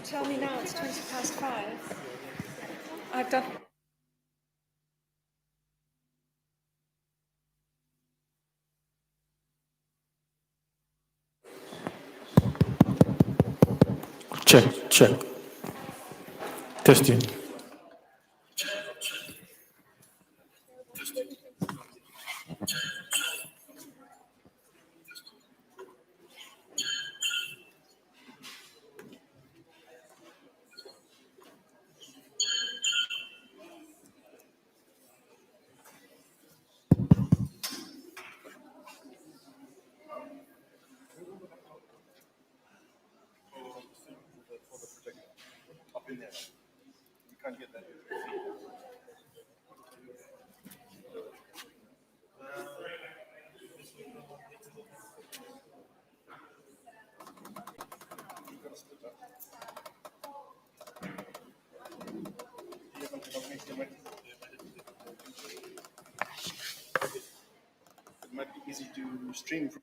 tell me now it's 5:20. I've done. Check, check. Testing. It might be easy to stream from.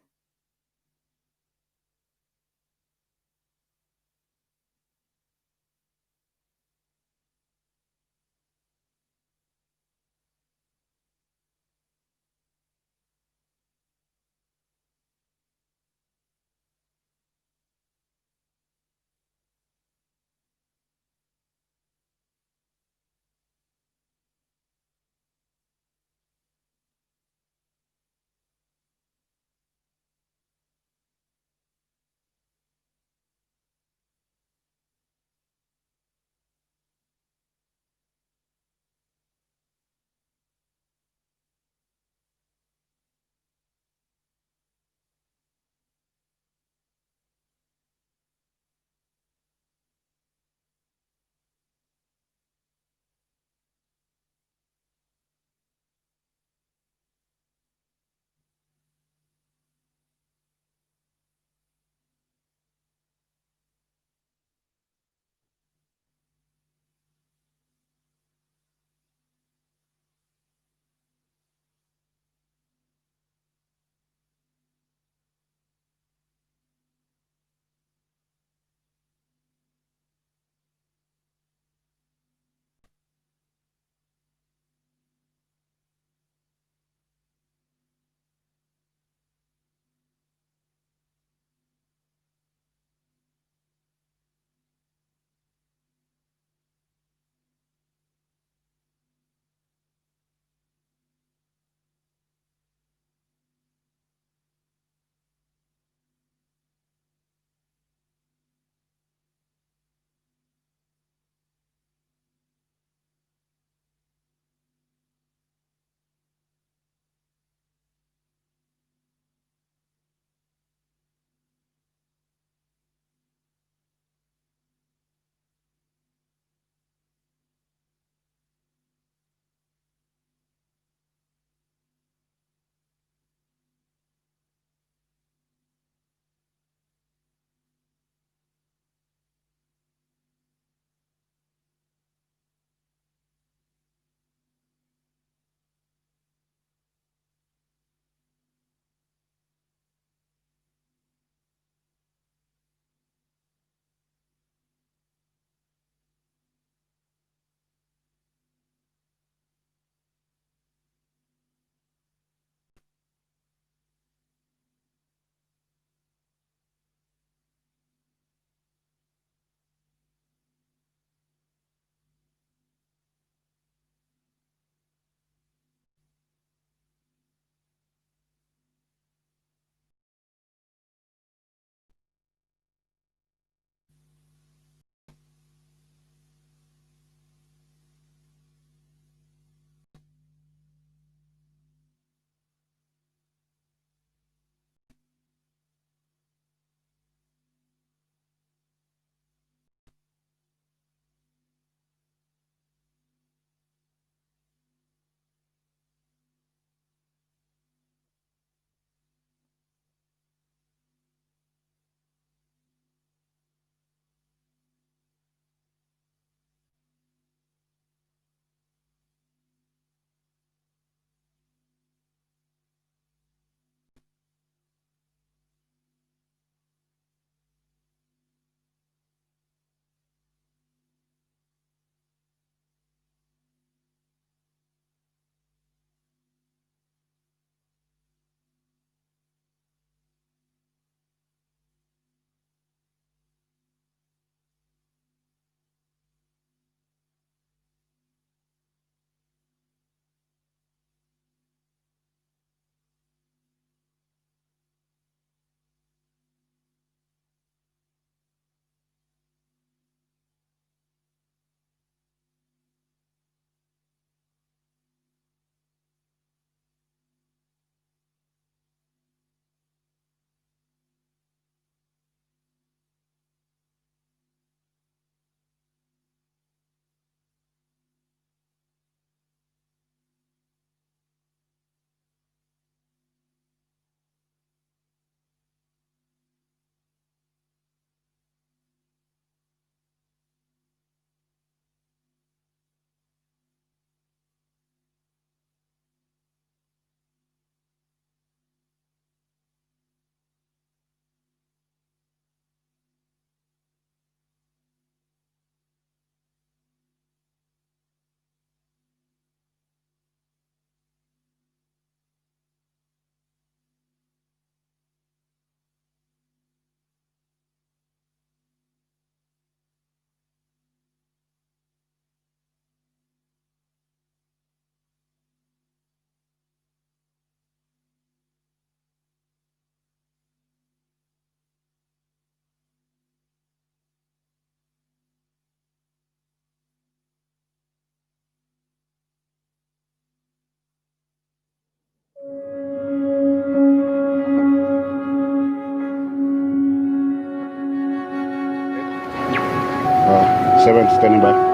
everyone standing by.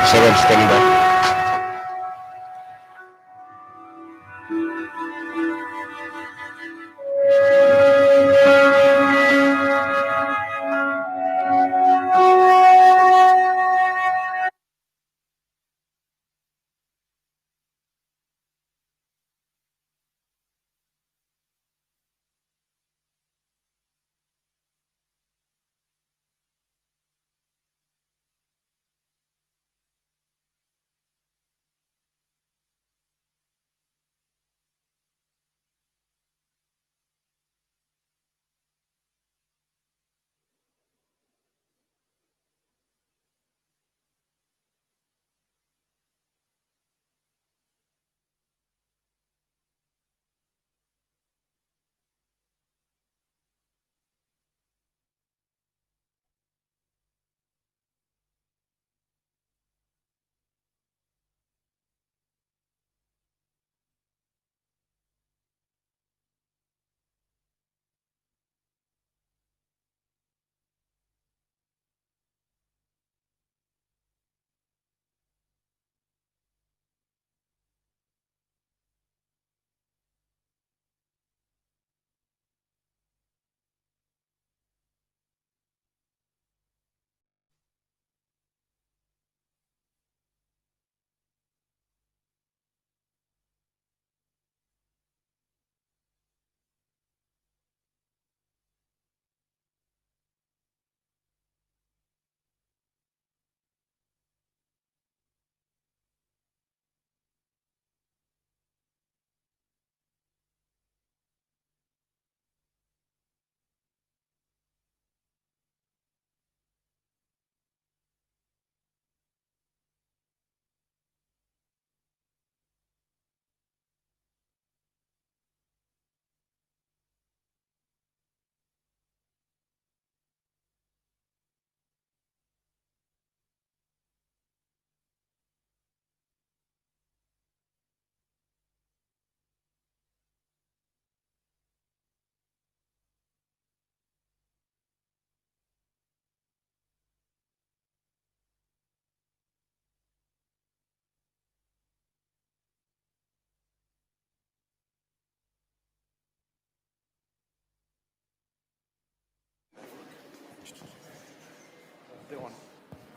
Seven standing by.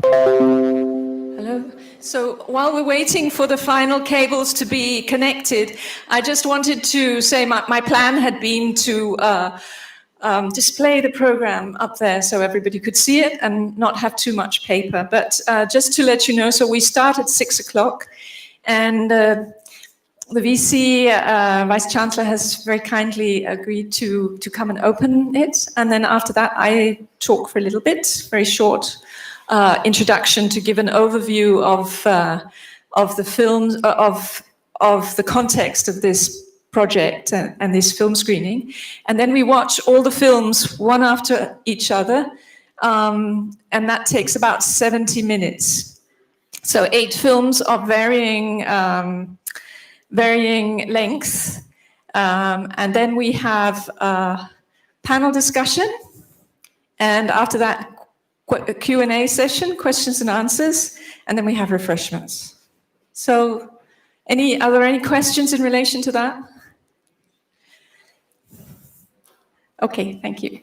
Hello. So while we're waiting for the final cables to be connected, I just wanted to say my plan had been to display the program up there so everybody could see it and not have too much paper. But just to let you know, so we start at 6 o'clock, and the VC Vice Chancellor has very kindly agreed to come and open it. And then after that, I talk for a little bit, very short introduction to give an overview of the films, of the context of this project and this film screening. And then we watch all the films one after each other. And that takes about 70 minutes. So 8 films of varying lengths. And then we have a panel discussion. And after that, a Q&A session, questions and answers. And then we have refreshments. So are there any questions in relation to that? Okay, thank you.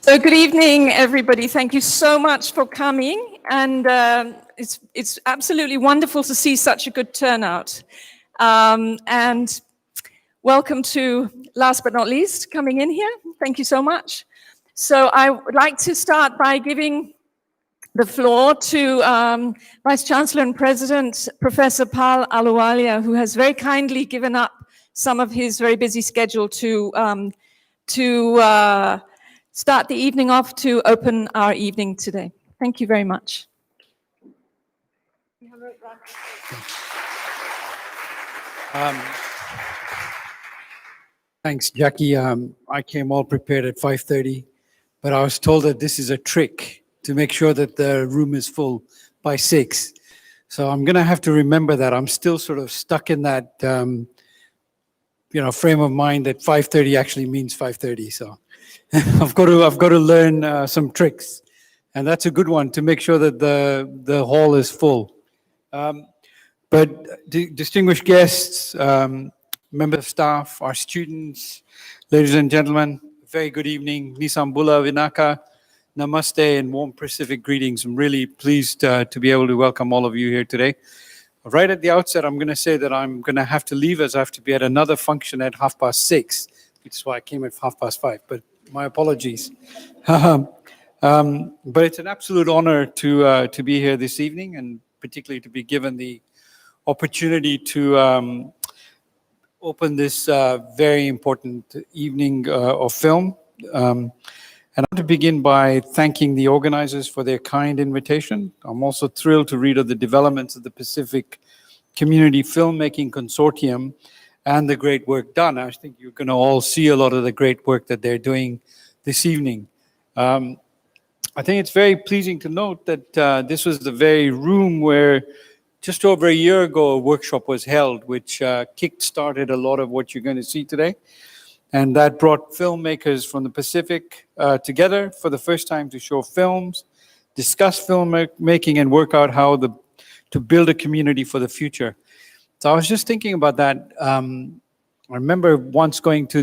So good evening, everybody. Thank you so much for coming. And it's absolutely wonderful to see such a good turnout. And welcome to, last but not least, coming in here. Thank you so much. So I would like to start by giving the floor to Vice Chancellor and President, Professor Pal Aluwalia, who has very kindly given up some of his very busy schedule to start the evening off, to open our evening today. Thank you very much. Thanks, Jackie. I came all prepared at 5:30, but I was told that this is a trick to make sure that the room is full by 6. So I'm going to have to remember that. I'm still sort of stuck in that frame of mind that 5:30 actually means 5:30. So I've got to learn some tricks, and that's a good one, to make sure that the hall is full. But distinguished guests, members of staff, our students, ladies and gentlemen, very good evening. Nisambula Vinaka, namaste, and warm Pacific greetings. I'm really pleased to be able to welcome all of you here today. Right at the outset, I'm going to say that I'm going to have to leave, as I have to be at another function at 6:30, which is why I came at 5:30. But my apologies. But it's an absolute honor to be here this evening, and particularly to be given the opportunity to open this very important evening of film. And I want to begin by thanking the organizers for their kind invitation. I'm also thrilled to read of the developments of the Pacific Community Filmmaking Consortium and the great work done. I think you're going to all see a lot of the great work that they're doing this evening. I think it's very pleasing to note that this was the very room where just over a year ago a workshop was held, which kick-started a lot of what you're going to see today. And that brought filmmakers from the Pacific together for the first time to show films, discuss filmmaking, and work out how to build a community for the future. So I was just thinking about that. I remember once going to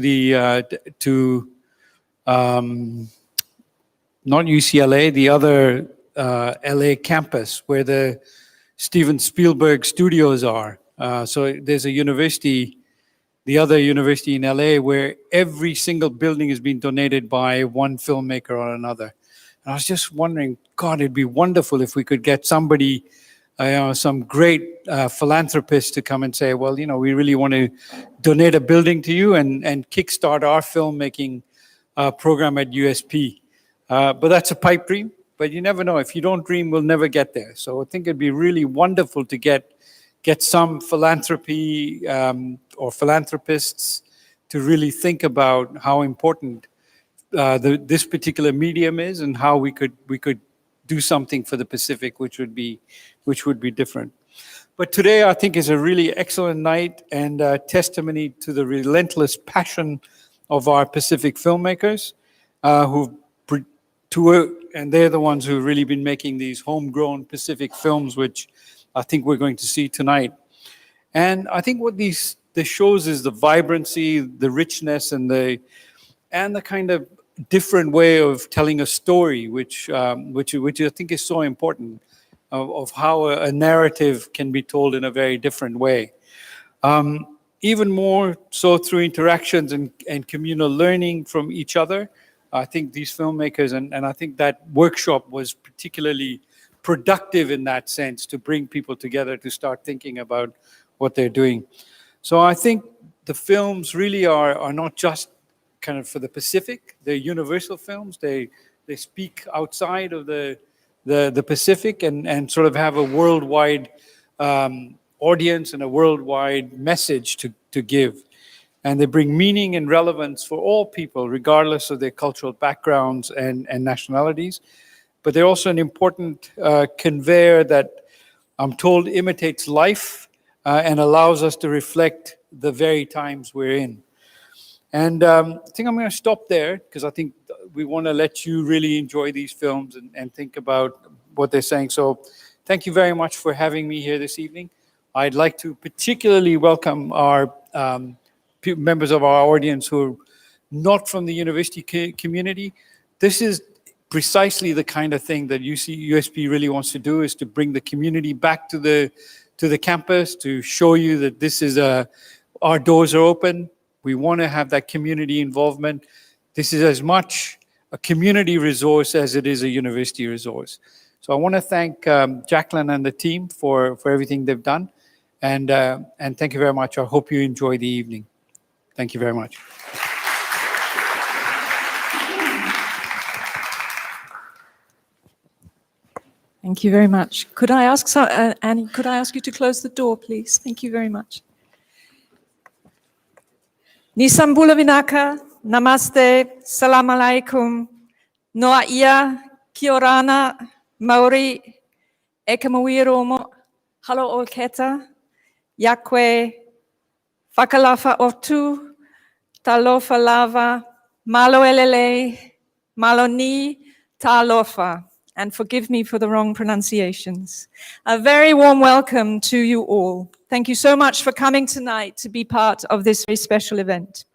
not UCLA, the other LA campus where the Steven Spielberg studios are. So there's a university, the other university in LA, where every single building has been donated by one filmmaker or another. And I was just wondering, God, it'd be wonderful if we could get somebody, some great philanthropist to come and say, well, we really want to donate a building to you and kickstart our filmmaking program at USP. But that's a pipe dream. But you never know. If you don't dream, we'll never get there. So I think it'd be really wonderful to get some philanthropy or philanthropists to really think about how important this particular medium is, and how we could do something for the Pacific, which would be different. But today, I think, is a really excellent night and a testimony to the relentless passion of our Pacific filmmakers and they're the ones who've really been making these homegrown Pacific films, which I think we're going to see tonight. And I think what this shows is the vibrancy, the richness, and the kind of different way of telling a story, which I think is so important, of how a narrative can be told in a very different way. Even more so through interactions and communal learning from each other. I think these filmmakers, and I think that workshop was particularly productive in that sense, to bring people together to start thinking about what they're doing. So I think the films really are not just kind of for the Pacific. They're universal films. They speak outside of the Pacific and sort of have a worldwide audience and a worldwide message to give. And they bring meaning and relevance for all people, regardless of their cultural backgrounds and nationalities. But they're also an important conveyor that I'm told imitates life and allows us to reflect the very times we're in. And I think I'm going to stop there, because I think we want to let you really enjoy these films and think about what they're saying. So thank you very much for having me here this evening. I'd like to particularly welcome our members of our audience who are not from the university community, this is precisely the kind of thing that USP really wants to do, is to bring the community back to the campus, to show you that this is our doors are open. We want to have that community involvement. This is as much a community resource as it is a university resource. So I want to thank Jacqueline and the team for everything they've done. And thank you very much. I hope you enjoy the evening. Thank you very much. Thank you very much. Could I ask Annie, could I ask you to close the door, please? Thank you very much. Nisambula Vinaka, Namaste, Salam Alaikum, Noa Ia, Kiorana, Maori, Ekamawiromo, Halo Olketa, Yakwe, Whakalafa Otu, Talofa Lava, Malo Elele, Malo Ni, Talofa. And forgive me for the wrong pronunciations. A very warm welcome to you all. Thank you so much for coming tonight to be part of this very special event.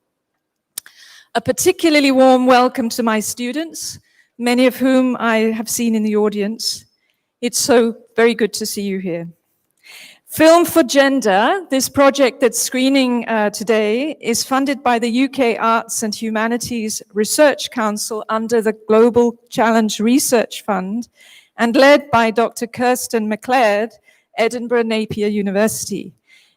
A particularly warm welcome to my students, many of whom I have seen in the audience. It's so very good to see you here. Film for Gender, this project that's screening today, is funded by the UK Arts and Humanities Research Council under the Global Challenge Research Fund and led by Dr. Kirsten McLeod, Edinburgh Napier University.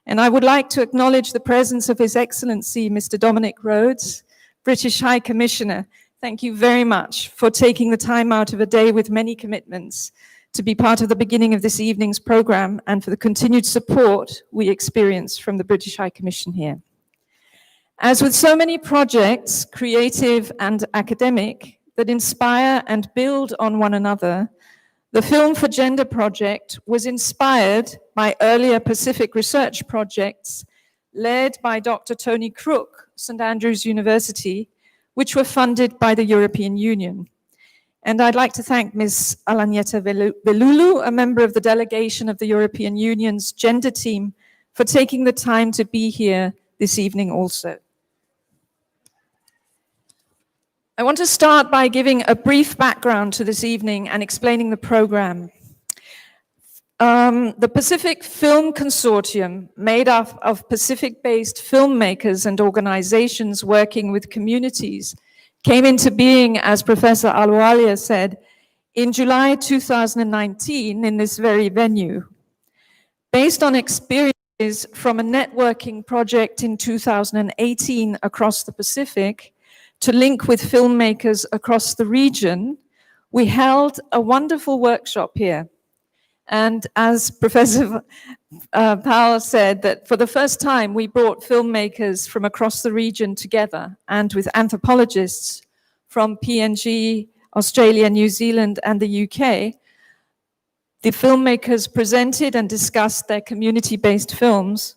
And I would like to acknowledge the presence of His Excellency, Mr. Dominic Rhodes, British High Commissioner. Thank you very much for taking the time out of a day with many commitments to be part of the beginning of this evening's program and for the continued support we experience from the British High Commission here. As with so many projects, creative and academic, that inspire and build on one another, the Film for Gender project was inspired by earlier Pacific research projects led by Dr. Tony Crook, St. Andrews University, which were funded by the European Union. And I'd like to thank Ms. Alanyeta Velulu, a member of the delegation of the European Union's gender team, for taking the time to be here this evening also. I want to start by giving a brief background to this evening and explaining the program. The Pacific Film Consortium, made up of Pacific-based filmmakers and organizations working with communities, came into being, as Professor Alualia said, in July 2019 in this very venue. Based on experiences from a networking project in 2018 across the Pacific to link with filmmakers across the region, we held a wonderful workshop here. And as Professor Powell said, that for the first time we brought filmmakers from across the region together and with anthropologists from PNG, Australia, New Zealand, and the UK. The filmmakers presented and discussed their community-based films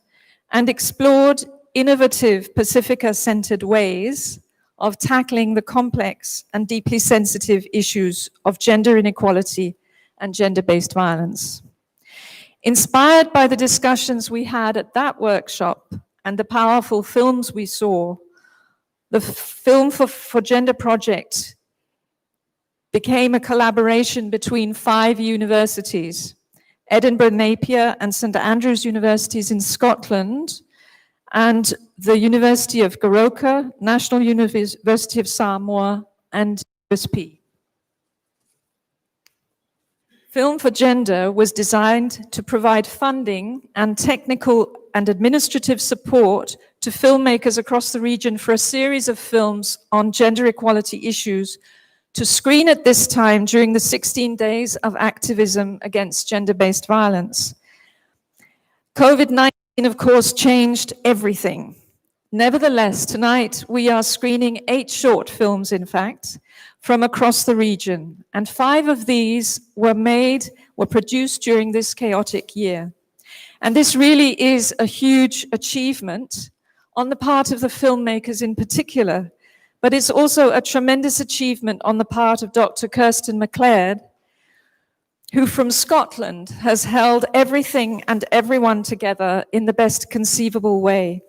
and explored innovative Pacifica-centered ways of tackling the complex and deeply sensitive issues of gender inequality and gender-based violence. Inspired by the discussions we had at that workshop and the powerful films we saw, the Film for Gender project became a collaboration between 5 universities, Edinburgh Napier and St. Andrews Universities in Scotland, and the University of Goroka, National University of Samoa, and USP. Film for Gender was designed to provide funding and technical and administrative support to filmmakers across the region for a series of films on gender equality issues to screen at this time during the 16 days of activism against gender-based violence. COVID-19, of course, changed everything. Nevertheless, tonight we are screening 8 short films, in fact, from across the region, and 5 of these were produced during this chaotic year. And this really is a huge achievement on the part of the filmmakers in particular, but it's also a tremendous achievement on the part of Dr. Kirsten McLeod, who from Scotland has held everything and everyone together in the best conceivable way,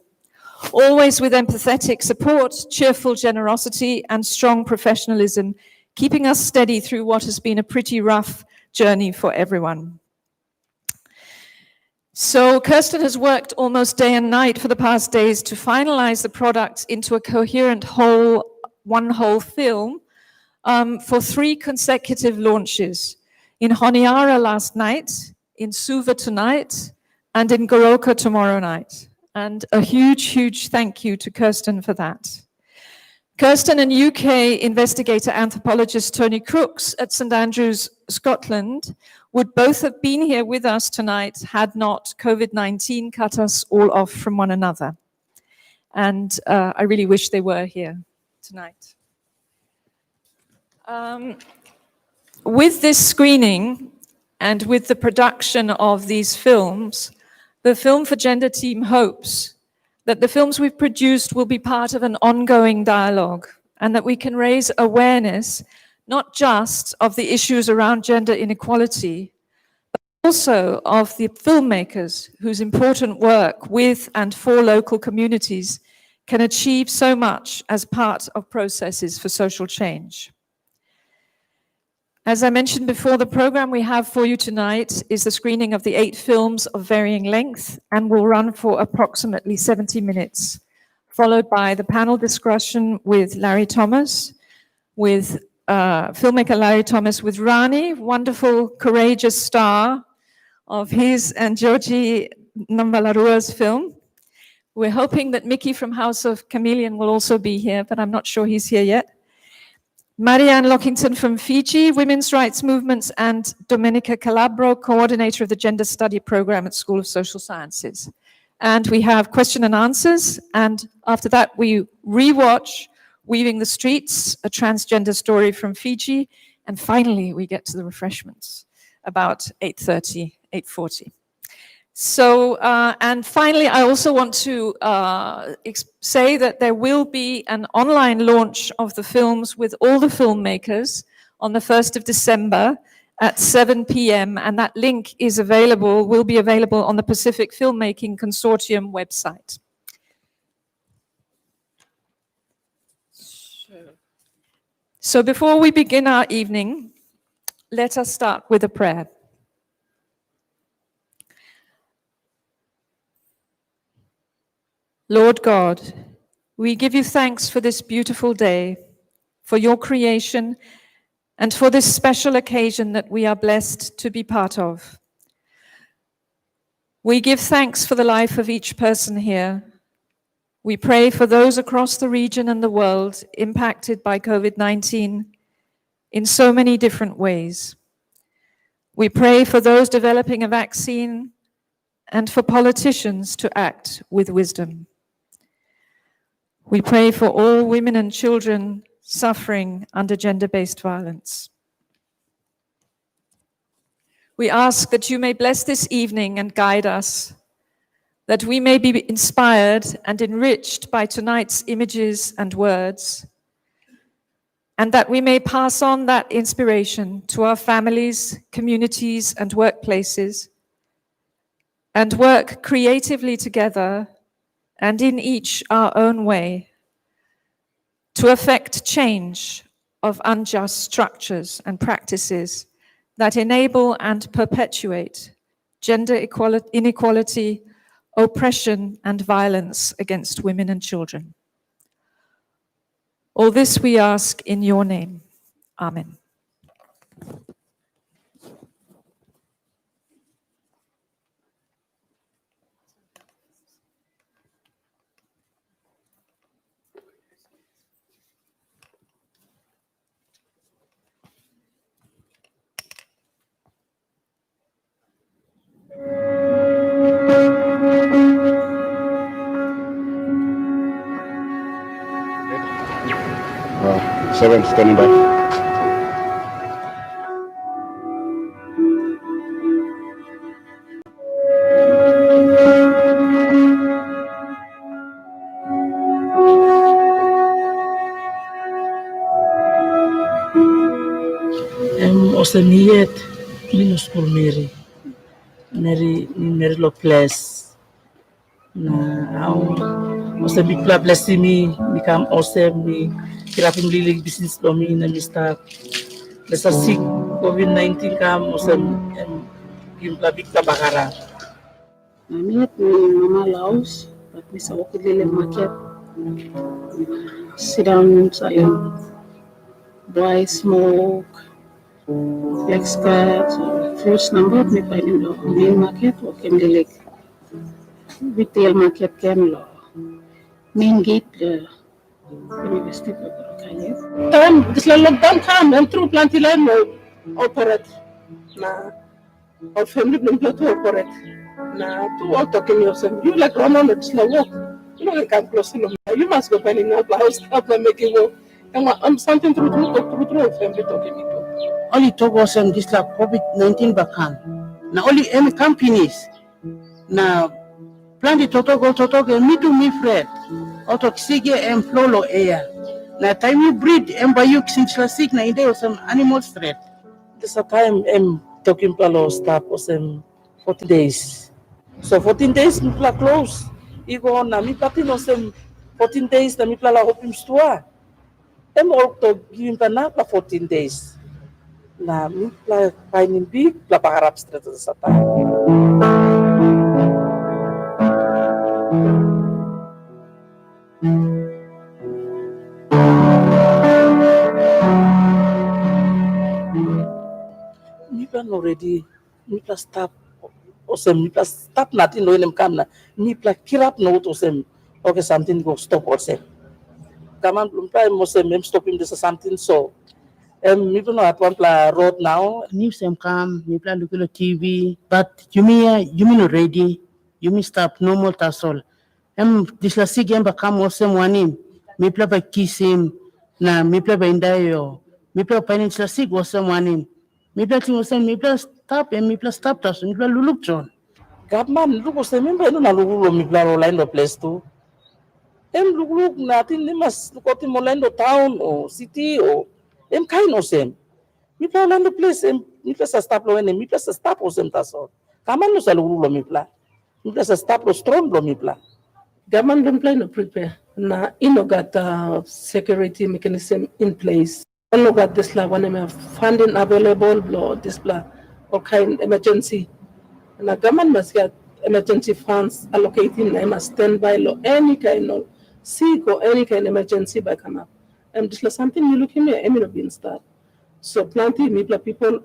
always with empathetic support, cheerful generosity, and strong professionalism keeping us steady through what has been a pretty rough journey for everyone. So Kirsten has worked almost day and night for the past days to finalize the product into a coherent one whole film for 3 consecutive launches. In Honiara last night, in Suva tonight, and in Goroka tomorrow night. And a huge, huge thank you to Kirsten for that. Kirsten and UK investigator anthropologist Tony Crooks at St Andrews, Scotland, would both have been here with us tonight had not COVID-19 cut us all off from one another. And I really wish they were here tonight. With this screening and with the production of these films, the Film for Gender team hopes that the films we've produced will be part of an ongoing dialogue and that we can raise awareness not just of the issues around gender inequality, but also of the filmmakers whose important work with and for local communities can achieve so much as part of processes for social change. As I mentioned before, the program we have for you tonight is the screening of the 8 films of varying length and will run for approximately 70 minutes, followed by the panel discussion with Larry Thomas, with filmmaker Larry Thomas, with Rani, wonderful, courageous star of his and Georgie Nambalarua's film. We're hoping that Mickey from House of Chameleon will also be here, but I'm not sure he's here yet. Marianne Lockington from Fiji, Women's Rights Movements, and Domenica Calabro, coordinator of the Gender Study Program at School of Social Sciences. And we have question and answers, and after that we rewatch Weaving the Streets, a transgender story from Fiji, and finally we get to the refreshments about 8:30, 8:40. So, and finally, I also want to say that there will be an online launch of the films with all the filmmakers on the 1st of December at 7 p.m. And that link is available, will be available on the Pacific Filmmaking Consortium website. So before we begin our evening, let us start with a prayer. Lord God, we give you thanks for this beautiful day, for your creation, and for this special occasion that we are blessed to be part of. We give thanks for the life of each person here. We pray for those across the region and the world impacted by COVID-19 in so many different ways. We pray for those developing a vaccine and for politicians to act with wisdom. We pray for all women and children suffering under gender-based violence. We ask that you may bless this evening and guide us, that we may be inspired and enriched by tonight's images and words, and that we may pass on that inspiration to our families, communities, and workplaces, and work creatively together and in each our own way, to effect change of unjust structures and practices that enable and perpetuate gender inequality, oppression, and violence against women and children. All this we ask in your name. Amen. Seven standing by. Osemiet minus por Mary lo place na au osemi pla blessimi become osemi Kirapim lilig business lomi na mista. Nasa sick COVID-19 kam osem yung labik na bakara. Miet ni Mama Laos, but mi sa wakil lili market. Sit down sa yung dry smoke, flex cut, fruits number mi pa yung main market, wakil lili retail market kem lo. Main gate university ko kaya. Time this la lockdown kam and through planti line mo operate na our family been to operate. Na to all talking yourself, you like run on it's la walk. You know, come close to me. You must go finding out the house stop and making work. And I'm something through family talking to. Only talk was this like COVID-19 bakam. Now only any companies. Now plan the total go me to me Fred. Auto sige and flow air. Now time you breed and by you since la sick na ide was some animal threat. This a time talking palo stop was 40 days. So 14 days mi pla close. Igo na mi pati no sem 14 days na mi pla la hopim stua. All to giving pa na 14 days. Na mi pla finding big pla paharap straight sa time. Mi pla already mi pla stop. Osem mi pla stop natin no inem kam na mi pla kirap no to sem okay something go stop osem kaman belum pla mosem stop him this something so mi pla at one pla road now news kam mi pla look at TV but you mean already you mean stop no more tasol this la sigem ba kam osem wanim mi pla ba kisim na mi pla ba indayo mi pla pa la sig osem wanim mi pla ting osem mi pla stop tasol mi pla luluk John Gapman, look was the member no nalulo mi plano Orlando place too. Look natin ni mas lukotin mo Orlando town o city o kain o sem. Mi plano Orlando place mi plasa stop lo mi plasa stop o sem taso. Kaman no sa lulo mi pla. Mi plasa stop lo strong lo mi pla. Government don't plan to prepare. Na got security mechanism in place. Got this la one funding available blow this blah or kind emergency. Na government must get emergency funds allocating them as standby law any kind of sick or any kind of emergency by come up. And this is something you looking at any being start. So plenty people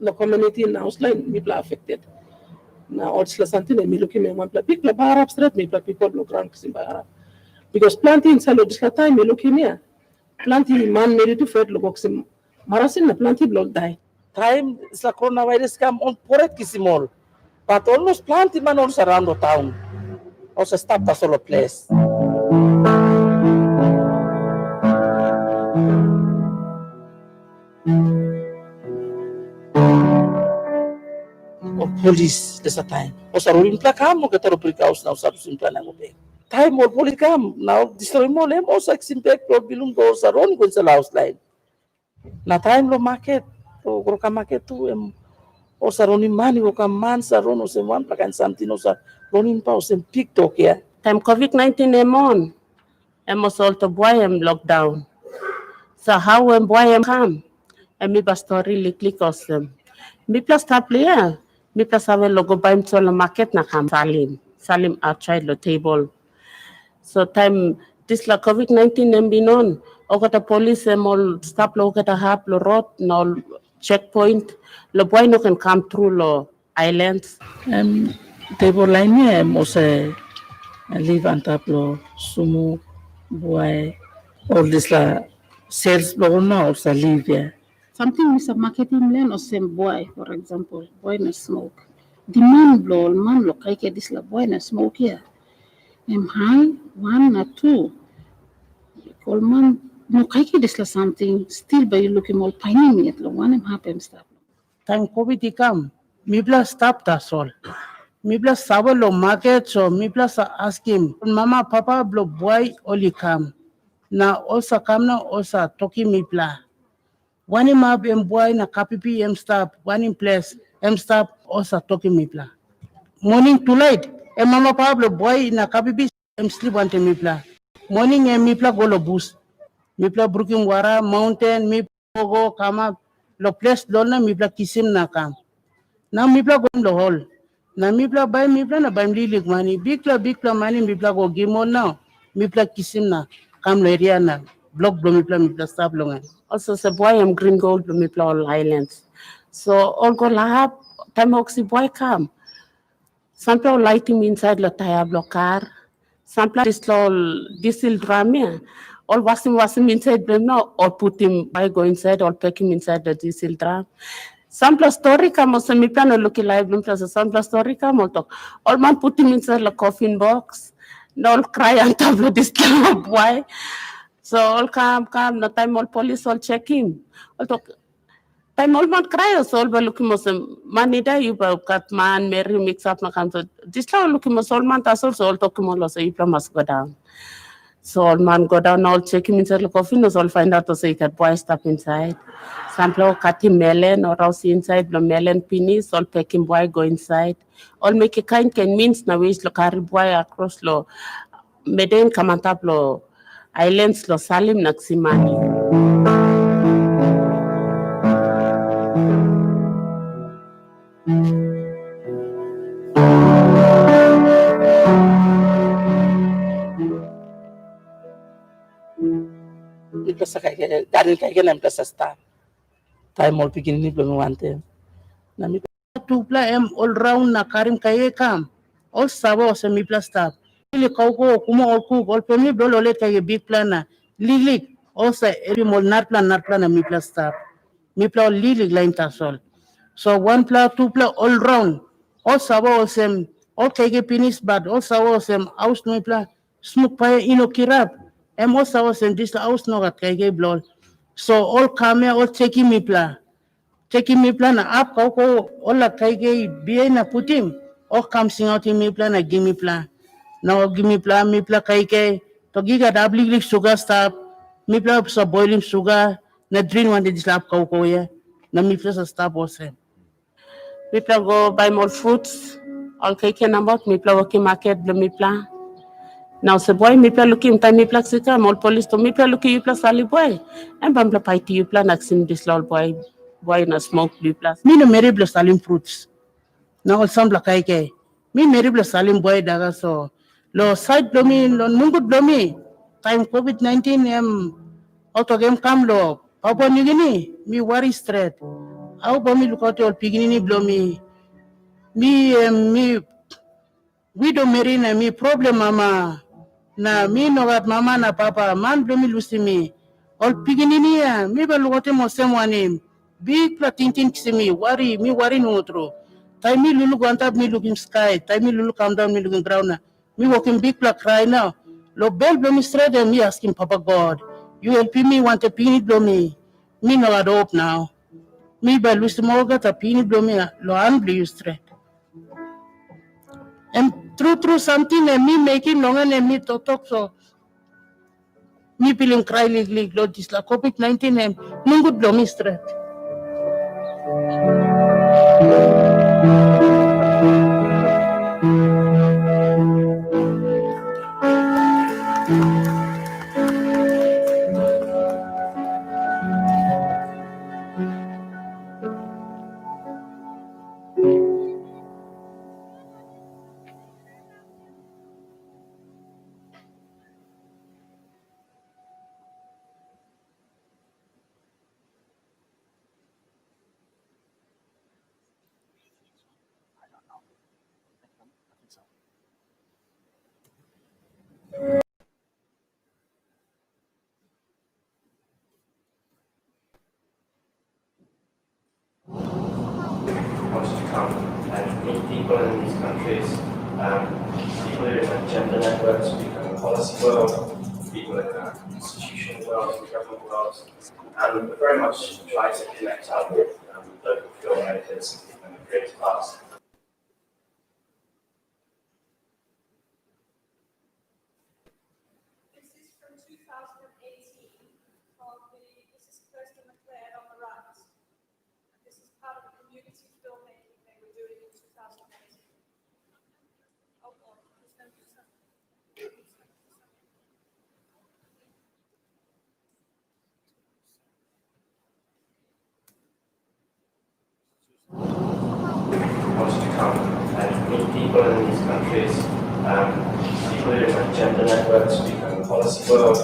the community now line people affected. Now it's something that me looking at one people bar straight people look around because plenty in salo this time me looking here. Plenty man made to fed look marasin na plenty blood die. Time sa coronavirus come on poret kisimol. But almost plenty man also around the town. Also stop the solo place. Or police this a time. Also ruling plakam mo kataro prikaus na usap simpla na mo be. Time more police come now destroy mo lem also impact or bilung do sa ron kun sa house line. Na time lo market o groka market tu o sa ronin mani o kaman sa ron o sa wan pakan something o sa ronin pa o sa TikTok ya. Time COVID-19 emon, emos also boy lockdown. So how when boy come, mi ba story liklik osem. Mi plus taple ya, mi plus ave logo baim so la market na kam salim outside the table. So time this la COVID-19 embinon, o kata police emol stop lo kata hap lo road no checkpoint, lo boy no can come through lo islands. Table line niya mo sa live on top lo sumo buhay all this la sales lo na o sa live ya. Something is a marketing plan or same boy, for example, boy na smoke. The man lo kay this la boy na smoke here. High, 1 or 2. Call man no kay this la something still by you looking more piney yet lo one happen stop. Time COVID ikam, mi bla stop that's all. Mi bla sawa lo market so mi bla ask him, mama papa blo boy only come. Na also come na also talking mi bla. One him up boy na kapipi stop, one in place stop also talking mi bla. Morning too late, mama papa blo boy na kapipi sleep one mi bla. Morning mi bla go lo boost. Mipla Brooklyn Wara, Mountain, Mipogo, Kama, lo place Donna, Mipla Kisim Nakam. Now Mipla go in the hall. Now Mipla buy Mipla na buy lilik money. Big money, Mipla go give more now. Mipla Kisim na, Kam Leriana, block Blomipla, Mipla stop long. Also, the boy am green gold, Mipla all islands. So all go lahap, time oxy boy come. Sample lighting inside the tire blocker. Sample diesel drum. All washing inside them now, or put him by go inside, or pack him inside the diesel drum. Sample story come also me plan looking live plus sample story come also. All man put him inside the coffin box. No all cry on top of this boy. So all come, no time all police all check him. All talk. Time all man cry so all looking most manida you got man Mary mix up na kanto. This law looking most all man tas also all talk more so you must go down. So all man go down all check him inside the coffin all find out to say that boy stop inside. Sample cut him melon or else inside the melon penis all pack him boy go inside. All make a kind can means na wish lo carry boy across lo meden kamantap lo islands lo salim naksimani. Mipla sa kaya garin kaya na mipla sa staff. Tayo mo pigin ni Blumi wante. Na mipla Tupla all round na karim kaye kam. All sabo sa mipla staff. Ili kauko kuma all cook all pemi dolo let kaye big plan na lilik also every mol not plan na mipla staff. Mipla all lilik line tasol. So one pla two pla all round. All sabo sem all kaye pinis bad all sabo sem house no pla smoke pa ino kirap. All sabo sem this house no gat kaye blol. So all kame all taking mipla. Taking me plan up koko all kaige be na putim or come sing out in me plan a give me plan. Now give me plan kaike to giga dabli sugar stop me plan so boiling sugar na drink one the slap koko ya na me plan stop also. Me plan go buy more fruits. All cake and about me plan working market the me plan. Now se boy me plan looking time me plan sika more police to me plan looking you plan sali boy. And bambla paiti you plan axim this lol boy na smoke me plan. Me no merry bless salim fruits. Now all some like kaike. Me merry bless salim boy daga so lo side blomi lo nungud blomi time COVID-19 auto game kam lo Papua New Guinea me worry straight. Au bomi lukote all pigini blomi me widow Marina mi problem mama na mi nogat mama na papa man blomi lusimi all piginini ya mi balugote mo semwani big platintin kisimi wari nutro tai mi lulu guantab mi looking sky tai mi lulu come down mi looking ground na mi walking big pla cry now lo bel blomi straight and me asking papa God you help me want a pini blomi mi no ad hope now mi balusimo got a pini blomi lo unblu straight. And through something and me making longer and me to talk so me feeling cry lig lo this la COVID-19 and nungud lo mi straight. Wants to come and meet people in these countries, people in the gender networks, people in the policy world, people in the institutional world, the government world, and very much try to connect up with local filmmakers and the creative arts. This is from 2018. This is Kirsten McLeod on the right. This is part of the community filmmaking they were doing in 2018. Oh, God. wanted to come and meet people in these countries, people in the gender networks, people in the policy world,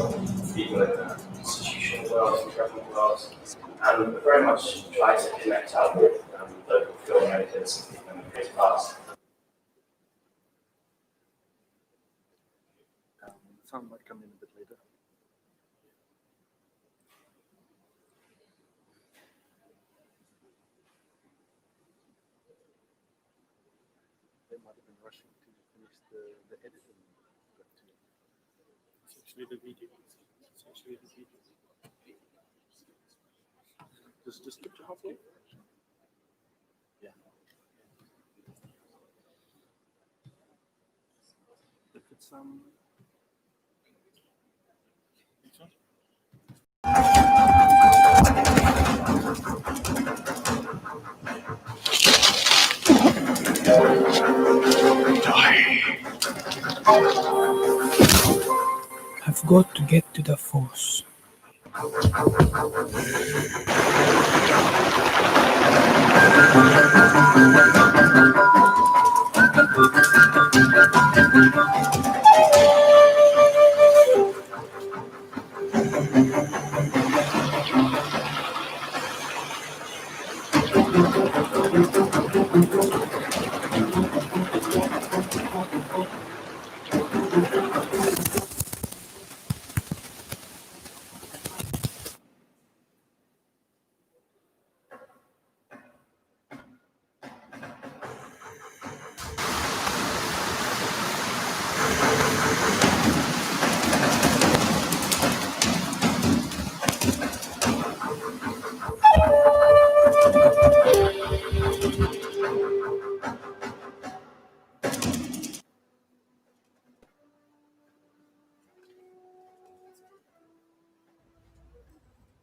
people in the institutional world, the government world, and very much try to connect up with local filmmakers and create arts. Sound might come in a bit later. They might have been rushing to finish the editing. But, it's actually the video. It's actually the video. Just skip to halfway. Yeah. If it's which one? I've got to get to the force.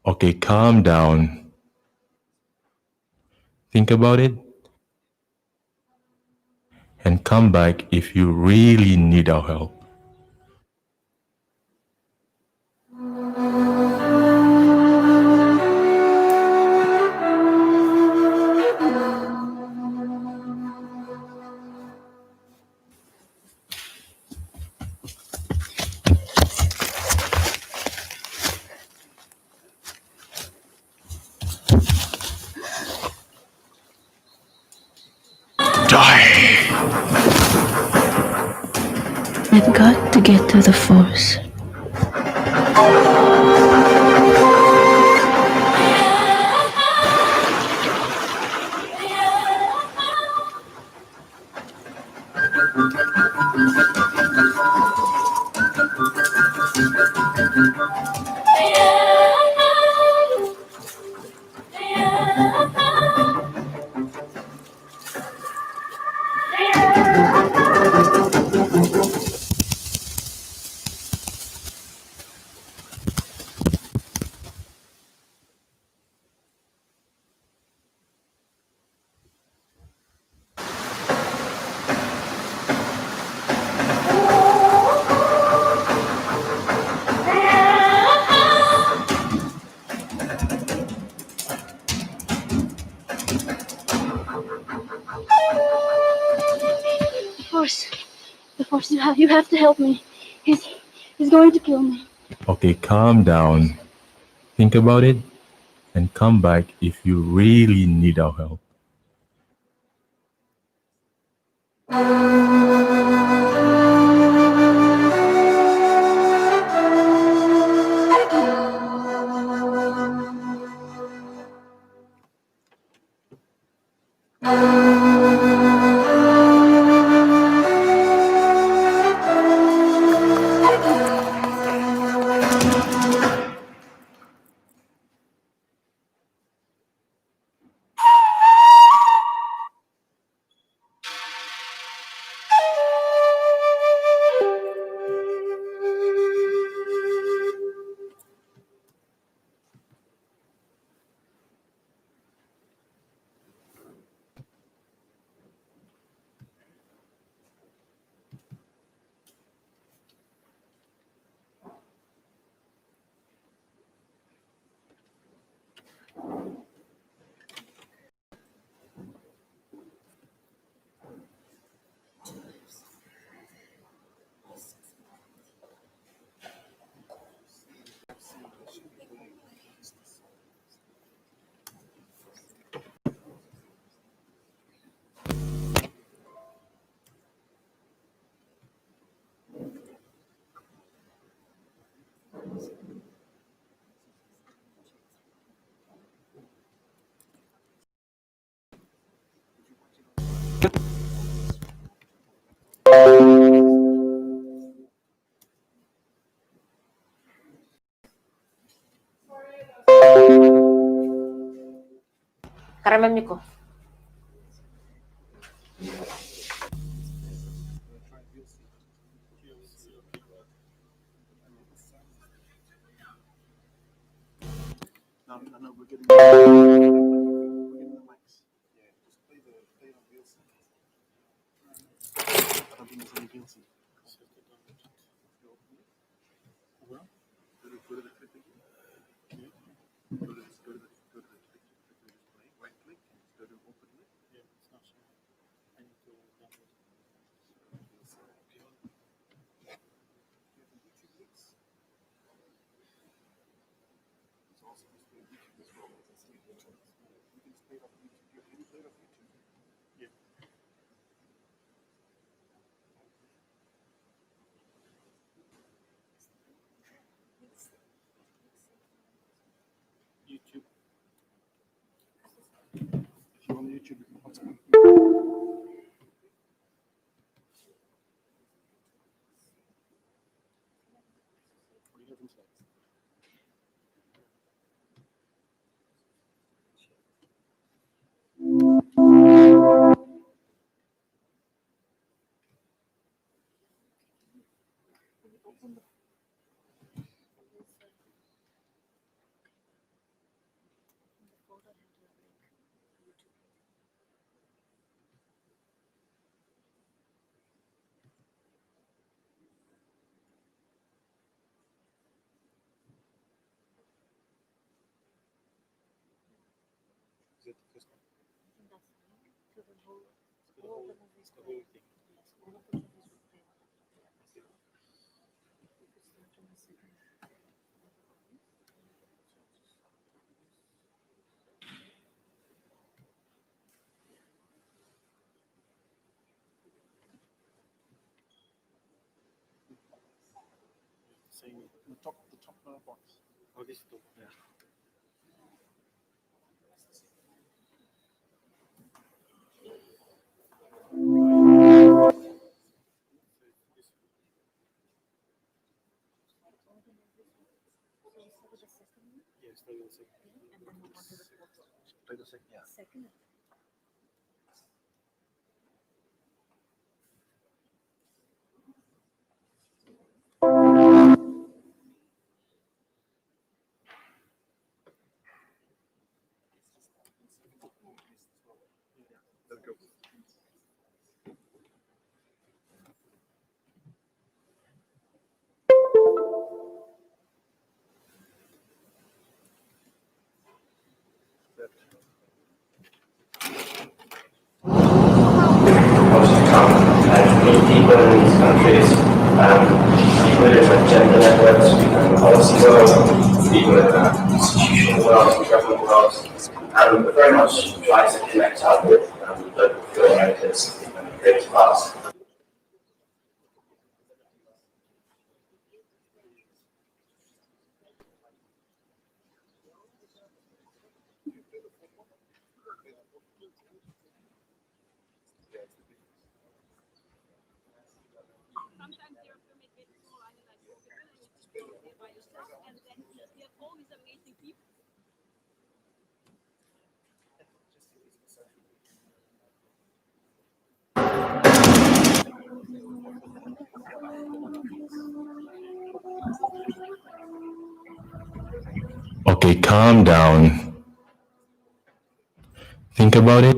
Okay, calm down. Think about it and come back if you really need our help. I've got to get to the force. The force, you have to help me. He's going to kill me. Okay, calm down. Think about it and come back if you really need our help. Karamemniko. No, we're getting the mics. Yeah, just play on VLC. I don't think there's any VLC. Well, go to the clip again. Yeah. Go to the clip, display, right click, go to open link. Yeah, it's not showing. I need to download it. YouTube links. It's also displayed YouTube as well. You can play it off YouTube. Can you play it off YouTube? Yeah. YouTube. If you're on YouTube, you can hotspot. Is it the first one? The whole thing. Saying the top box. Oh, this top. Yeah. Yes, play the second. Play the second. Yeah. Second. Let it go. Obviously come and meet people in these countries, people in the gender networks, people in the policy world, people in the institutional world, the government world, and very much try to connect up with local filmmakers and creative artists. Sometimes you're filmmaking small island like Portugal and you go there by yourself and then you have all these amazing people. Okay, calm down. Think about it.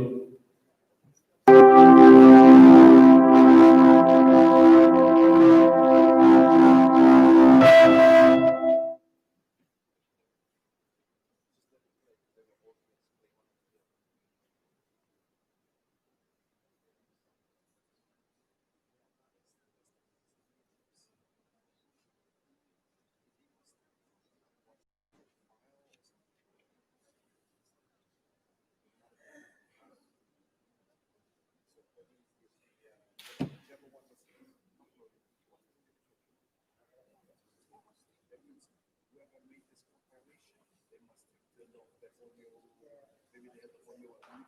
Maybe they have the audio or something.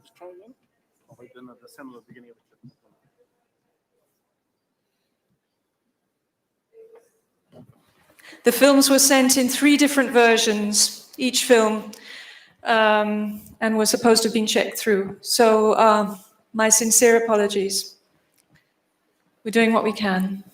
Just try again. Oh, wait, then the sound at the beginning of the clip. The films were sent in 3 different versions, each film, and were supposed to have been checked through. So my sincere apologies. We're doing what we can.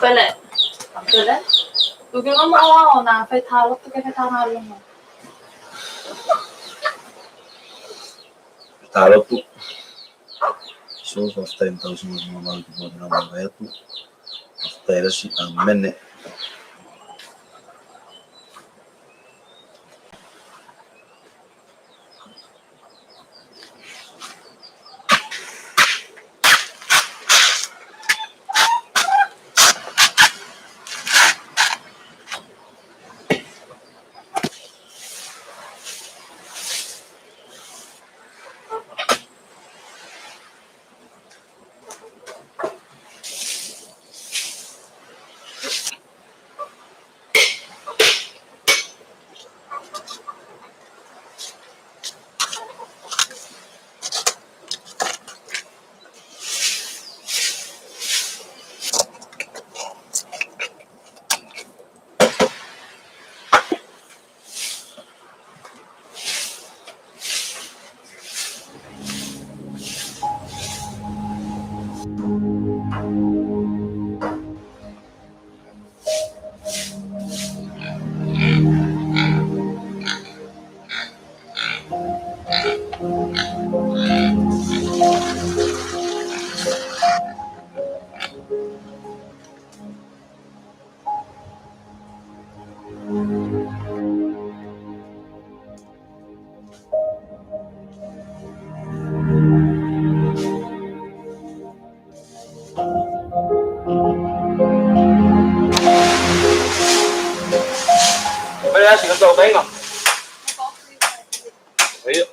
Pele, pele. Bugün ama awa ona fetal, tuke fetal halum. Talo tu. So ostenta usimo normal tipo de nada de tu. Ostera si amene. Saya sih tahu kayak nggak? Ayo.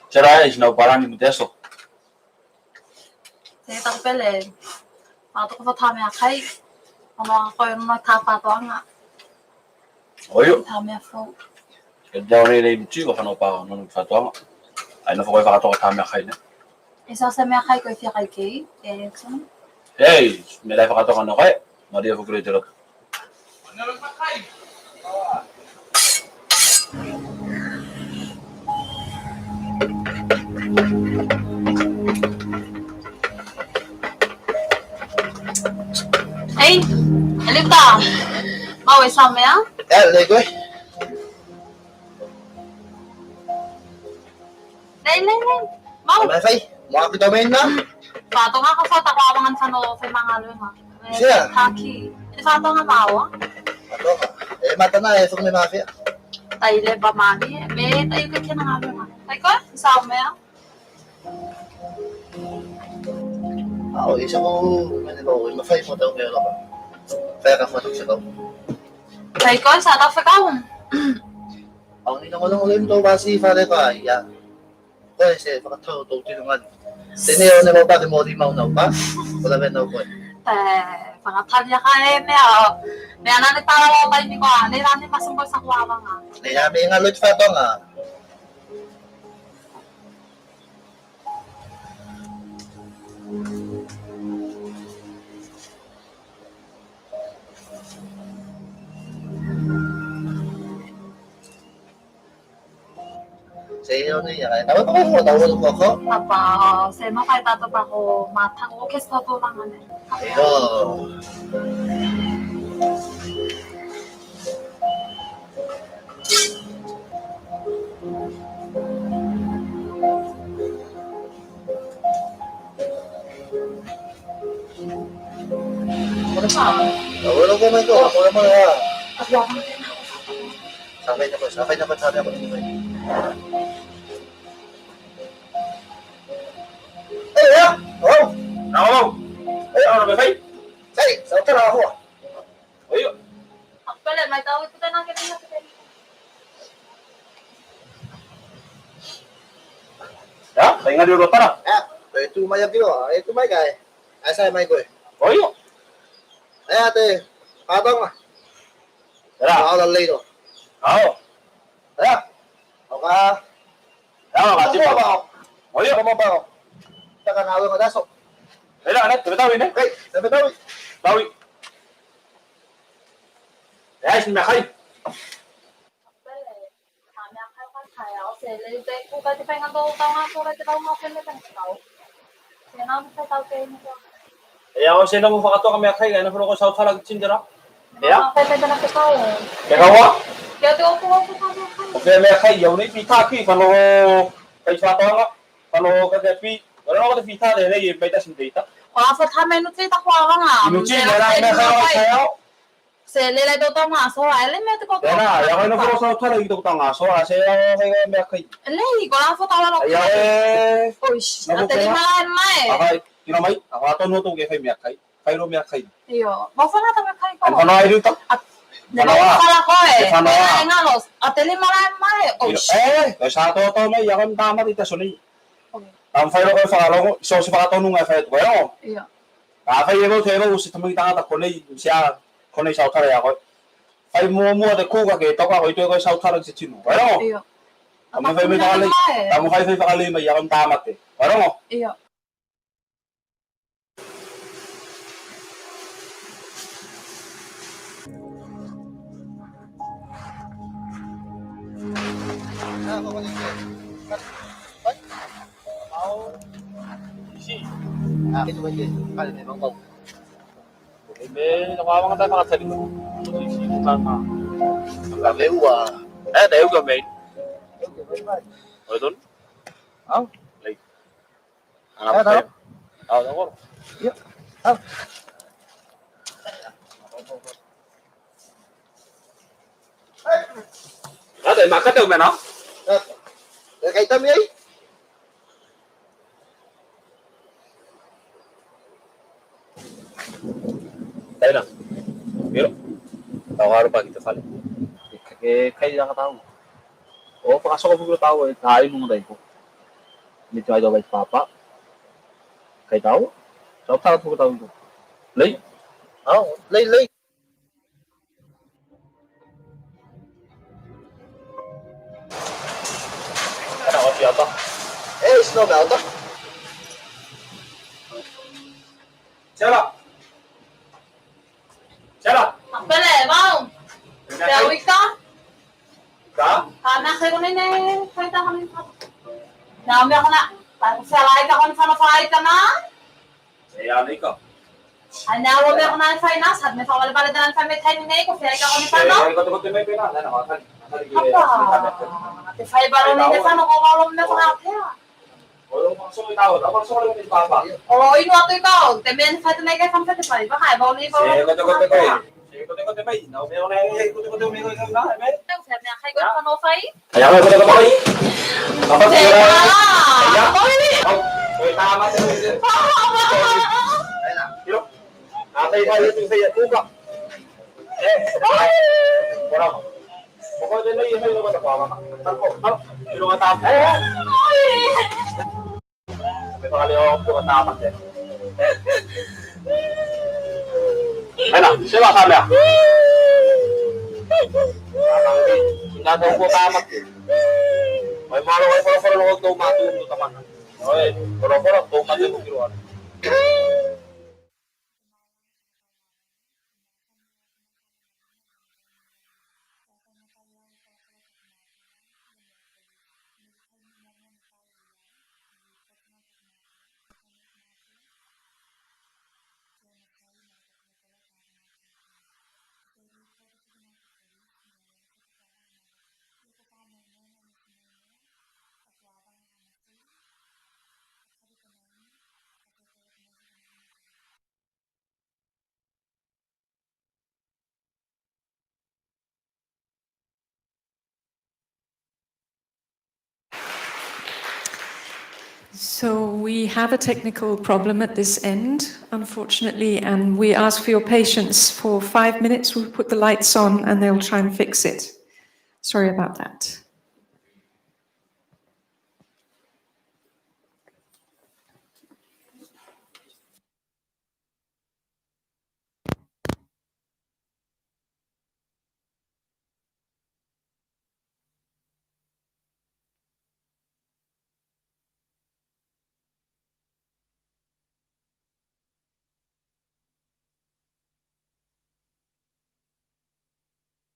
Cerai sih, parang ni Muteso. Saya tak pele. Atau kau tahu ya kai. Ano ako yung nagtapato nga. Ayo. Tahu ya fo. Jauh ni lagi cuci, kau pa nung fatwa. Ay na kau kata kau tama kain. Isa sa mga kai ko siya kai kay. Erickson. Hey, may life kata kau na kay. Madi ako kulit jelek. Hey, alita. Mau sama ya? Lego. Lain. Mau. May fay. Mga kita main na. Pato nga kasi tawawangan sa no sa mga nga. Siya. Kaki. Pato nga mawa. Ato ka. Mata na eh. Fug may mafia. Tayo ba mani? May tayo ka kinang nga. Ay ko, sama ya? Isa ko. Manilo. Mafay mo daw kayo ka. Kaya ka matok siya daw. Ay ko, sa ta fakaw. Ang ina ko lang ulit ito basi fare ka. Ya. Kasi pagkatao to tinungan. Siniyo na ba mo di mau na pa? Wala ba na ko. Pangatalya ka may may anani para ko tayo ni ko. Nilani masungkol sa kuwawa nga. May nga lut fa to nga. Sa'yo niya. Tawa ko. Apa, saya mau kayak tato pa ko matang okay sa to lang ano. Ayo. Ano pa? Tawa ko man to. Ako naman ha. Aswang. Sabay na ba sabi ako dito. Oh! Ako. Ay, ano ba fay? Say, sa tara ako. Ayo. Ako pala, may tawag ko na kinang natin. Ya, kaya nga dito tara. Ito mayag dito. Ito may kay. Asa may ko. Ayo. Ay ate, patong ah. Tara. Ako lalay do. Ako. Tara. Oka. Ako, kasi pa. Ayo. Ano ba ako? Taka na ako daso. Ayo, anak, tumatawi na. Okay, tumatawi. Tawi. Ay, sinakay. Ya, ako sila mo pakato kami akay, ano pero ko sa talag sindira. Ya? Kaya wa? Okay, may akay, yaw ni pita ki, kano kay sa nga, kano kagapi, wala ko pita de le, may ta sindita. Wala sa tama ino kita ko nga. Inuchi, wala na sayo. Selelay daw to nga so ale me ko. Dena, ya ko no pero sa talag ito tanga, so ase kay may akay. Lay, ko lang sa tawa ko. Ay, Push. Atali mai. akay, kinamay, ako ato no to kay may akay. Kayro may akay. Iyo, mo fa na ta kay ko. Ano na ito? Ano kala ko eh. Ano nga los. Atali mai. Sa to may yakam tama dito suni. Ang file ko fa ko, so si pa to nung file ko. Iyo. Ka file ko pero usi tamo kita ta ko nei siya ko nei sa tara ako. File mo de ko ka ke to ka ko ito ko sa tara si chino. Iyo. Amo file mo kali. Amo file kali may yakam tama te. Iyo. Ito ba yun? Kali may mga May nakawang tayo mga saling mo. Sino ka nga? Lewa. Tayo gamay. O doon? Like. Ano ba tayo? Ako. makan daw man, no? Kay Tami ay. Tayo na. Pero, tawaran pa kita sali. Kaya ka tao. O, pakasok ko mga tao eh. Tayo mong rin ko. Hindi tayo daw kay Papa. Kay tao. So, takot mo tao ko. Lay. Lay. Ano ko siya ba? Snow ba ito? Siapa? Pele, mau. Dewi ka? Ka? Anak ko na eh. Kaya ko na. Nami ako na. Salay ka kung salay ka na. Saya ni ko. Ana mo ako na sa ina. Sad me sa wala pala dalan sa me tayo ni ko. Salay ka kung sa no. Ko may pina na ako. Ate fay baro ni sa no ko malom na sa kaya. Walang maksud itaw. Dapat sa wala ni Papa. Oh, ino ato ikaw. Temen sa tunay kay samsa te fay. Baka ba ni ba? Ko may. Na may ona ay ko may ko na. May. Sabi na kay ko no fay. Kaya ko ko may. Papa sira. Kaya. Oy, tama sa ito. Ay na. Pero atay tayo sa iya tuka. Wala mo. Baka din ay may naman ako. Ano? Pero matap. May pakaliw ko matap din. Ay na, siya sabi ah. Hindi ko tamat. May maro ay para ko matulog taman. Oy, para to mati mo kiruan. So we have a technical problem at this end, unfortunately, and we ask for your patience. For 5 minutes, we'll put the lights on and they'll try and fix it. Sorry about that.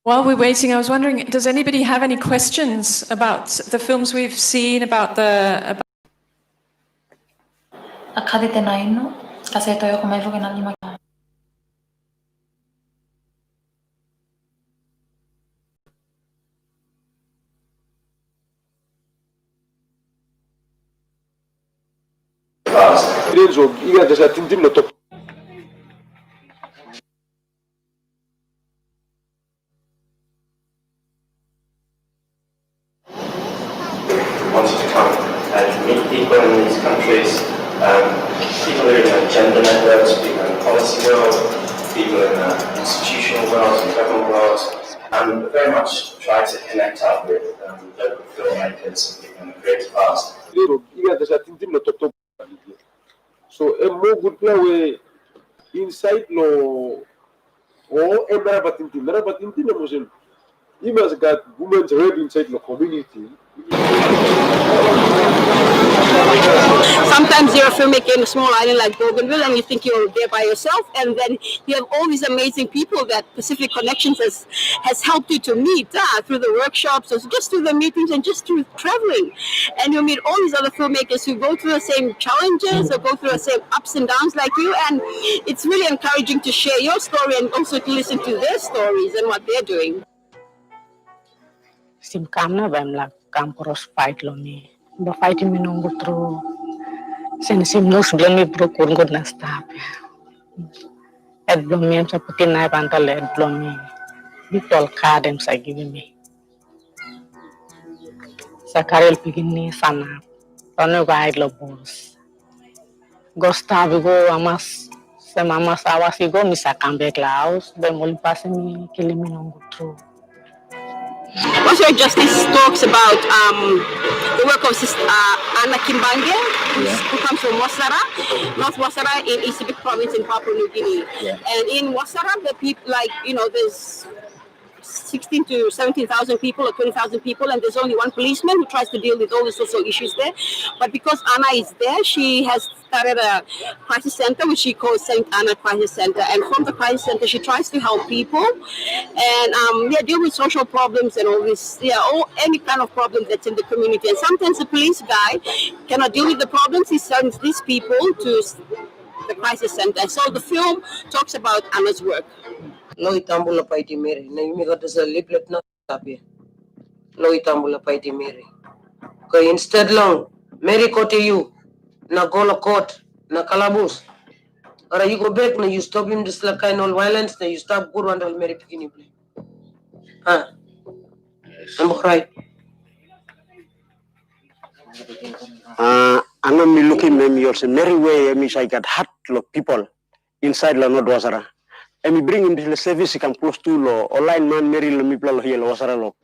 While we're waiting, I was wondering, does anybody have any questions about the films we've seen, about the... Acá detenay no. Kasi ito yung kumain ko na lima. Renzo, iga da sa tintim na to. Wanted to come and meet people in these countries, people who are in gender networks, people in the policy world, people in the institutional world and government world, and very much try to connect up with local filmmakers and people in the creative arts. Renzo, iga da sa tintim na to. So, mo good play we inside no mera batintim na mo sel. Imas got women's rep inside the community. Sometimes you're filmmaking a small island like Bougainville and you think you're there by yourself, and then you have all these amazing people that Pacific Connections has helped you to meet through the workshops, or just through the meetings and just through traveling. And you meet all these other filmmakers who go through the same challenges or go through the same ups and downs like you, and it's really encouraging to share your story and also to listen to their stories and what they're doing. Sim kam na bam la kam cross fight lo mi ba fight mi nongo tro sen sim nos blan mi pro kur god na stop ed blom mi am sa putin na pantal ed blom mi bi tol ka dem sa gibi mi Sakarel pigini sana. Tano ka idlo boss. Gosta bigo amas se mama sawa sigo misa kambe klaus be mulpas mi kilimi nongutro. Also, Justice talks about the work of Anna Kimbange, who comes from Wasara, North Wasara in Pacific Province in Papua New Guinea. And in Wasara, the people, there's 16 to 17,000 people or 20,000 people, and there's only one policeman who tries to deal with all the social issues there. But because Anna is there, she has started a crisis center, which she calls St. Anna Crisis Center. And from the crisis center, she tries to help people and deal with social problems and all this, any kind of problem that's in the community. And sometimes the police guy cannot deal with the problems. He sends these people to the crisis center. So the film talks about Anna's work. No itambula paiti Mary. Na yumi kata sa leaflet na tapi. No itambula paiti Mary. Kaya instead lang, Mary kote you, na gola court, na kalabus. Or you go back, na you stop him this like kind of violence, na you stop good and Mary picking play. I'm right. Ana mi looking mem yours Mary way mi I got hurt lo people inside la North Wasara. And we bring him to the service, he can close to lo online man Mary lo mi pla lo hielo Wasara lo.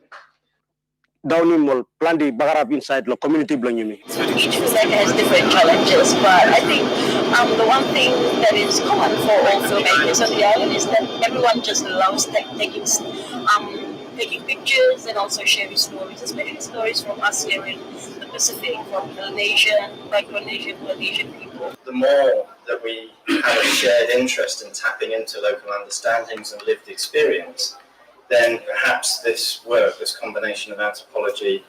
Down him all plan the bagarap inside lo community blong me. Each facet has different challenges, but I think the one thing that is common for all filmmakers on the island is that everyone just loves taking pictures and also sharing stories, especially stories from us here in the Pacific, from Malaysian, Micronesian, Polynesian people. The more that we have a shared interest in tapping into local understandings and lived experience, then perhaps this work, this combination of anthropology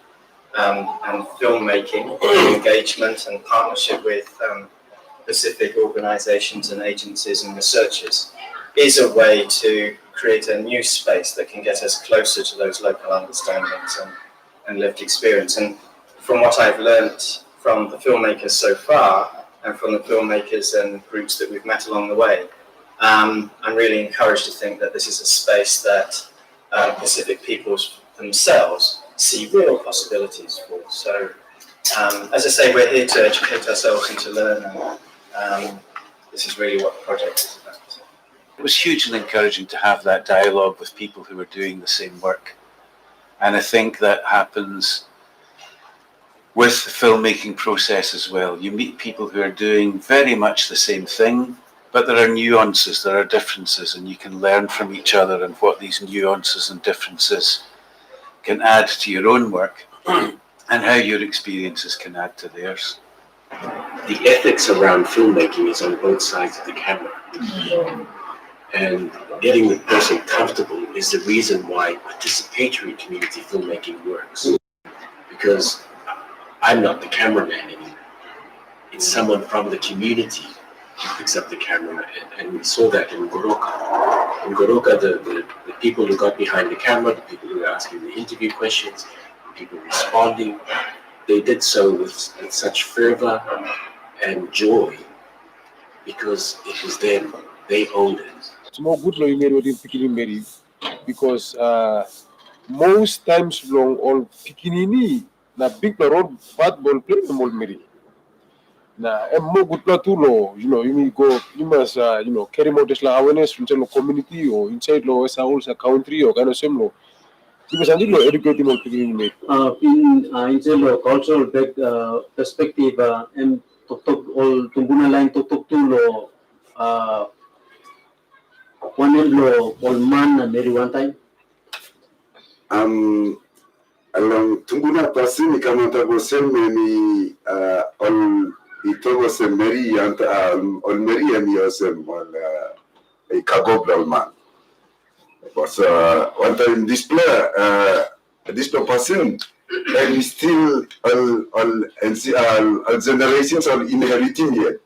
and filmmaking, engagement and partnership with Pacific organizations and agencies and researchers is a way to create a new space that can get us closer to those local understandings and lived experience. And from what I've learned from the filmmakers so far, and from the filmmakers and groups that we've met along the way, I'm really encouraged to think that this is a space that Pacific peoples themselves see real possibilities for. So, as I say, we're here to educate ourselves and to learn, and this is really what the project is about. It was hugely encouraging to have that dialogue with people who were doing the same work. And I think that happens with the filmmaking process as well. You meet people who are doing very much the same thing, but there are nuances, there are differences, and you can learn from each other and what these nuances and differences can add to your own work and how your experiences can add to theirs. The ethics around filmmaking is on both sides of the camera. And getting the person comfortable is the reason why participatory community filmmaking works. Because I'm not the cameraman anymore. It's someone from the community who picks up the camera, and we saw that in Goroka. In Goroka, the people who got behind the camera, the people who were asking the interview questions, the people responding, they did so with such fervor and joy because it was them. They owned it. It's more good lo Mary within picking Mary because most times long all pikinini na big road bad ball play the more Mary. Na more good to lo, you must carry more this awareness inside the community or inside the whole country or kind of same lo. Because I need to educate more picking Mary. Inside the cultural perspective and all tumbuna line to lo one lo all man and Mary one time. Alang tunguna pasini kama taboseme ni all itogo se Mary anta all Mary and yosem all a kagobla man. But one time display person and still all generations are inheriting yet.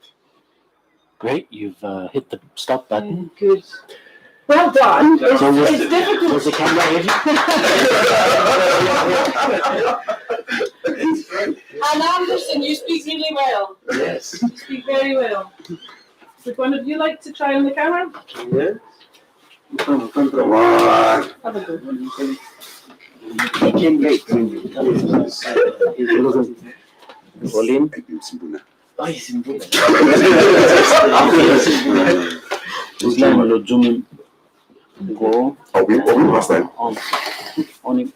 Great, you've hit the stop button. Good. Well done. It's difficult. Was the camera And Anderson, you speak really well. Yes. You speak very well. Would one of you like to try on the camera? Yeah. Come on. Have a good one. He came late. Pauline? Oh, he's in Buddha. Islam lo zoom in. Go. Open last time. On it.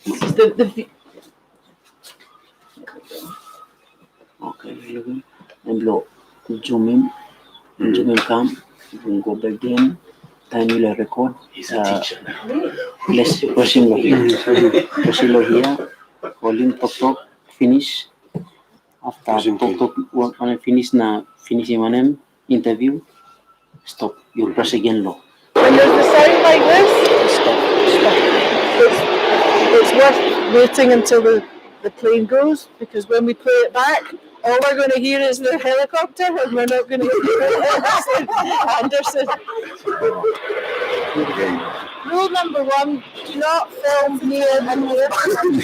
This is the okay, and blow. Zoom in. Zoom in come. Go back in. Time you record. He's a teacher now. Let's proceed here. Proceed here. Pauline talk. Finish. After talk work on finish na finish him interview. Stop. You press again low. When there's the sound like this, Stop. it's worth waiting until the plane goes, because when we play it back, all we're going to hear is the helicopter, and we're not going to hear Anderson. Rule number 1, do not film near an airport.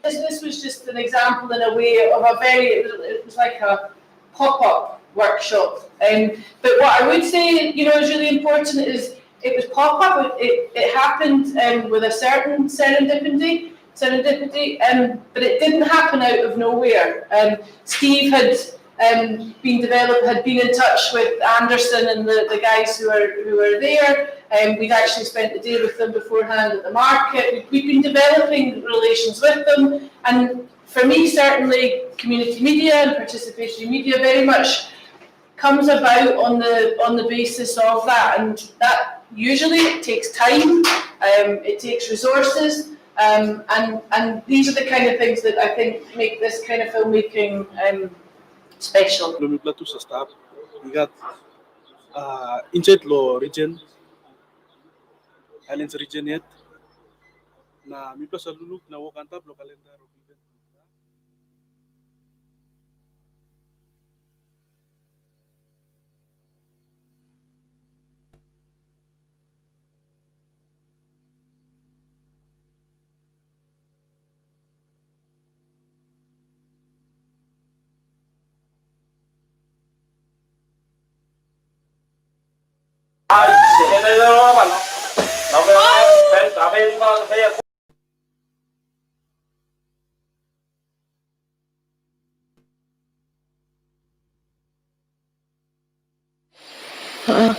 This was just an example in a way of it was like a pop-up workshop. But what I would say, is really important is it was pop-up. It happened with a certain serendipity, but it didn't happen out of nowhere. Steve had been in touch with Anderson and the guys who were there. We'd actually spent the day with them beforehand at the market. We'd been developing relations with them, and for me, certainly, community media and participatory media very much comes about on the basis of that, and that usually it takes time, it takes resources, and these are the kind of things that I think make this kind of filmmaking special. Platu sa staff, we got inside lo region, Highlands region yet. Na mi pa sa luluk na wakanta lo kalendar.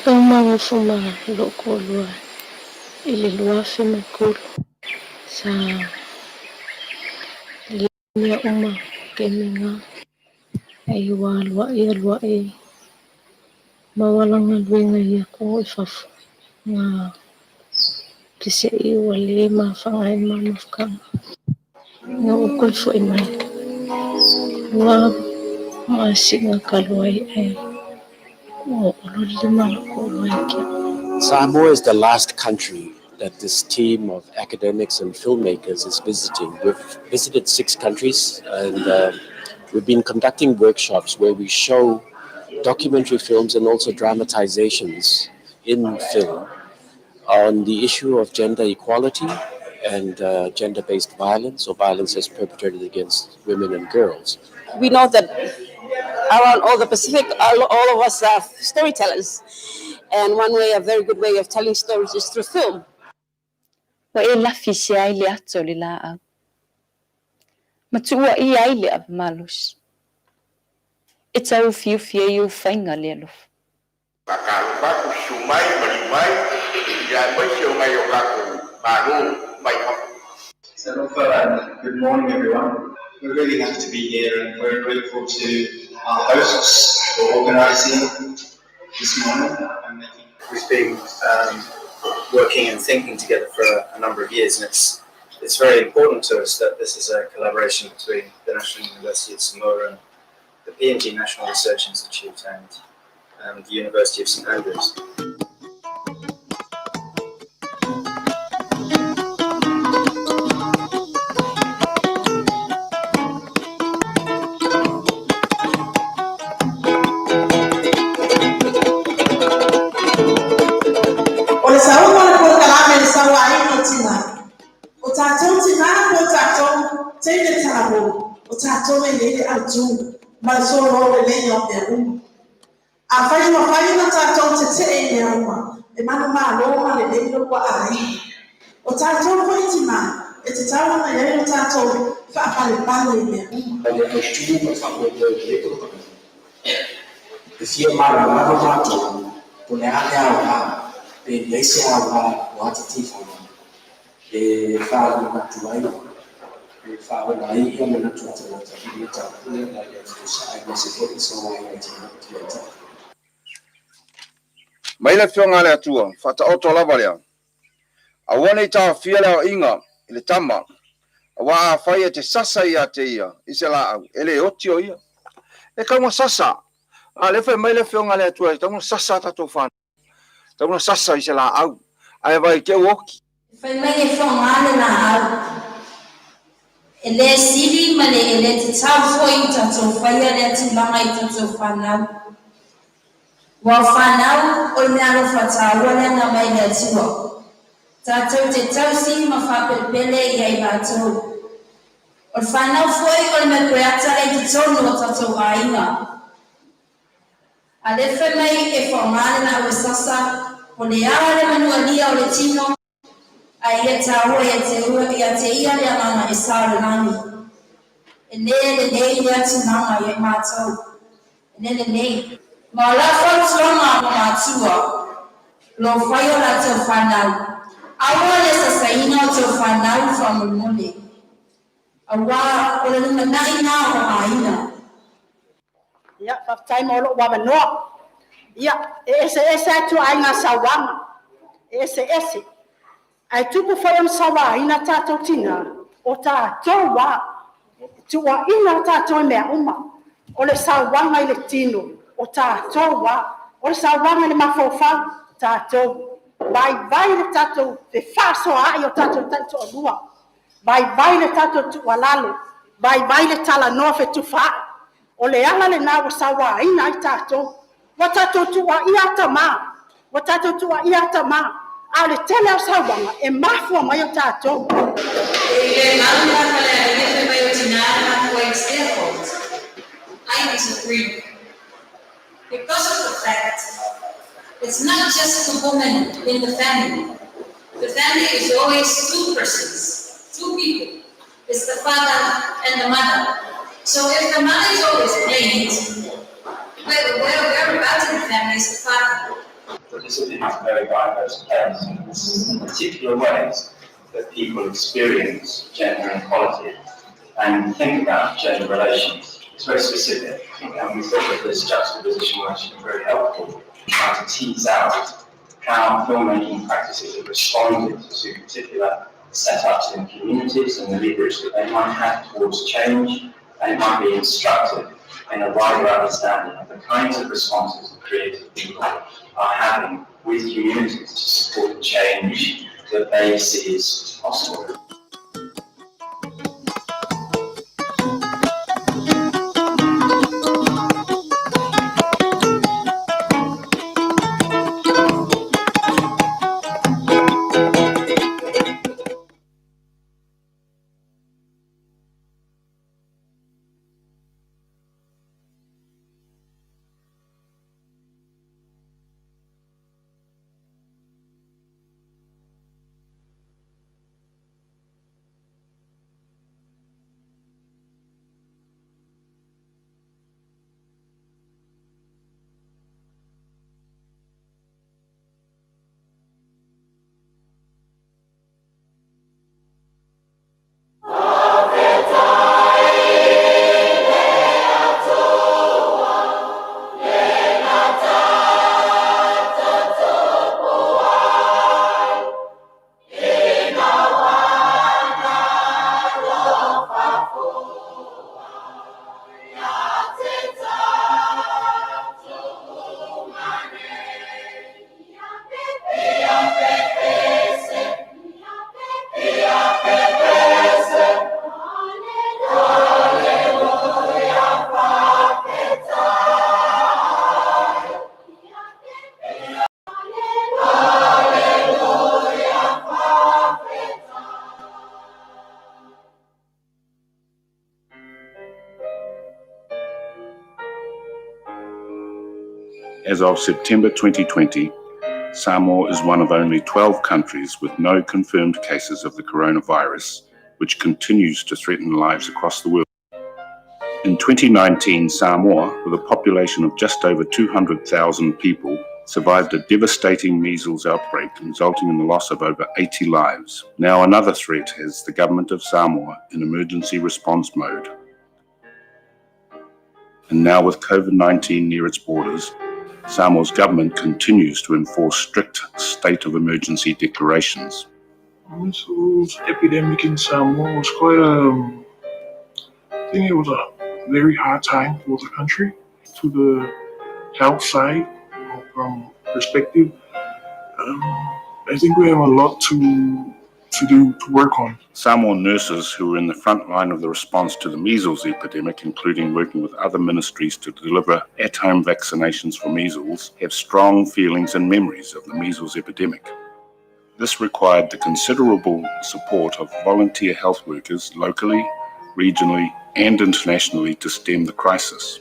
Kama mfuma lokolwa ililwa femekulu sa linya uma keminga ay walwa mawalang alwinga yako ifafu nga kisi iwali mafangay mamafkang nga ukol fo imay wa masinga kalway ay Samoa is the last country that this team of academics and filmmakers is visiting. We've visited 6 countries, and we've been conducting workshops where we show documentary films and also dramatizations in film on the issue of gender equality and gender-based violence or violence as perpetrated against women and girls. We know that around all the Pacific, all of us are storytellers. And one way, a very good way of telling stories is through film. Good morning, everyone. We're really happy to be here, and very grateful to our hosts for organising this morning. We've been working and thinking together for a number of years, and it's very important to us that this is a collaboration between the National University of Samoa and the PNG National Research Institute and the University of St Andrews. e mano malo ma le dentro qua ai o tātou ko itima e te tawa na yai o tātou whaapale me e fia mara lava mātou po le ate awa pe leise awa o ate tifana e whaau matu ai e whaau na i o mana tuatana ta hiri ta pule na ia tu sa ai mese ko iso ai tina Mai le whionga le atua, whata oto lava lea. A wane i tā whia leo inga, i le tama. A wā a whai e te sasa ia te ia, i se la au, e le oti o ia. E kaunga sasa. A le whai mai le whionga le atua, e taunga sasa tato whana. Taunga sasa i se la au. A e vai te uoki. Whai mai e whionga le na au. E le siri ma le e le te tau fwoi tato whai a le atu langa i tato whanau. Wa whanau o mea lo whataua le na mai le atua. Tātou te tausi ma whapepele i ai mātou. O whanau fwoi o me koe atare ki tonu o tātou ainga. A le whamai e whaongare na ue sasa, o le awa le manua lia o le tino, a ia tāua i a te ia le amana e sāre nani. E le nei le atu nanga i ai mātou. E le nei. Ma la whautuanga o mātua, lo whai o la tau whanau. Awa le sasaina o tau whanau whamumole. Awa o le luma naina o haina. Ia, whaftai molo wa manoa. Ia, ese atu ai ngā sawanga. Ese. Ai tupu whaiam sawa ina tātou tina. O tātou wa. Tua ina tātou mea uma. O le sawanga i le tino. O tātou wa. O le sawanga le mawhawhau. Tātou. Vai le tātou. Te whaso ai o tātou tātou o lua. Vai le tātou tu walalo. Vai le tala noa fe tu wha. O le ala le nā wa sawa ina i tātou. Wa tātou tua i ata mā. Wa tātou tua i ata mā. A le tele o sawanga e mafua mai o tātou. I disagree. Because of the fact, it's not just the woman in the family. The family is always two persons, two people. It's the father and the mother. So if the mother is always blamed, where about in the family is the father? Participate in very diverse ways, in particular ways that people experience gender equality and think about gender relations. It's very specific, and we thought that this juxtaposition was actually very helpful in trying to tease out how filmmaking practices have responded to particular setups in communities and the leverage that they might have towards change, and it might be instructive in a wider understanding of the kinds of responses that creative people are having with communities to support the change that they see as possible. As of September 2020, Samoa is one of only 12 countries with no confirmed cases of the coronavirus, which continues to threaten lives across the world. In 2019, Samoa, with a population of just over 200,000 people, survived a devastating measles outbreak, resulting in the loss of over 80 lives. Now another threat has the government of Samoa in emergency response mode. And now with COVID-19 near its borders, Samoa's government continues to enforce strict state of emergency declarations. The measles epidemic in Samoa was quite I think it was a very hard time for the country. To the health side, from perspective, I think we have a lot to work on. Samoan nurses who were in the front line of the response to the measles epidemic, including working with other ministries to deliver at-home vaccinations for measles, have strong feelings and memories of the measles epidemic. This required the considerable support of volunteer health workers locally, regionally, and internationally to stem the crisis.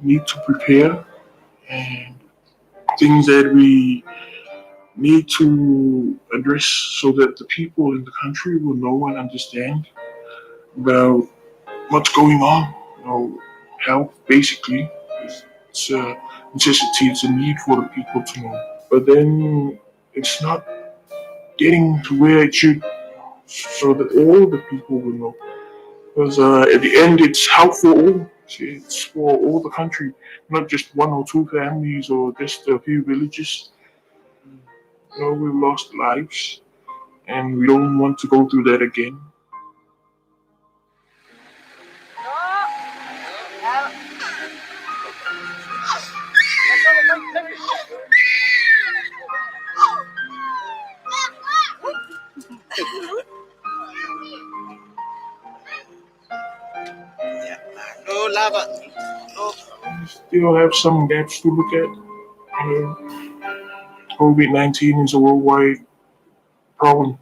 We need to prepare and things that we need to address so that the people in the country will know and understand about what's going on. Health basically it's a necessity, it's a need for the people to know. But then it's not getting to where it should, so that all the people will know. Because at the end, it's health for all. It's for all the country, not just one or two families or just a few villages. We've lost lives, and we don't want to go through that again. No lava. No. We still have some gaps to look at. COVID-19 is a worldwide problem,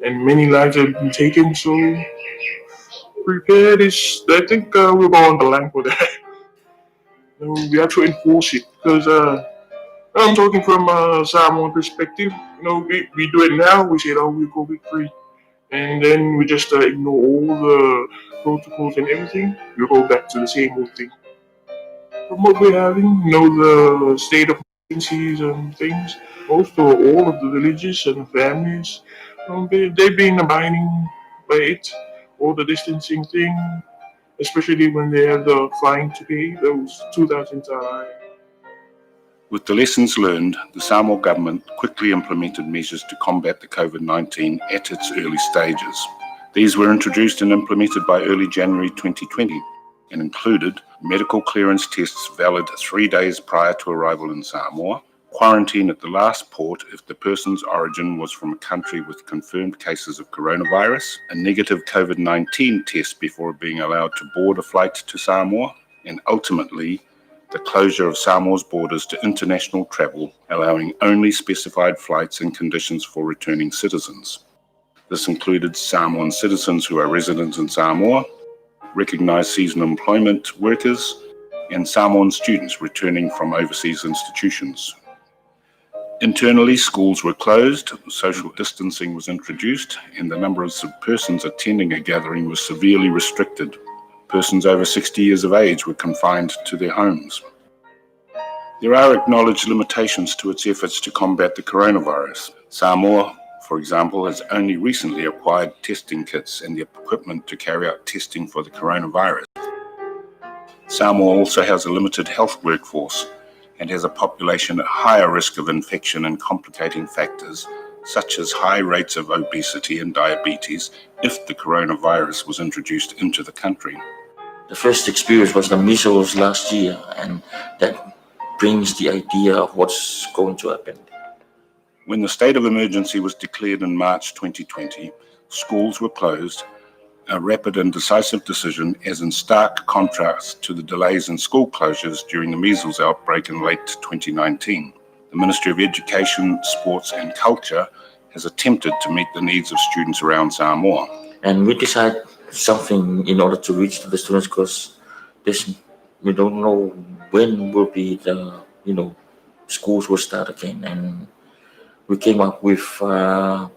and many lives have been taken. So prepared is, I think we'll go on the line for that. We have to enforce it because I'm talking from a Samoan perspective. We do it now. We say, oh, we're COVID free, and then we just ignore all the protocols and everything. We go back to the same old thing. From what we're having, the state of emergencies and things. Most or all of the villages and families, they've been abiding by it. All the distancing thing, especially when they have the flying to pay, those 2,000 With the lessons learned, the Samoa government quickly implemented measures to combat the COVID-19 at its early stages. These were introduced and implemented by early January 2020 and included medical clearance tests valid 3 days prior to arrival in Samoa, quarantine at the last port if the person's origin was from a country with confirmed cases of coronavirus, a negative COVID-19 test before being allowed to board a flight to Samoa, and ultimately the closure of Samoa's borders to international travel, allowing only specified flights and conditions for returning citizens. This included Samoan citizens who are residents in Samoa, recognised seasonal employment workers, and Samoan students returning from overseas institutions. Internally, schools were closed, social distancing was introduced, and the number of persons attending a gathering was severely restricted. Persons over 60 years of age were confined to their homes. There are acknowledged limitations to its efforts to combat the coronavirus. Samoa, for example, has only recently acquired testing kits and the equipment to carry out testing for the coronavirus. Samoa also has a limited health workforce and has a population at higher risk of infection and complicating factors such as high rates of obesity and diabetes if the coronavirus was introduced into the country. The first experience was the measles last year, and that brings the idea of what's going to happen. When the state of emergency was declared in March 2020, schools were closed, a rapid and decisive decision as in stark contrast to the delays in school closures during the measles outbreak in late 2019. The Ministry of Education, Sports and Culture has attempted to meet the needs of students around Samoa. And we decided something in order to reach to the students because we don't know when will be the, schools will start again. And we came up with a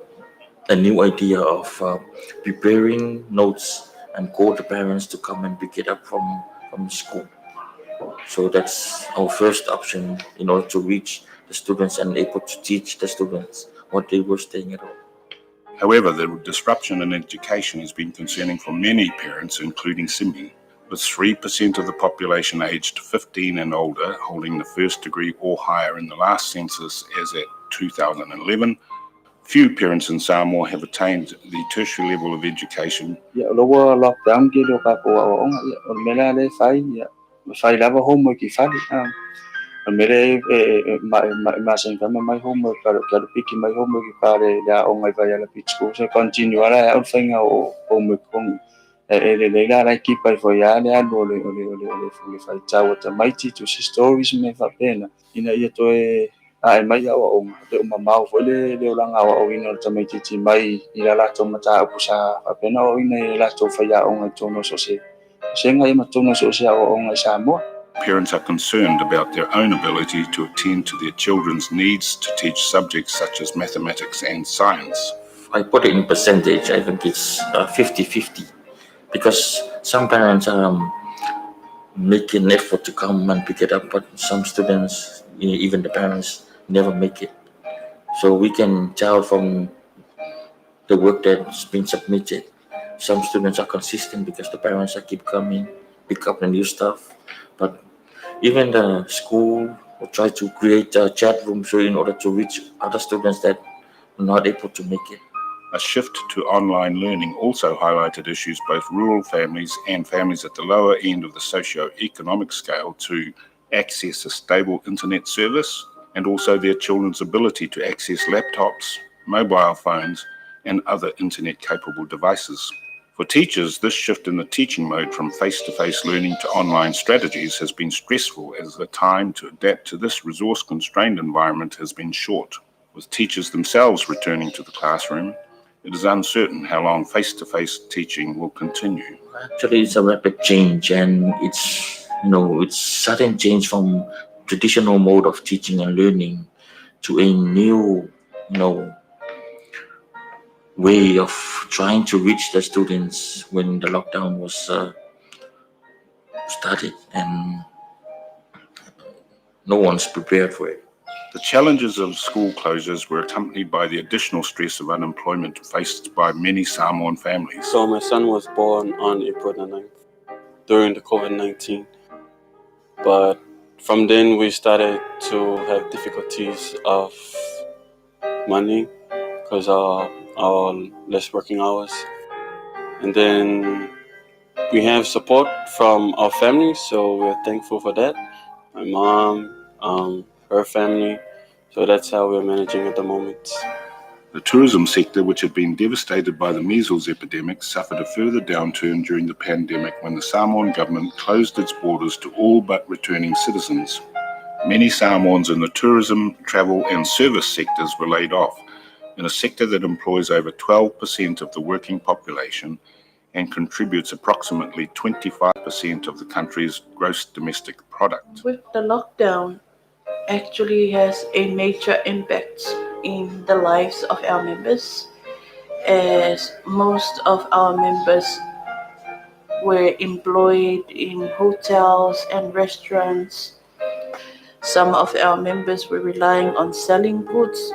new idea of preparing notes and call the parents to come and pick it up from school. So that's our first option in order to reach the students and able to teach the students what they were staying at home. However, the disruption in education has been concerning for many parents, including Simi, with 3% of the population aged 15 and older holding the first degree or higher in the last census as at 2011. Few parents in Samoa have attained the tertiary level of education. Ya logo lockdown ki do ka ko o o mela le fai lava homework ki fai o mere ma sen kama mai homework ka piki mai homework ki pare ya o ngai vai ala pitch ko se continue ala o fainga o homework kong le la ki pai fo ya le alo le fai tau ta mai ti to stories me fa pena ina ia to ai mai o te mama o le langa o ina ta mai ti mai ila la to mata o sa fa pena o ina la to fa ya o ngai to no so se ngai ma to no so se o ngai sa mo. Parents are concerned about their own ability to attend to their children's needs to teach subjects such as mathematics and science. I put it in percentage, I think it's 50-50, because some parents make an effort to come and pick it up, but some students, even the parents, never make it. So we can tell from the work that's been submitted. Some students are consistent because the parents are keep coming, pick up the new stuff, but even the school will try to create a chat room so in order to reach other students that are not able to make it. A shift to online learning also highlighted issues both rural families and families at the lower end of the socio-economic scale to access a stable internet service, and also their children's ability to access laptops, mobile phones, and other internet-capable devices. For teachers, this shift in the teaching mode from face-to-face learning to online strategies has been stressful, as the time to adapt to this resource-constrained environment has been short. With teachers themselves returning to the classroom, it is uncertain how long face-to-face teaching will continue. Actually, it's a rapid change, and it's sudden change from traditional mode of teaching and learning to a new, way of trying to reach the students when the lockdown was started, and no one's prepared for it. The challenges of school closures were accompanied by the additional stress of unemployment faced by many Samoan families. So my son was born on April the 9th during the COVID-19. But from then we started to have difficulties of money because of our less working hours. And then we have support from our family, so we're thankful for that. My mom, her family. So that's how we're managing at the moment. The tourism sector, which had been devastated by the measles epidemic, suffered a further downturn during the pandemic when the Samoan government closed its borders to all but returning citizens. Many Samoans in the tourism, travel and service sectors were laid off, in a sector that employs over 12% of the working population and contributes approximately 25% of the country's gross domestic product. With the lockdown, actually has a major impact in the lives of our members, as most of our members were employed in hotels and restaurants. Some of our members were relying on selling goods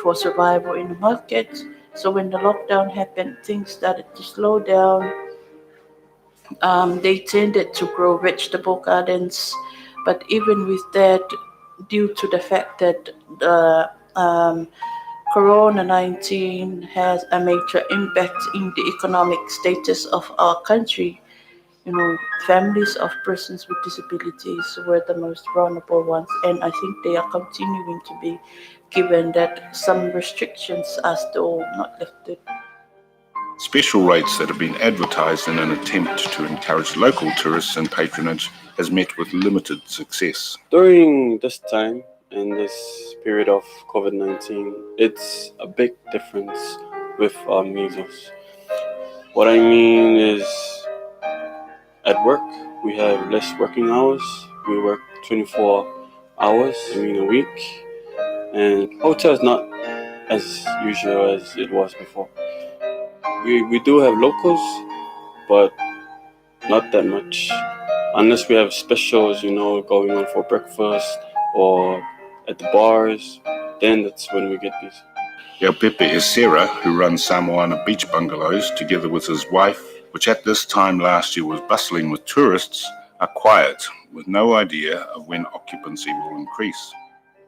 for survival in the market. So when the lockdown happened, things started to slow down. They tended to grow vegetable gardens, but even with that, due to the fact that the Corona-19 has a major impact in the economic status of our country, families of persons with disabilities were the most vulnerable ones, and I think they are continuing to be, given that some restrictions are still not lifted. Special rates that have been advertised in an attempt to encourage local tourists and patronage has met with limited success. During this time, in this period of COVID-19, it's a big difference with measles. What I mean is, at work, we have less working hours. We work 24 hours a week. And hotels not as usual as it was before. We do have locals, but not that much. Unless we have specials, going on for breakfast or at the bars, then that's when we get busy. Our Pepe is Sarah, who runs Samoana beach bungalows together with his wife, which at this time last year was bustling with tourists, are quiet, with no idea of when occupancy will increase.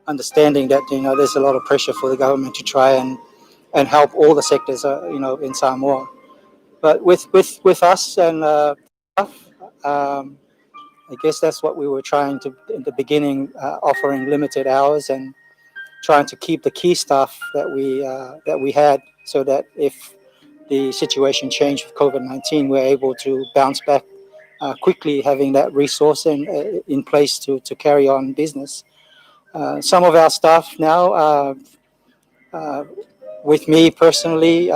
Understanding that, there's a lot of pressure for the government to try and help all the sectors, in Samoa. But with us and I guess that's what we were trying to, in the beginning, offering limited hours and trying to keep the key staff that we had, so that if the situation changed with COVID-19, we're able to bounce back quickly, having that resource in place to carry on business. Some of our staff now, with me personally,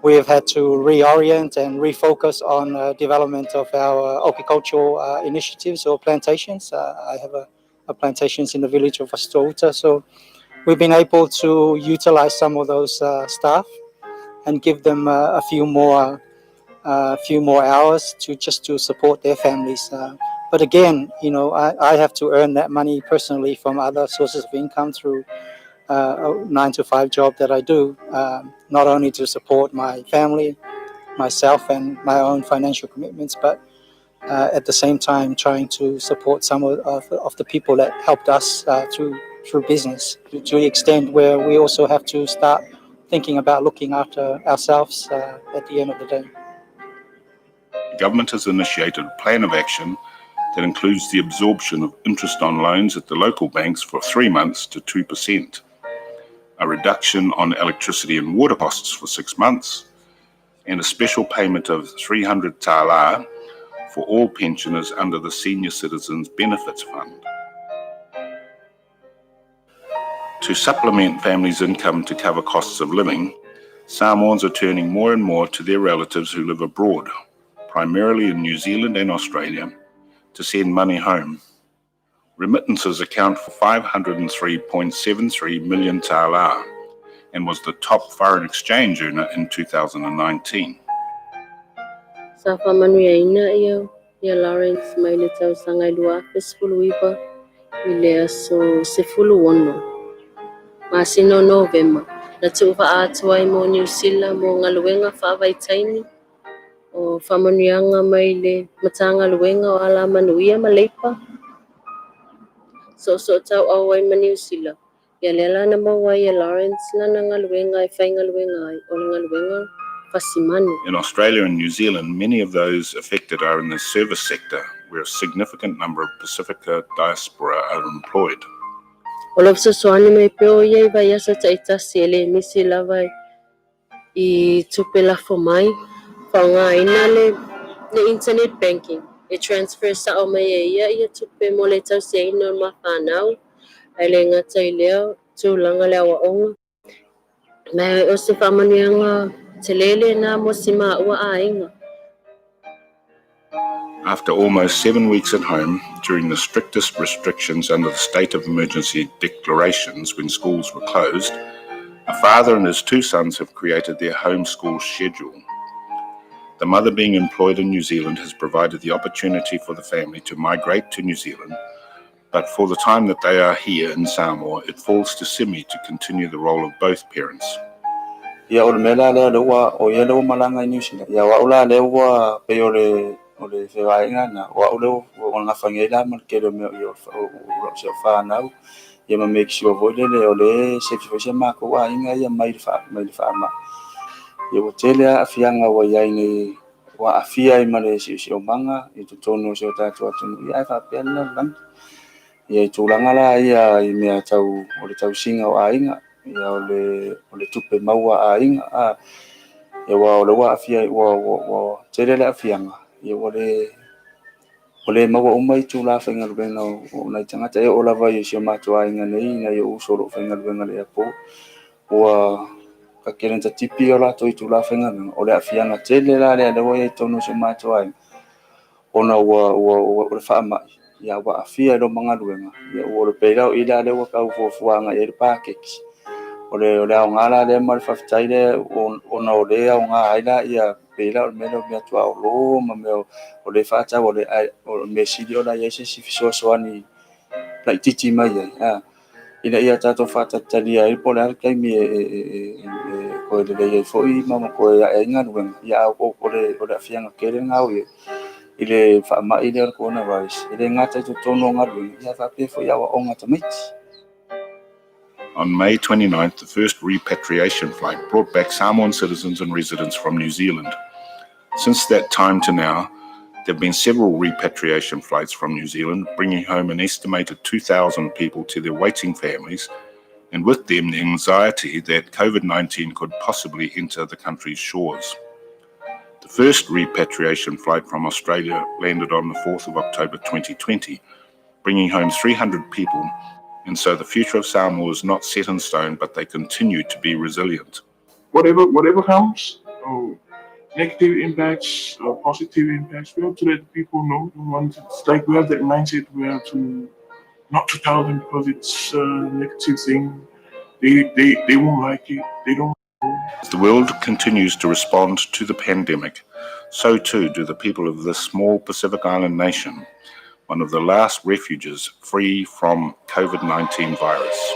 we have had to reorient and refocus on development of our horticultural initiatives or plantations. I have a plantations in the village of Astouta, so we've been able to utilize some of those staff and give them a few more hours to support their families. But again, I have to earn that money personally from other sources of income through a 9-to-5 job that I do, not only to support my family, myself, and my own financial commitments, but at the same time trying to support some of the people that helped us through business, to the extent where we also have to start thinking about looking after ourselves at the end of the day. The government has initiated a plan of action that includes the absorption of interest on loans at the local banks for 3 months to 2%, a reduction on electricity and water costs for 6 months, and a special payment of 300 tālā for all pensioners under the Senior Citizens Benefits Fund. To supplement families' income to cover costs of living, Samoans are turning more and more to their relatives who live abroad, primarily in New Zealand and Australia, to send money home. Remittances account for 503.73 million tālā and was the top foreign exchange earner in 2019. Sa whamanuia ia Lawrence mai le tau sanga i lua pesfulu ipa i le aso sefulu ono. Masino Novema, na tu whaatua i mo New Zealand mo ngaluenga whaavaitaini o whamanuianga mai le matanga luenga o ala manuia ma leipa. So tau au ai ma New Zealand. Ia lela na mawai ia Lawrence lana ngaluenga i whai ngaluenga ai o ngaluenga Fasimani. In Australia and New Zealand, many of those affected are in the service sector, where a significant number of Pacifica diaspora are employed. O lo soani mai peo ia I vai asa taitasi ele misi lava I tupe lafo mai. Whaonga ina le internet banking. E transfer sa o mai ia tupe mo le tausi ina o mawhanau. Ai le ngata I leo tūlanga le awa onga. Mai o se whamanianga te lele na mo si ua ainga. After almost 7 weeks at home, during the strictest restrictions under the state of emergency declarations when schools were closed, a father and his 2 sons have created their homeschool schedule. The mother, being employed in New Zealand, has provided the opportunity for the family to migrate to New Zealand, but for the time that they are here in Samoa, it falls to Simi to continue the role of both parents. Ia o le mela le wa o ia le malanga I New Zealand. Ia wa ula le wa pe o le whainga na wa ule o nga whangela ma ke le me o se whanau. Ia ma make sure vo le o le se ma ko wa inga ia mai wha ma. Ia o tele a fianga wa ia ni wa afia I ma le si o manga I tu tono se o tatu atu ia fa pena lang. Ia tu langa la ia I me tau o le tau singa o ainga. Ia o le tupe maua ainga a ia wa o le wa afia wa tele la fianga ia o le maua umai tu la fenga le na o na tangata e o la vai se matua ainga nei na ia solo fenga le le po wa ka keren ta tipi o la to tu la fenga o le afianga tele la le wa ia tonu se matua ona wa le fa ma ia wa afia do manga luenga ia o le pera o ila le wa ka fo fuanga e le pakeks o le aogala le ma le faafetai le ona o lē aogā ai la ia pela o le mea mea tuaolo ma mea o le faatau o le mesili o la iai se sifisoasoani laʻitiiti mai ai ina ia tatou faatatatalia ai po le ale taimi koe lelei ai foʻi ma koe aʻeaiga luega ia o le afiaga kele gao i le faamaʻi lea o le coronavirus i le gata i totonu o galuega ia faapea foʻi auaʻoga tamaiti. On May 29th, the first repatriation flight brought back Samoan citizens and residents from New Zealand. Since that time to now, there have been several repatriation flights from New Zealand, bringing home an estimated 2,000 people to their waiting families, and with them the anxiety that COVID-19 could possibly enter the country's shores. The first repatriation flight from Australia landed on the 4th of October 2020, bringing home 300 people, and so the future of Samoa is not set in stone, but they continue to be resilient. Whatever comes, negative impacts or positive impacts, we have to let people know. It's like we have that mindset. We have to not to tell them because it's a negative thing. They won't like it. They don't. As the world continues to respond to the pandemic, so too do the people of this small Pacific Island nation, one of the last refuges free from COVID-19 virus.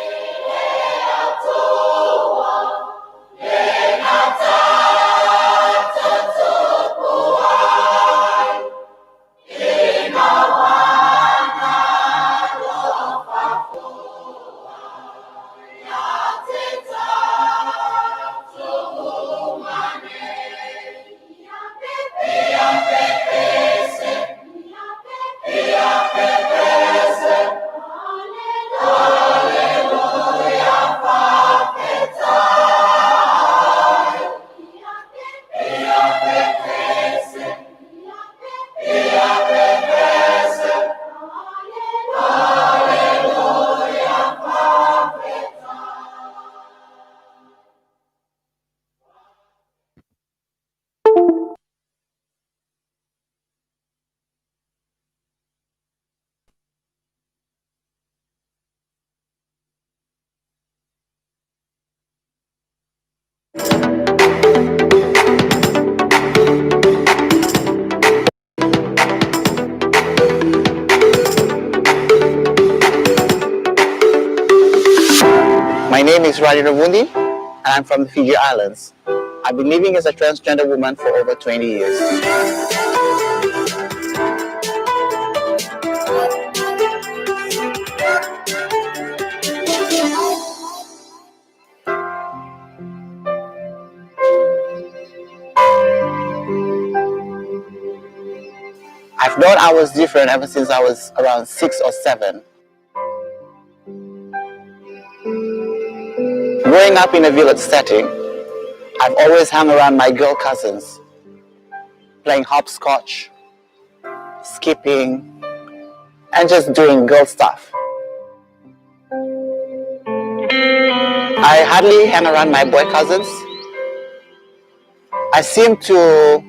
My name is Rani Ravundi, and I'm from the Fiji Islands. I've been living as a transgender woman for over 20 years. I've known I was different ever since I was around 6 or 7. Growing up in a village setting, I've always hung around my girl cousins, playing hopscotch, skipping, and just doing girl stuff. I hardly hang around my boy cousins. I seem to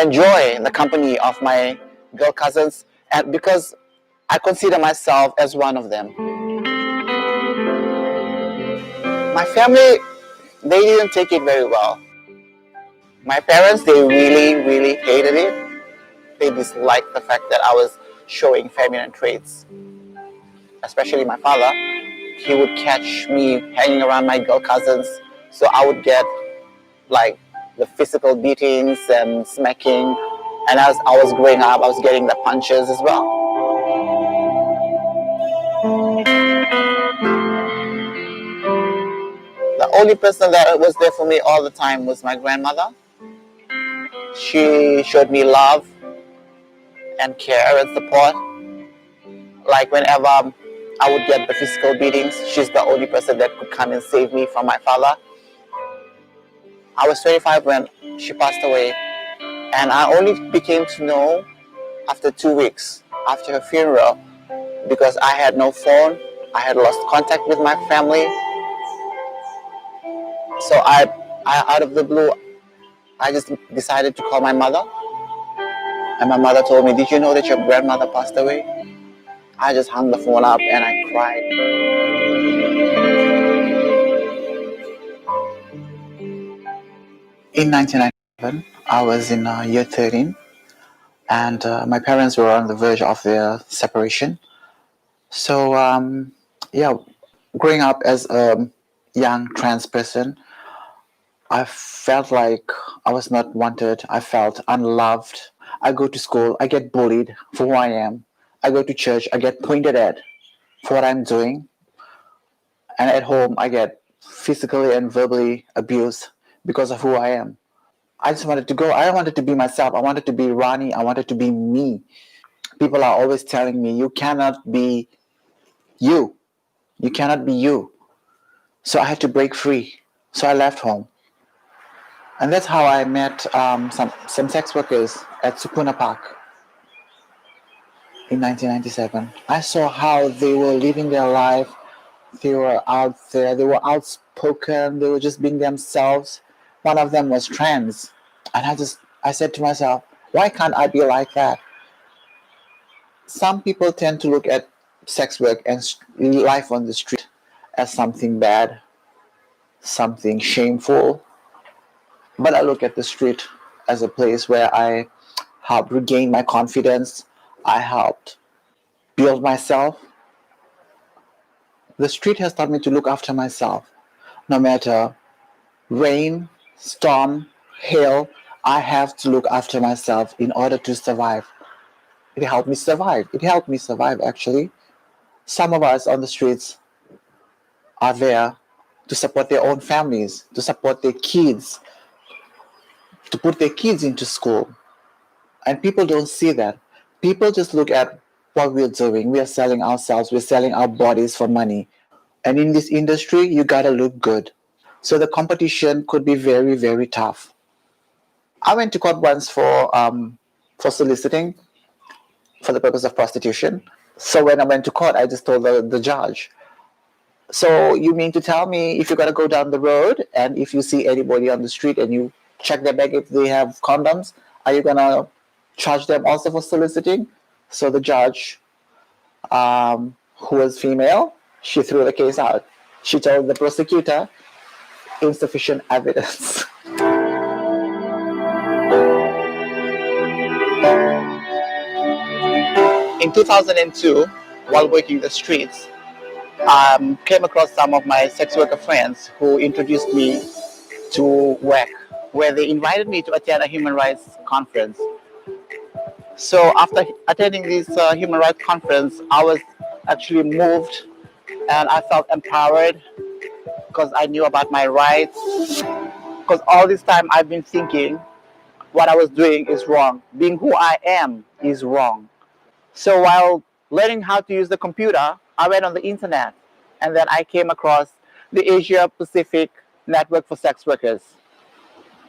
enjoy the company of my girl cousins, and because I consider myself as one of them. My family, they didn't take it very well. My parents, they really hated it. They disliked the fact that I was showing feminine traits. Especially my father, he would catch me hanging around my girl cousins, so I would get like the physical beatings and smacking, and as I was growing up, I was getting the punches as well. The only person that was there for me all the time was my grandmother. She showed me love and care and support. Like whenever I would get the physical beatings, she's the only person that could come and save me from my father. I was 25 when she passed away, and I only became to know after 2 weeks after her funeral, because I had no phone, I had lost contact with my family. So I out of the blue, I just decided to call my mother, and my mother told me, "Did you know that your grandmother passed away?" I just hung the phone up and I cried. In 1997, I was in year 13, and my parents were on the verge of their separation. So, yeah, growing up as a young trans person, I felt like I was not wanted. I felt unloved. I go to school, I get bullied for who I am. I go to church, I get pointed at for what I'm doing. And at home, I get physically and verbally abused because of who I am. I just wanted to go. I wanted to be myself. I wanted to be Ronnie. I wanted to be me. People are always telling me, you cannot be you. You cannot be you. So I had to break free. So I left home. And that's how I met some sex workers at Sukuna Park in 1997. I saw how they were living their life. They were out there. They were outspoken. They were just being themselves. One of them was trans. And I said to myself, why can't I be like that? Some people tend to look at sex work and life on the street as something bad, something shameful. But I look at the street as a place where I helped regain my confidence. I helped build myself. The street has taught me to look after myself. No matter rain, storm, hail, I have to look after myself in order to survive. It helped me survive. It helped me survive, actually. Some of us on the streets are there to support their own families, to support their kids, to put their kids into school. And people don't see that. People just look at what we're doing. We are selling ourselves, we're selling our bodies for money. And in this industry, you gotta look good. So the competition could be very, very tough. I went to court once for soliciting for the purpose of prostitution. So when I went to court, I just told the judge, so you mean to tell me if you're gonna go down the road and if you see anybody on the street and you check their bag if they have condoms, are you gonna charge them also for soliciting? So the judge, who was female, she threw the case out. She told the prosecutor, insufficient evidence. In 2002, while working the streets, came across some of my sex worker friends who introduced me to WEC, where they invited me to attend a human rights conference. So after attending this human rights conference, I was actually moved and I felt empowered because I knew about my rights. Because all this time I've been thinking what I was doing is wrong. Being who I am is wrong. So while learning how to use the computer, I went on the internet and then I came across the Asia Pacific Network for Sex Workers.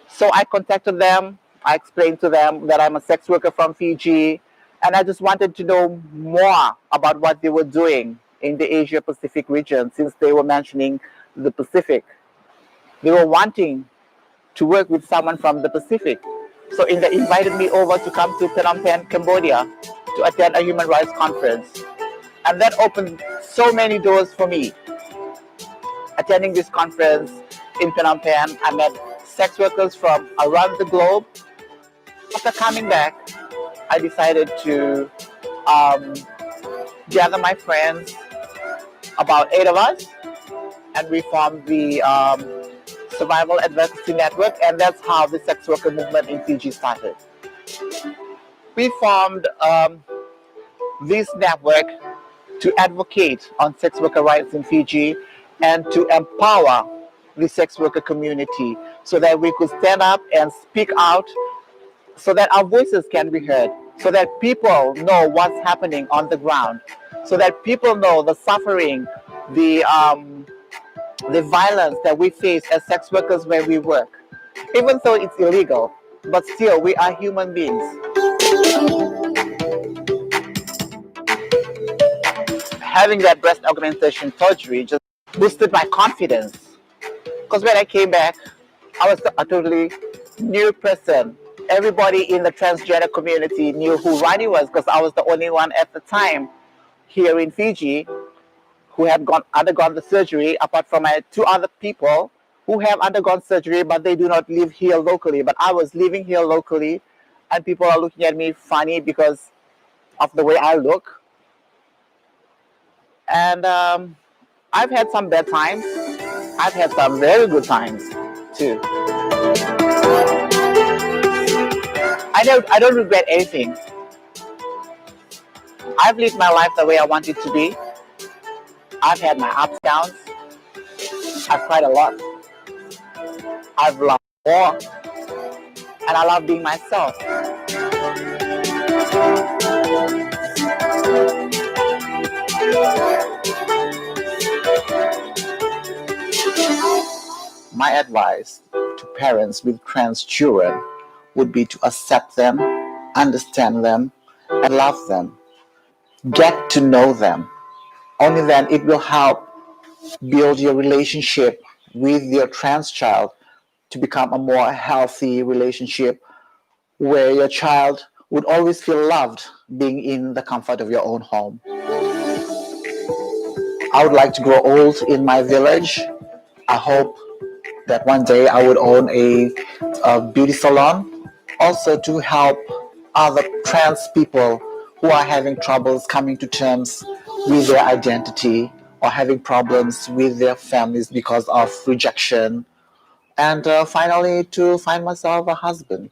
So I contacted them. I explained to them that I'm a sex worker from Fiji, and I just wanted to know more about what they were doing in the Asia Pacific region since they were mentioning the Pacific. They were wanting to work with someone from the Pacific. So they invited me over to come to Phnom Penh, Cambodia to attend a human rights conference. And that opened so many doors for me. Attending this conference in Phnom Penh, I met sex workers from around the globe. After coming back, I decided to gather my friends, about 8 of us, and we formed the Survival Advocacy Network, and that's how the sex worker movement in Fiji started. We formed this network to advocate on sex worker rights in Fiji and to empower the sex worker community so that we could stand up and speak out so that our voices can be heard, so that people know what's happening on the ground, so that people know the suffering, the violence that we face as sex workers where we work. Even though it's illegal, but still we are human beings. Having that breast augmentation surgery just boosted my confidence. Because when I came back, I was a totally new person. Everybody in the transgender community knew who Ronnie was because I was the only one at the time here in Fiji who had undergone the surgery apart from my 2 other people who have undergone surgery, but they do not live here locally. But I was living here locally, and people are looking at me funny because of the way I look. And I've had some bad times. I've had some very good times too. I don't regret anything. I've lived my life the way I want it to be. I've had my ups and downs. I've cried a lot. I've loved more. And I love being myself. My advice to parents with trans children would be to accept them, understand them, and love them. Get to know them. Only then it will help build your relationship with your trans child to become a more healthy relationship where your child would always feel loved being in the comfort of your own home. I would like to grow old in my village. I hope that one day I would own a beauty salon, also to help other trans people who are having troubles coming to terms with their identity or having problems with their families because of rejection, and finally to find myself a husband.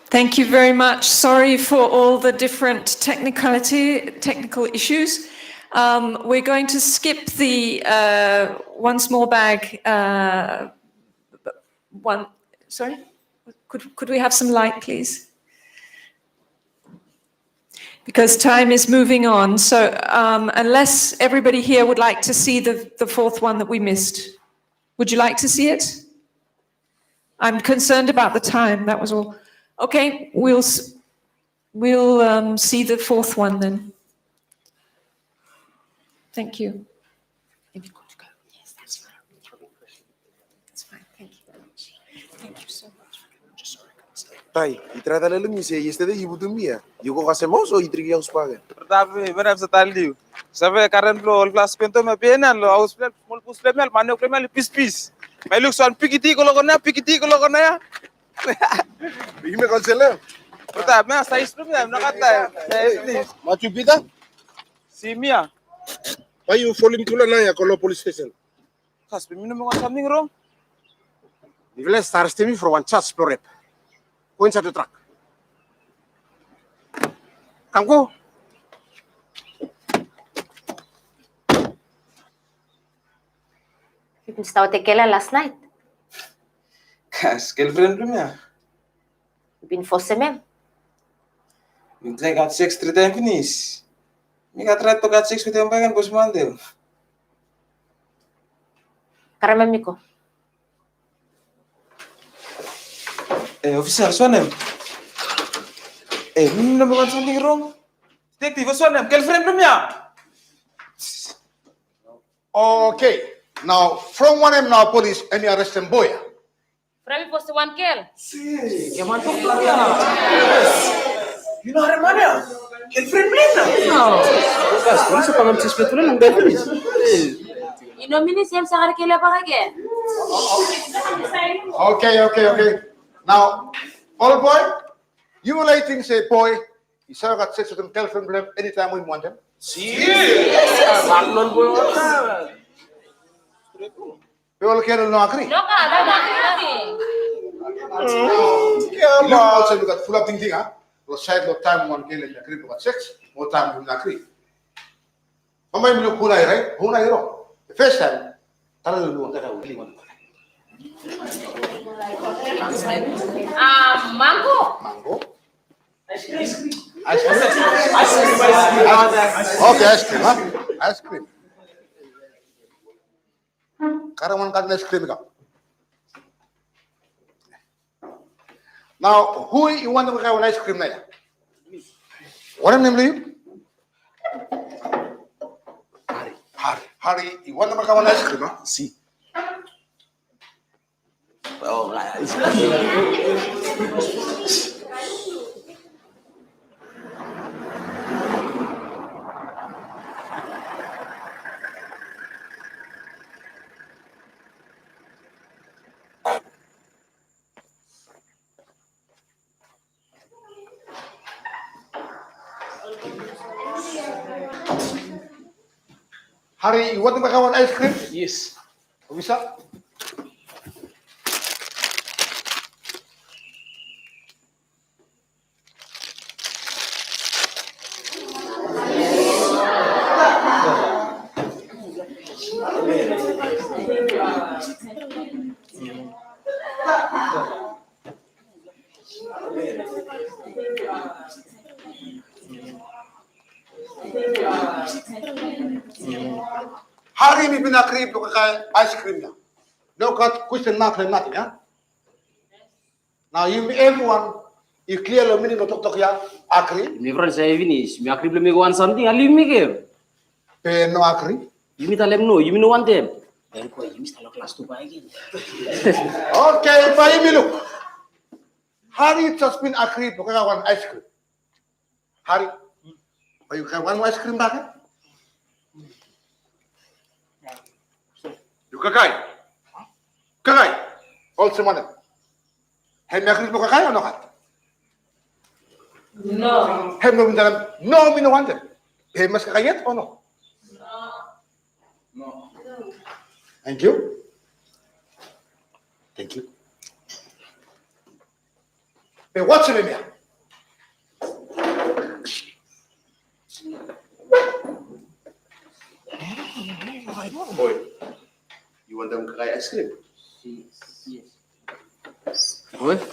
Thank you very much. Sorry for all the different technical issues. We're going to skip the one small bag. Sorry? Could we have some light, please? Because time is moving on. So unless everybody here would like to see the fourth one that we missed, would you like to see it? I'm concerned about the time, that was all. Okay, we'll see the fourth one then. Thank you. If you want to go, yes, that's fine. That's fine. Thank you very much. Thank you so much. Tai, trata le mi se este de ibutumia. Yo go hacemos o itrigi aus paga. Tapi benar setal diu. Sabe karen lo kelas pento me pena lo aus plan mul pus plan mano plan pis. Mai look son pikiti ko kona ya. Dime cancela. Pertama me hasta istrum ya no kata. Machu Pita? Simia. Why you following to la con lo police station? Kas pemino mo something wrong. Di vele star stemi for one chat explore. Point satu truck. Kamu? You can start tequila last night. Kas girlfriend lumia. You've been for semem. You got sex 3 times finish. Me got tried to get sex with him bagan bos mandel. Karamamiko. Officer, sonem. Minum bukan something wrong. Detective, sonem. Girlfriend lumia. Okay. Now, from one M now police and you arrest them boy. From me post one girl. Si, que mantuk lumia. You know how mana? Girlfriend lumia. No. Kas, police pangam sispetulan ng devils. You know mini same sa kila pa kage. Okay. Now, old boy, you letting say boy, you saw got sex with them girlfriend blame anytime we want them. Si. Maklon boy wala. People can no agree. No ka, no agree. You also look at full of thing, huh? Lo side lo time one girl agree to sex, more time you agree. How many look who I right? Who I wrong? The first time, tell you what I really want. Mango. Ice cream. Okay, ice cream, huh? Ice cream. Karaman kan ice cream ka. Now, who you want to have ice cream na? What am name you? Hari, you want to have ice cream? Si. Oh, Hari, you want to have ice cream? Yes. Bisa? Hari ini bina cream to kaya ice cream ya. No cut question mark and nothing, huh? Now you everyone you clear the meaning of tok ya akri. Mi friend saya finish. Mi akri belum want something. Ali mi ke? Pe no akri. You mean talem no. You mean want them. Then ko you miss talo class 2 pa again. Okay, pa you look. Hari just been akri to kaya one ice cream. Hari, are you kaya one ice cream back? You kakay. Kakay. All semana. Hey, mi akri to kakay o no kat? No. Hey, no mindalam. No, mi no want them. Hey, mas kakayet o no? No. Thank you. Thank you. Hey, what's your name here? Boy, you want them to ice cream? Yes. What?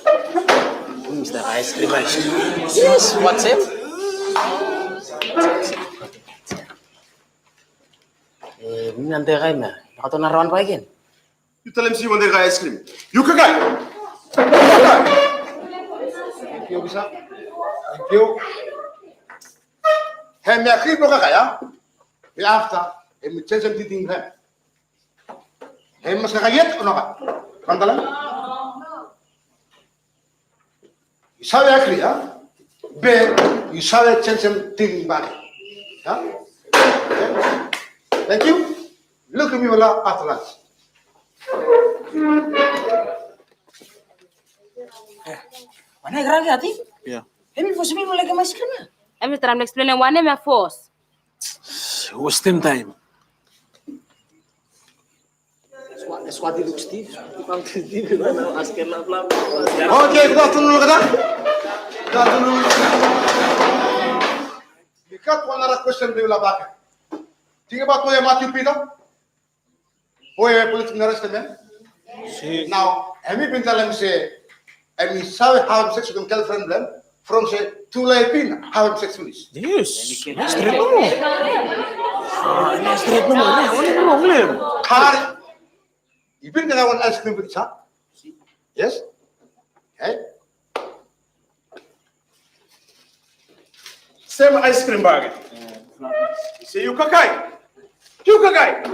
Mr. Ice cream. Yes. What's it? Ini nanti kayak mana? Atau narawan pa again? You tell him see when they ice cream. You kakay. Thank you, bisa. Thank you. Hey, mi akri to kakaya. Mi after. Hey, mi change some thing here. Hey, mas kakayet o no kat? Kantalan? You saw akri, huh? Be, you saw change some thing back. Huh? Okay. Thank you. Look at me wala after lunch. Mana gerang hati? Yeah. Emi fosse mesmo like mais crema. Emi tram explain one name force. What's them time? Swati look Steve. Steve, asking la bla. Okay, good afternoon, kada. Good afternoon. Because one other question we will back. Think about where Matthew Peter. Where political arrest man. Now, have you been telling say, and we saw having sex with a girlfriend from say 2 late pin having sex with this. Yes. Straight no. Straight no. Hari. You been gonna want ice cream with this, huh? Yes? Okay. Same ice cream bag. See you kakay. You kakay.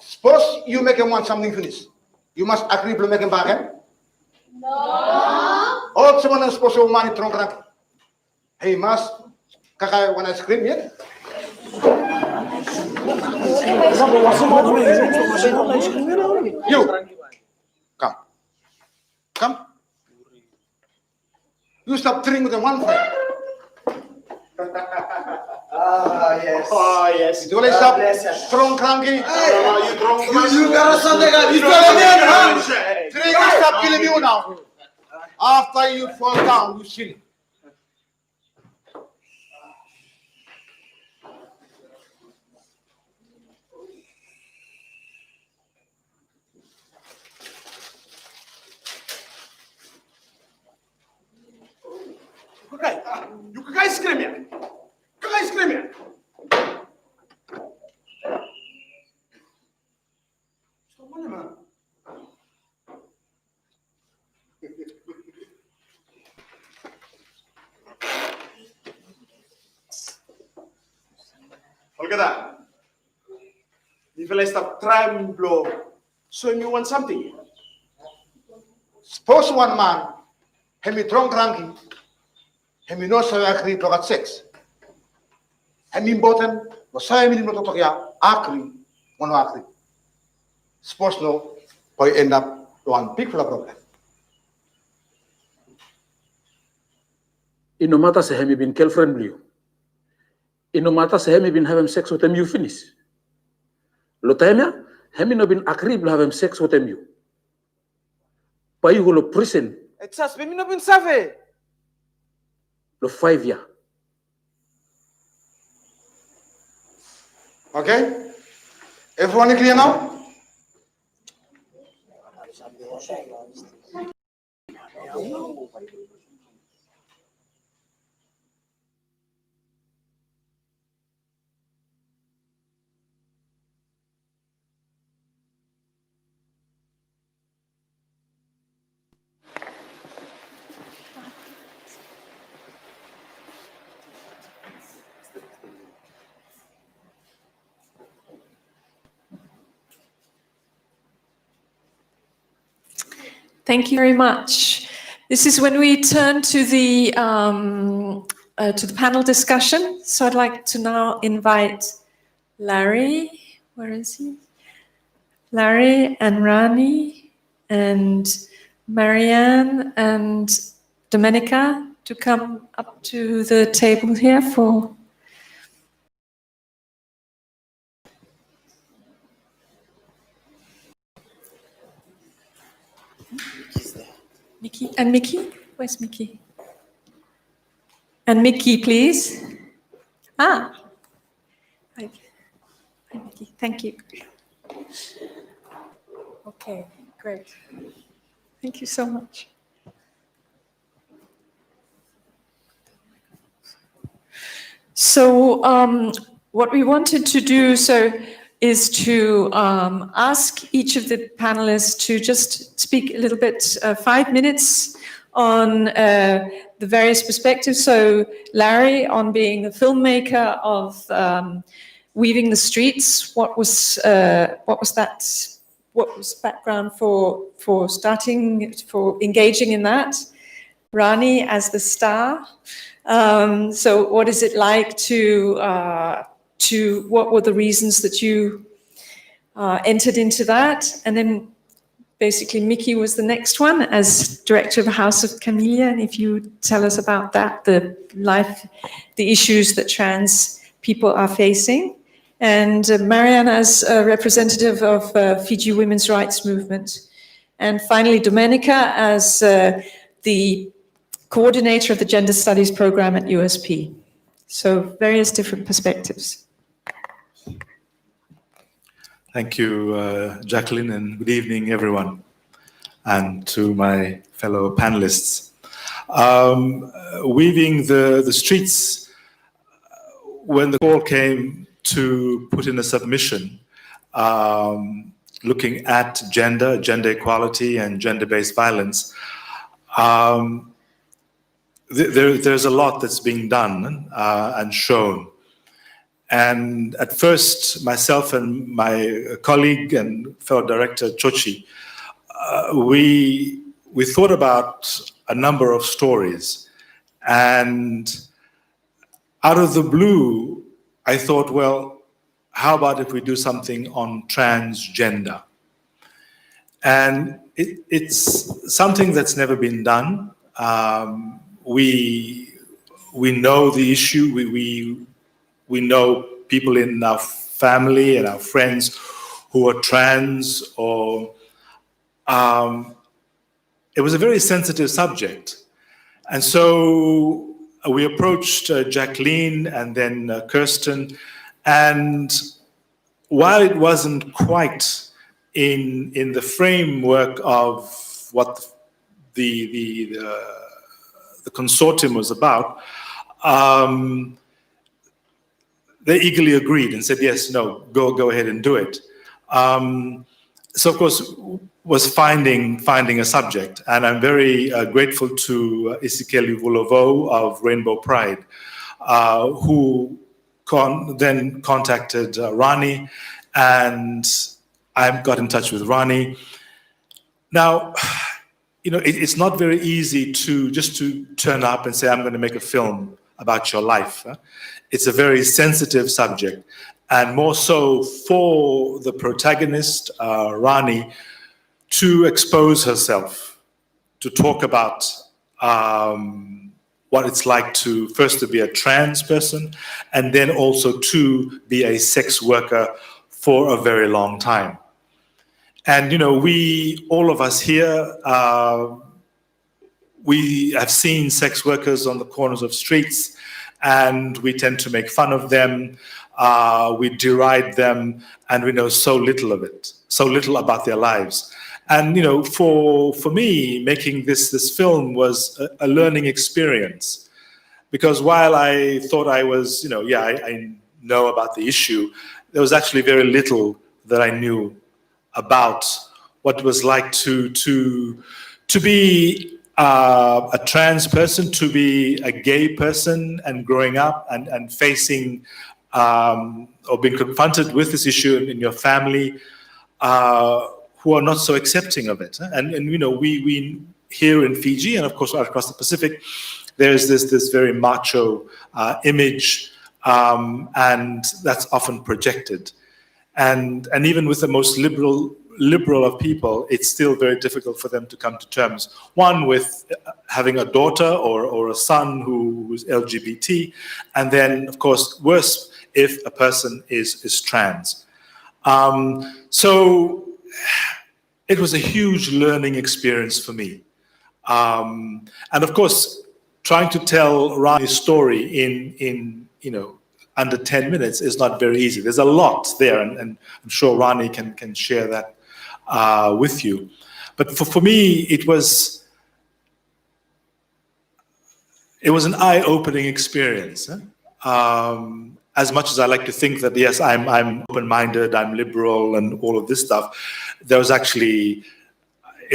Suppose you make him want something finished. You must agree to make him back, eh? No. All someone is supposed to money trunk rank. He must kakay want ice cream, yeah? You come. Come. You stop drinking with the one friend. Ah, yes. Oh, yes. You will stop strong cranky. You got something. You Drink and stop killing you now. After you fall down, you chill. You can ice cream here. Can ice cream here. Look at that. If I stop trying blow, so you want something. Suppose one man, he drunk ranking, he knows how to agree to sex. He important, but say he not to agree, one agree. Suppose no, we end up one big problem. No matter say he been girlfriend with you. No matter say he been having sex with him, you finish. Lo time he no been agree to having sex with him you. But you go to prison. It's just me no been save. Lo 5 years. Okay? Everyone clear now? Thank you very much. This is when we turn to the panel discussion. So I'd like to now invite Larry. Where is he? Larry and Rani and Marianne and Domenica to come up to the table here for. Mickey and Mickey? Where's Mickey? And Mickey, please. Ah. Hi, Mickey. Thank you. Okay, great. Thank you so much. So what we wanted to do is to ask each of the panelists to just speak a little bit, 5 minutes on the various perspectives. So Larry on being a filmmaker of Weaving the Streets, what was background for starting, for engaging in that? Rani as the star. So what is it like what were the reasons that you entered into that? And then basically Mickey was the next one as director of House of Camellia. And if you tell us about that, the issues that trans people are facing. And Marianne as a representative of Fiji Women's Rights Movement. And finally, Domenica as the coordinator of the Gender Studies program at USP. So various different perspectives. Thank you, Jacqueline, and good evening, everyone, and to my fellow panelists. Weaving the Streets, when the call came to put in a submission looking at gender equality and gender-based violence, there's a lot that's being done and shown. And at first, myself and my colleague and fellow director, Chochi, we thought about a number of stories. And out of the blue, I thought, well, how about if we do something on transgender? And it's something that's never been done. We know the issue. We know people in our family and our friends who are trans, or it was a very sensitive subject. And so we approached Jacqueline and then Kirsten, and while it wasn't quite in the framework of what the consortium was about, they eagerly agreed and said, yes, no, go ahead and do it. So of course, was finding a subject. And I'm very grateful to Isikeli Vulovo of Rainbow Pride, who then contacted Rani, and I got in touch with Rani. Now, it's not very easy to turn up and say, I'm going to make a film about your life. It's a very sensitive subject, and more so for the protagonist, Rani, to expose herself, to talk about what it's like to be a trans person, and then also to be a sex worker for a very long time. And we, all of us here, we have seen sex workers on the corners of streets, and we tend to make fun of them, we deride them, and we know so little of it, so little about their lives. And for me, making this film was a learning experience, because while I thought I was, I know about the issue, there was actually very little that I knew about what it was like to be a trans person, to be a gay person, and growing up and facing or being confronted with this issue in your family, who are not so accepting of it. And we here in Fiji, and of course across the Pacific, there's this very macho image, and that's often projected. And even with the most liberal of people, it's still very difficult for them to come to terms. One, with having a daughter or a son who's LGBT, and then, of course, worse if a person is trans. So it was a huge learning experience for me. And of course, trying to tell Rani's story in under 10 minutes is not very easy. There's a lot there, and I'm sure Rani can share that with you. But for me, it was an eye-opening experience. As much as I like to think that, yes, I'm open-minded, I'm liberal, and all of this stuff, it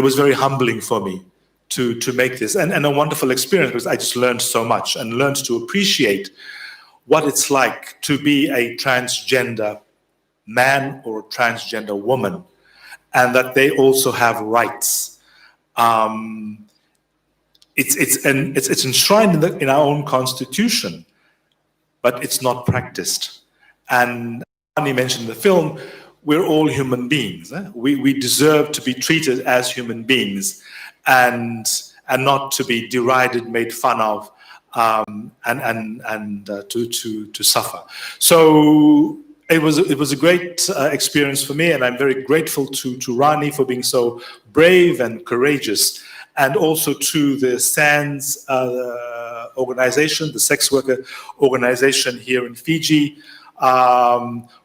was very humbling for me to make this, and a wonderful experience, because I just learned so much and learned to appreciate what it's like to be a transgender man or a transgender woman, and that they also have rights. It's enshrined in our own constitution, but it's not practiced. And Ani mentioned in the film, we're all human beings. We deserve to be treated as human beings, and not to be derided, made fun of, and to suffer. So it was a great experience for me, and I'm very grateful to Rani for being so brave and courageous, and also to the SANS organization, the sex worker organization here in Fiji,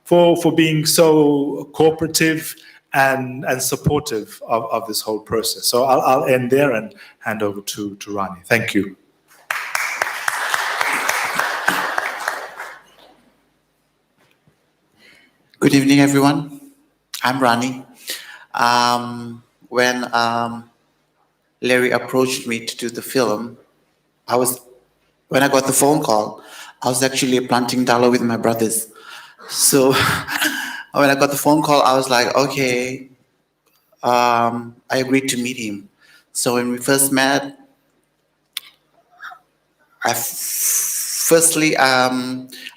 for being so cooperative and supportive of this whole process. So I'll end there and hand over to Rani. Thank you. Good evening, everyone. I'm Rani. When Larry approached me to do the film, when I got the phone call, I was actually planting dalo with my brothers. So when I got the phone call, I was like, okay, I agreed to meet him. So when we first met, I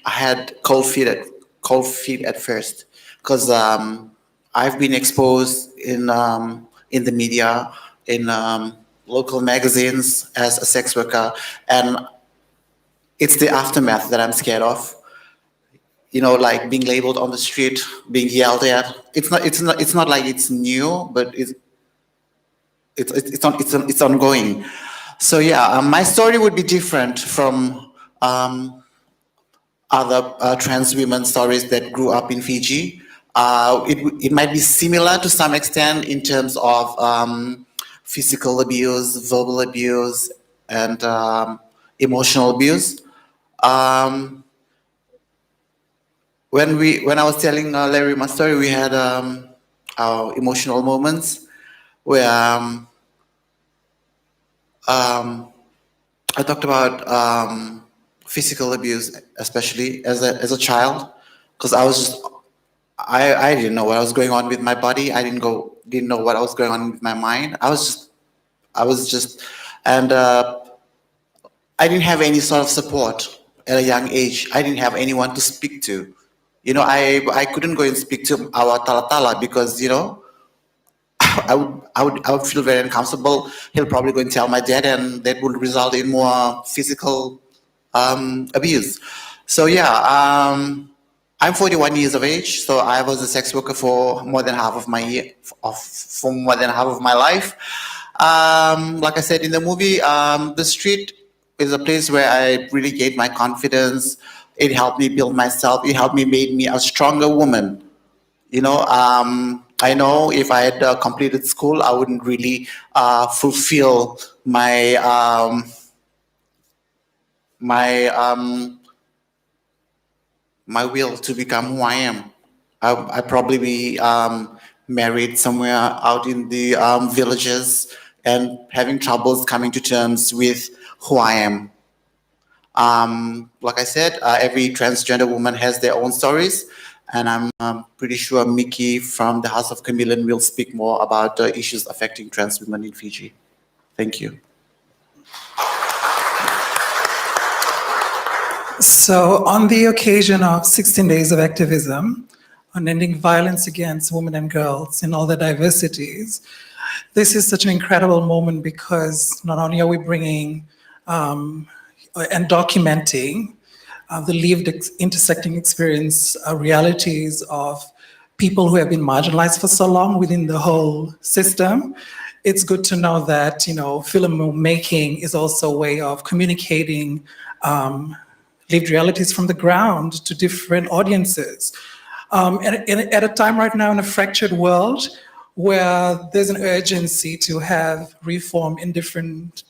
had cold feet at first, because I've been exposed in the media, in local magazines as a sex worker, and it's the aftermath that I'm scared of. Like being labeled on the street, being yelled at. It's not like it's new, but it's ongoing. So yeah, my story would be different from other trans women's stories that grew up in Fiji. It might be similar to some extent in terms of physical abuse, verbal abuse, and emotional abuse. When I was telling Larry my story, we had our emotional moments where I talked about physical abuse, especially as a child, because I didn't know what was going on with my body. I didn't know what was going on with my mind. I was just, and I didn't have any sort of support at a young age. I didn't have anyone to speak to. I couldn't go and speak to our talatala because, I would feel very uncomfortable. He'll probably go and tell my dad, and that would result in more physical abuse. So yeah, I'm 41 years of age, so I was a sex worker for more than half of my life. Like I said in the movie, the street is a place where I really gained my confidence. It helped me build myself. It helped me make me a stronger woman. I know if I had completed school, I wouldn't really fulfill my my will to become who I am. I'd probably be married somewhere out in the villages and having troubles coming to terms with who I am. Like I said, every transgender woman has their own stories, and I'm pretty sure Mickey from the House of Chameleon will speak more about issues affecting trans women in Fiji. Thank you. So, on the occasion of 16 Days of Activism on ending violence against women and girls in all their diversities, this is such an incredible moment because not only are we bringing and documenting the lived intersecting experience realities of people who have been marginalized for so long within the whole system, it's good to know that filmmaking is also a way of communicating lived realities from the ground to different audiences. At a time right now in a fractured world where there's an urgency to have reform in different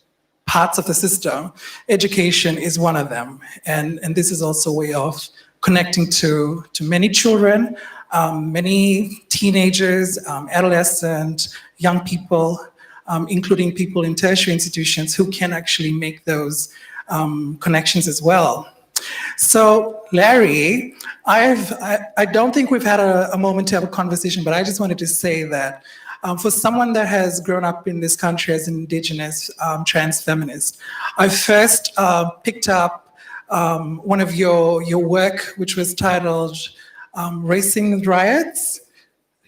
parts of the system, education is one of them. And this is also a way of connecting to many children, many teenagers, adolescent, young people, including people in tertiary institutions who can actually make those connections as well. So Larry, I don't think we've had a moment to have a conversation, but I just wanted to say that for someone that has grown up in this country as an Indigenous trans feminist, I first picked up one of your work, which was titled Racing Riots.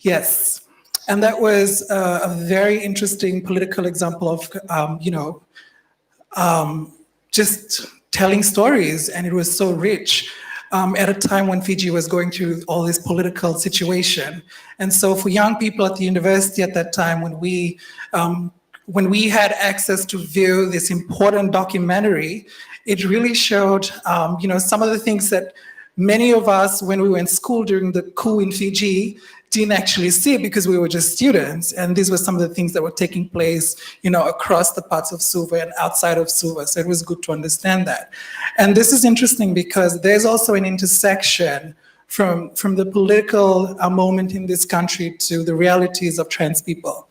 Yes. And that was a very interesting political example of, just telling stories, and it was so rich at a time when Fiji was going through all this political situation. And so for young people at the university at that time, when we had access to view this important documentary, it really showed some of the things that many of us, when we were in school during the coup in Fiji, didn't actually see because we were just students. And these were some of the things that were taking place, across the parts of Suva and outside of Suva. So it was good to understand that. And this is interesting because there's also an intersection from the political moment in this country to the realities of trans people.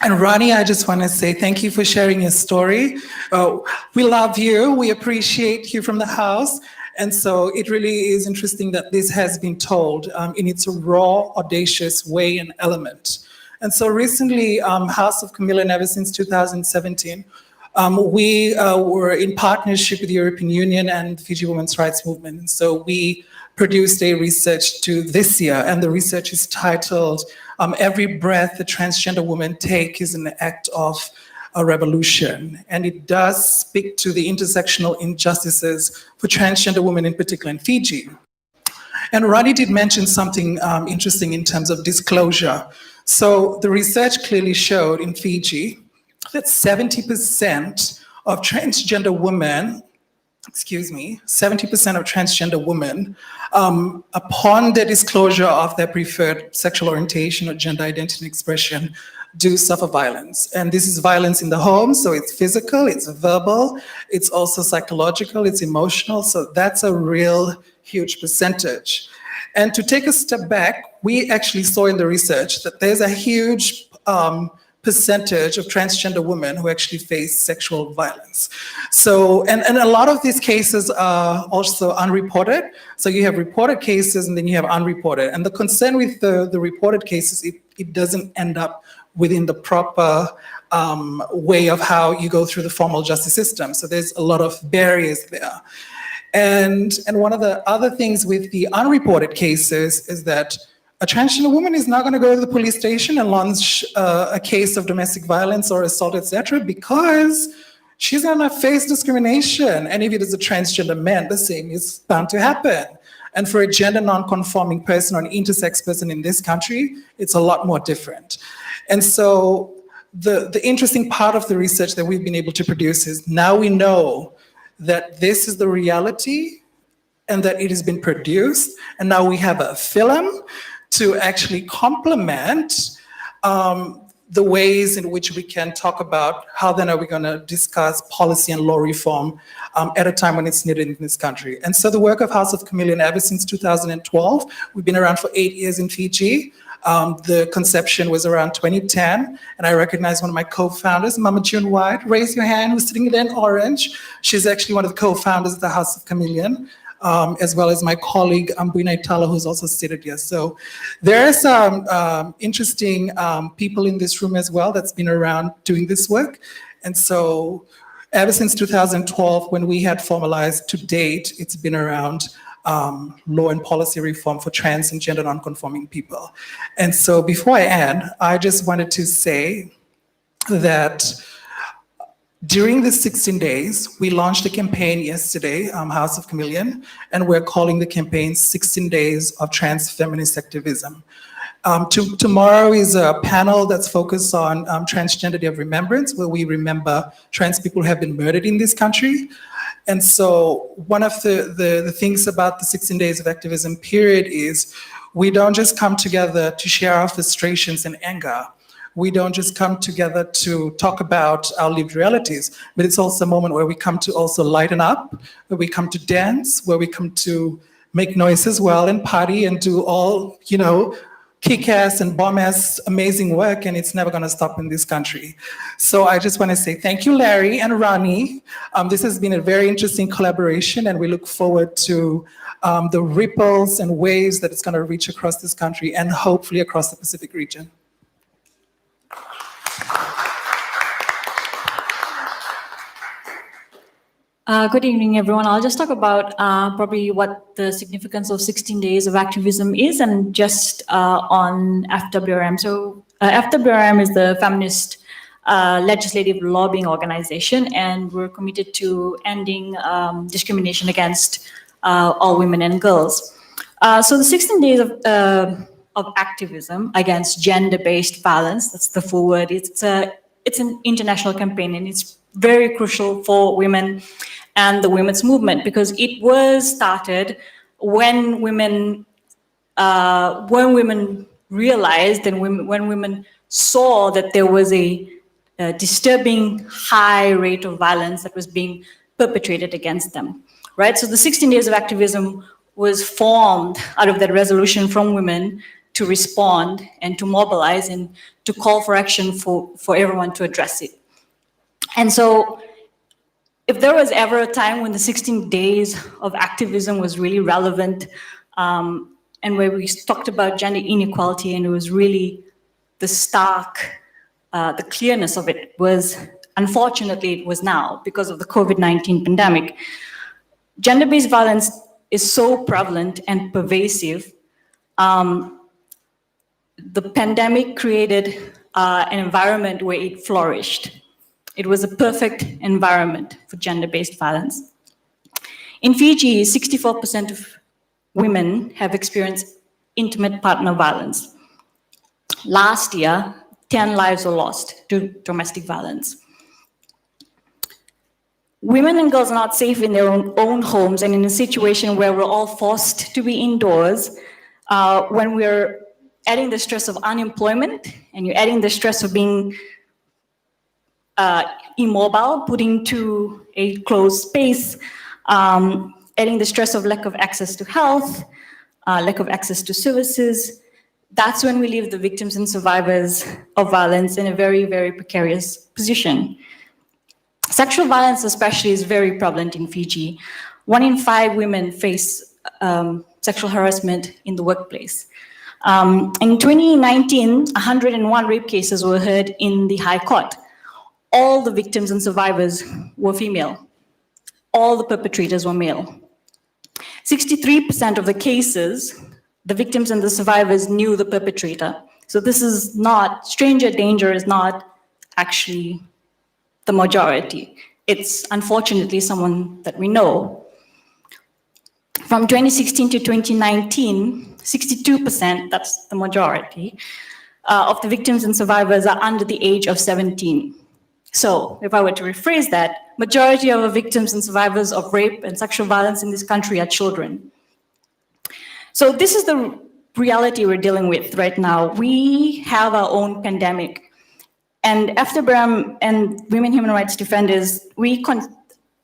And Ronnie, I just want to say thank you for sharing your story. We love you. We appreciate you from the house. And so it really is interesting that this has been told in its raw, audacious way and element. And so recently, House of Chameleon, ever since 2017, we were in partnership with the European Union and the Fiji Women's Rights Movement. And so we produced a research to this year, and the research is titled, Every Breath a Transgender Woman Take is an Act of a Revolution. And it does speak to the intersectional injustices for transgender women, in particular in Fiji. And Ronnie did mention something interesting in terms of disclosure. So the research clearly showed in Fiji that 70% of transgender women, 70% of transgender women, upon the disclosure of their preferred sexual orientation or gender identity and expression, do suffer violence. And this is violence in the home, so it's physical, it's verbal, it's also psychological, it's emotional, so that's a real huge percentage. And to take a step back, we actually saw in the research that there's a huge percentage of transgender women who actually face sexual violence. So, and a lot of these cases are also unreported. So you have reported cases and then you have unreported. And the concern with the reported cases, it doesn't end up within the proper way of how you go through the formal justice system. So there's a lot of barriers there. And one of the other things with the unreported cases is that a transgender woman is not going to go to the police station and launch a case of domestic violence or assault, etc., because she's going to face discrimination. And if it is a transgender man, the same is bound to happen. And for a gender non-conforming person or an intersex person in this country, it's a lot more different. And so the interesting part of the research that we've been able to produce is now we know that this is the reality and that it has been produced. And now we have a film to actually complement the ways in which we can talk about how then are we going to discuss policy and law reform at a time when it's needed in this country. And so the work of House of Chameleon ever since 2012, we've been around for 8 years in Fiji. The conception was around 2010, and I recognize one of my co-founders, Mama June White. Raise your hand, who's sitting there in orange. She's actually one of the co-founders of the House of Chameleon, as well as my colleague, Ambuina Itala, who's also seated here. So there are some interesting people in this room as well that's been around doing this work. And so ever since 2012, when we had formalized to date, it's been around law and policy reform for trans and gender non-conforming people. And so before I end, I just wanted to say that during the 16 days, we launched a campaign yesterday, House of Chameleon, and we're calling the campaign 16 Days of Trans Feminist Activism. Tomorrow is a panel that's focused on Transgender Day of Remembrance, where we remember trans people who have been murdered in this country. And so one of the things about the 16 Days of Activism period is we don't just come together to share our frustrations and anger. We don't just come together to talk about our lived realities, but it's also a moment where we come to also lighten up, where we come to dance, where we come to make noise as well and party and do all, kick-ass and bomb-ass amazing work, and it's never going to stop in this country. So I just want to say thank you, Larry and Rani. This has been a very interesting collaboration, and we look forward to the ripples and waves that it's going to reach across this country and hopefully across the Pacific region. Good evening, everyone. I'll just talk about probably what the significance of 16 days of activism is and just on FWRM. So FWRM is the feminist legislative lobbying organization, and we're committed to ending discrimination against all women and girls. So the 16 days of activism against gender-based violence, that's the full word, it's an international campaign, and it's very crucial for women and the women's movement, because it was started when women realized and when women saw that there was a disturbing high rate of violence that was being perpetrated against them, right? So the 16 days of activism was formed out of that resolution from women to respond and to mobilize and to call for action for everyone to address it. And so if there was ever a time when the 16 days of activism was really relevant and where we talked about gender inequality, and it was really the stark, the clearness of it was, unfortunately, it was now because of the COVID-19 pandemic. Gender-based violence is so prevalent and pervasive. The pandemic created an environment where it flourished. It was a perfect environment for gender-based violence. In Fiji, 64% of women have experienced intimate partner violence. Last year, 10 lives were lost to domestic violence. Women and girls are not safe in their own homes and in a situation where we're all forced to be indoors, when we're adding the stress of unemployment and you're adding the stress of being immobile, put into a closed space, adding the stress of lack of access to health, lack of access to services. that's when we leave the victims and survivors of violence in a very, very precarious position. Sexual violence especially is very prevalent in Fiji. 1 in 5 women face sexual harassment in the workplace. In 2019, 101 rape cases were heard in the High Court. All the victims and survivors were female. All the perpetrators were male. 63% of the cases, the victims and the survivors knew the perpetrator. So this is not, stranger danger is not actually the majority. It's unfortunately someone that we know. From 2016 to 2019, 62%, that's the majority, of the victims and survivors are under the age of 17. So if I were to rephrase that, majority of the victims and survivors of rape and sexual violence in this country are children. So this is the reality we're dealing with right now. We have our own pandemic. And FDBRM and Women Human Rights Defenders,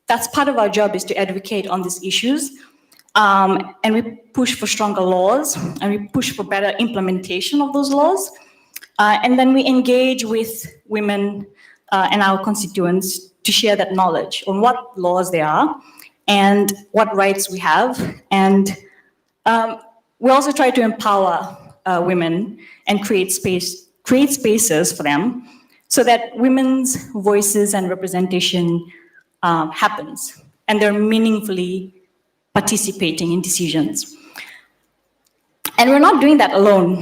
that's part of our job, is to advocate on these issues. And we push for stronger laws, and we push for better implementation of those laws. And then we engage with women and our constituents to share that knowledge on what laws there are and what rights we have. And we also try to empower women and create spaces for them so that women's voices and representation happens, and they're meaningfully participating in decisions. And we're not doing that alone.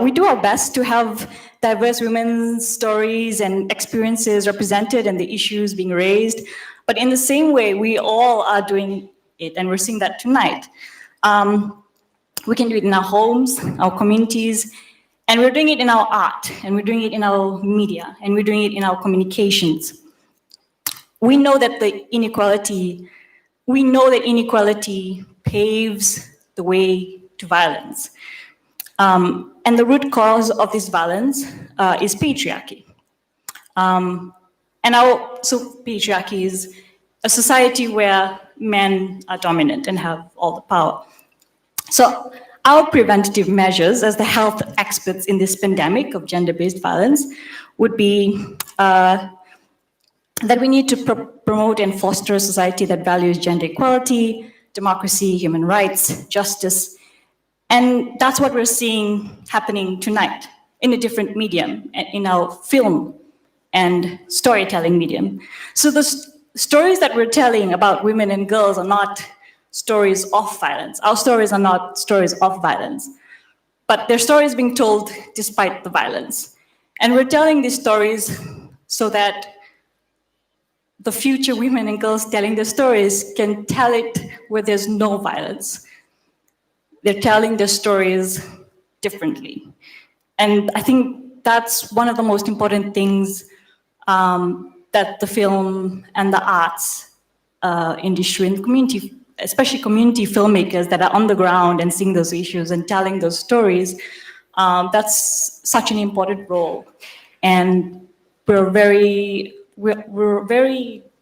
We do our best to have diverse women's stories and experiences represented and the issues being raised. But in the same way, we all are doing it, and we're seeing that tonight. We can do it in our homes, our communities, and we're doing it in our art, and we're doing it in our media, and we're doing it in our communications. We know that inequality paves the way to violence. And the root cause of this violence is patriarchy. So patriarchy is a society where men are dominant and have all the power. So our preventative measures as the health experts in this pandemic of gender-based violence would be that we need to promote and foster a society that values gender equality, democracy, human rights, justice. And that's what we're seeing happening tonight in a different medium, in our film and storytelling medium. So the stories that we're telling about women and girls are not stories of violence. Our stories are not stories of violence, but they're stories being told despite the violence. And we're telling these stories so that the future women and girls telling their stories can tell it where there's no violence. They're telling their stories differently. And I think that's one of the most important things that the film and the arts industry and the community, especially community filmmakers that are on the ground and seeing those issues and telling those stories, that's such an important role. And we're very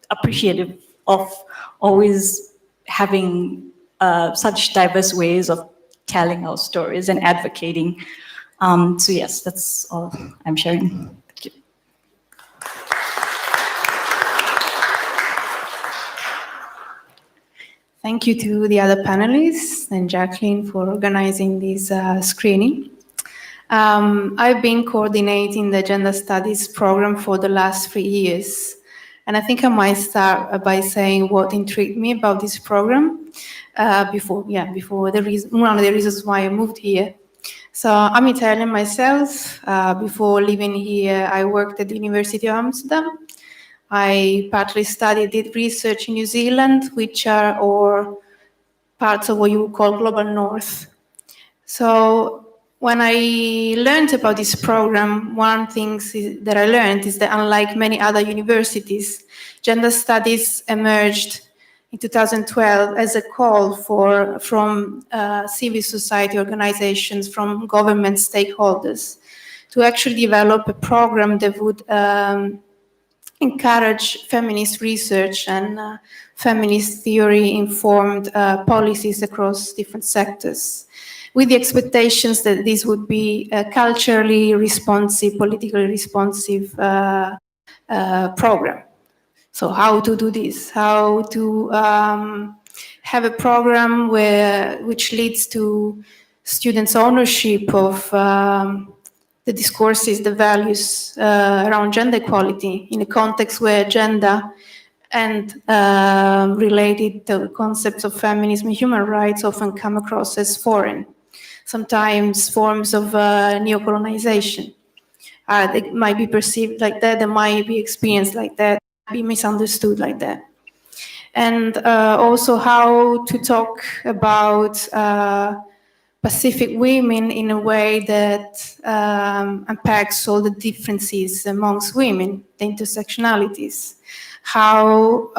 appreciative of always having such diverse ways of telling our stories and advocating. So yes, that's all I'm sharing. Thank you. Thank you to the other panelists and Jacqueline for organizing this screening. I've been coordinating the gender studies program for the last 3 years. And I think I might start by saying what intrigued me about this program before one of the reasons why I moved here. So I'm Italian myself. Before living here, I worked at the University of Amsterdam. I partly did research in New Zealand, which are or parts of what you would call global north. So when I learned about this program, one thing that I learned is that unlike many other universities, gender studies emerged in 2012 as a call from civil society organizations, from government stakeholders, to actually develop a program that would encourage feminist research and feminist theory-informed policies across different sectors. with the expectations that this would be a culturally responsive, politically responsive program. So how to do this? How to have a program which leads to students' ownership of the discourses, the values around gender equality in a context where gender and related concepts of feminism and human rights often come across as foreign, sometimes forms of neocolonization. They might be perceived like that, they might be experienced like that, be misunderstood like that. And also how to talk about Pacific women in a way that unpacks all the differences amongst women, the intersectionalities. How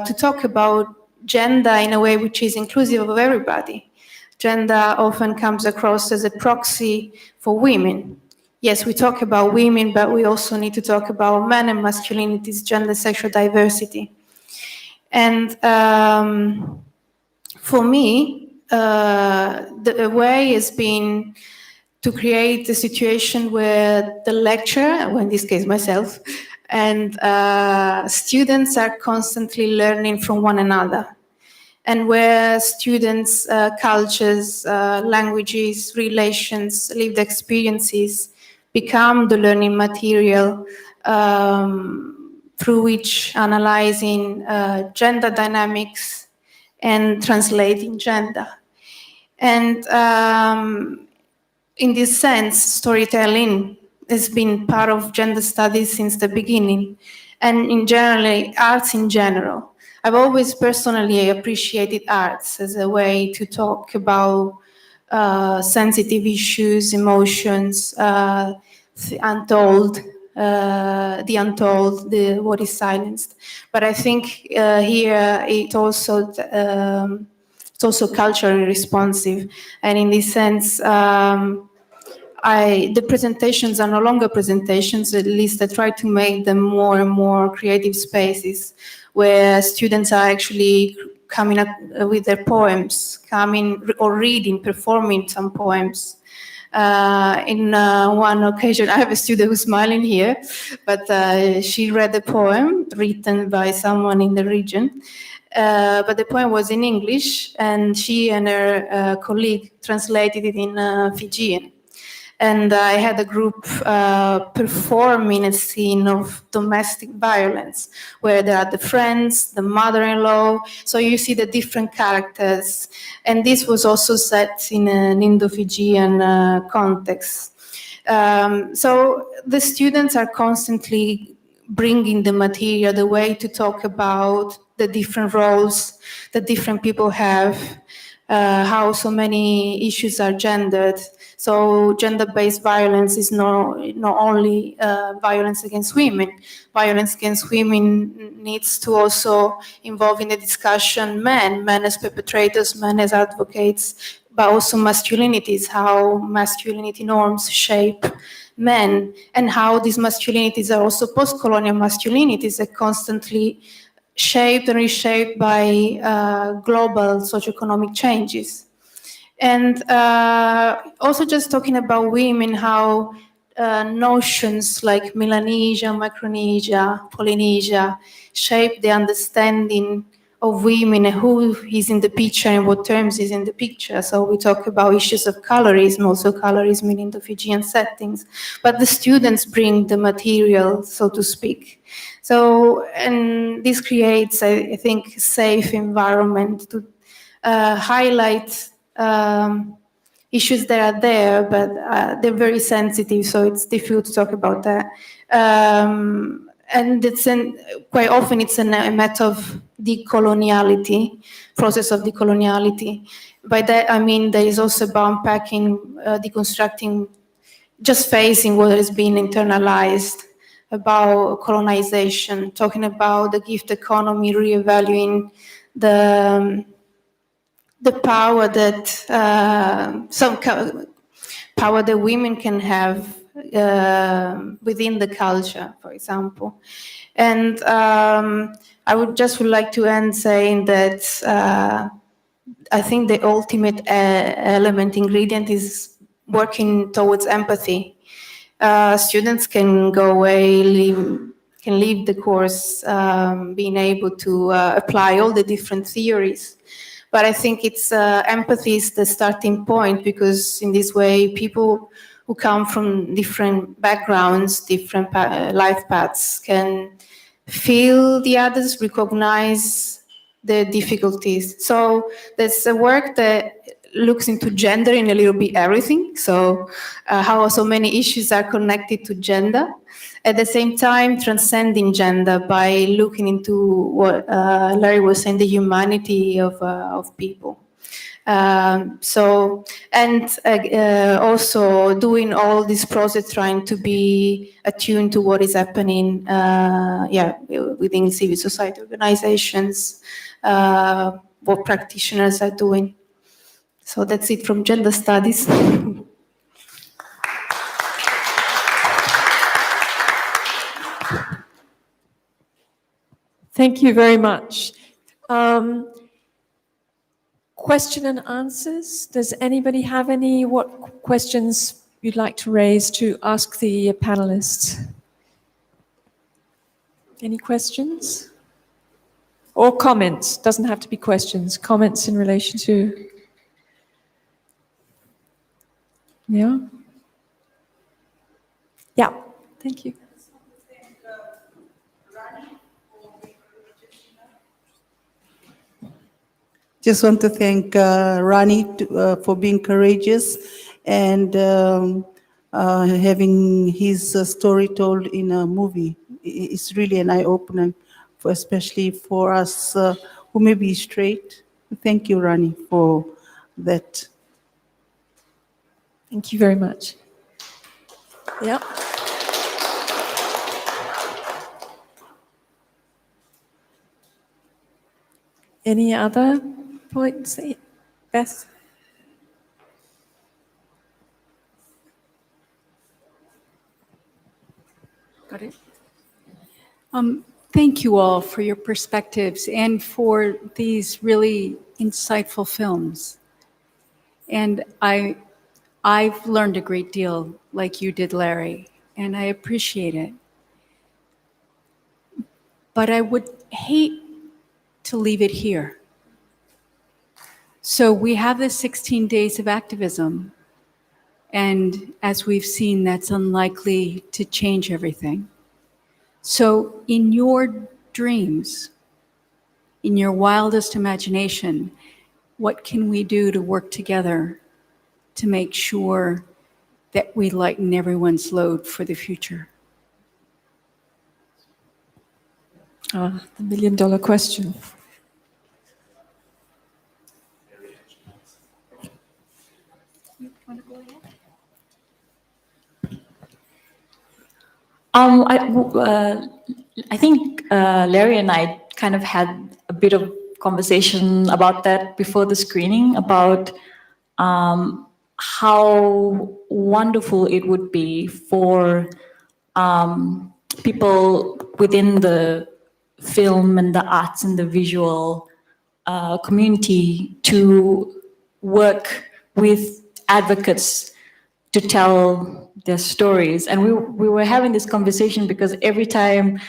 to talk about gender in a way which is inclusive of everybody. Gender often comes across as a proxy for women. Yes, we talk about women, but we also need to talk about men and masculinities, gender, sexual diversity. And for me, the way has been to create a situation where the lecturer, or in this case myself, and students are constantly learning from one another. And where students' cultures, languages, relations, lived experiences become the learning material through which analyzing gender dynamics and translating gender. And in this sense, storytelling has been part of gender studies since the beginning, and in general, arts in general. I've always personally appreciated arts as a way to talk about sensitive issues, emotions, the untold, what is silenced. But I think here it's also culturally responsive, and in this sense, the presentations are no longer presentations. At least I try to make them more and more creative spaces where students are actually coming up with their poems, coming or reading, performing some poems. In one occasion, I have a student who's smiling here, but she read a poem written by someone in the region. But the poem was in English, and she and her colleague translated it in Fijian. And I had a group performing a scene of domestic violence, where there are the friends, the mother-in-law, so you see the different characters. And this was also set in an Indo-Fijian context. So the students are constantly bringing the material, the way to talk about the different roles that different people have, how so many issues are gendered. So gender-based violence is not only violence against women. Violence against women needs to also involve in the discussion men as perpetrators, men as advocates, but also masculinities, how masculinity norms shape men, and how these masculinities are also post-colonial masculinities that constantly shaped and reshaped by global socioeconomic changes. And also just talking about women, how notions like Melanesia, Micronesia, Polynesia shape the understanding of women and who is in the picture and what terms is in the picture. So we talk about issues of colorism, also colorism in the Fijian settings, but the students bring the material, so to speak. So, and this creates, I think, a safe environment to highlight issues that are there, but they're very sensitive, so it's difficult to talk about that. And quite often it's a matter of decoloniality, process of decoloniality. By that I mean there is also about unpacking, deconstructing, just facing what has been internalized about colonization, talking about the gift economy, reevaluating the power that power that women can have within the culture, for example. And I would like to end saying that I think the ultimate element ingredient is working towards empathy. Students can go away, can leave the course being able to apply all the different theories. But I think it's empathy is the starting point, because in this way, people who come from different backgrounds, different life paths, can feel the others, recognize the difficulties. So there's a work that looks into gender in a little bit everything. So how so many issues are connected to gender. At the same time, transcending gender by looking into what Larry was saying, the humanity of people. Also doing all this process, trying to be attuned to what is happening, within civil society organizations, what practitioners are doing. So that's it from gender studies. Thank you very much. Question and answers. Does anybody have any questions you'd like to raise to ask the panelists? Any questions? Or comments? Doesn't have to be questions. Comments in relation to... Yeah? Yeah, thank you. Just want to thank Rani for being courageous and having his story told in a movie. It's really an eye-opener, especially for us who may be straight. Thank you, Rani, for that. Thank you very much. Yeah. Any other points? Beth? Got it. Thank you all for your perspectives and for these really insightful films. And I've learned a great deal, like you did, Larry, and I appreciate it. But I would hate to leave it here. So we have this 16 days of activism, and as we've seen, that's unlikely to change everything. So in your dreams, in your wildest imagination, what can we do to work together to make sure that we lighten everyone's load for the future? The million-dollar question. I think Larry and I kind of had a bit of conversation about that before the screening, about how wonderful it would be for people within the film and the arts and the visual community to work with advocates to tell their stories. And we were having this conversation because every time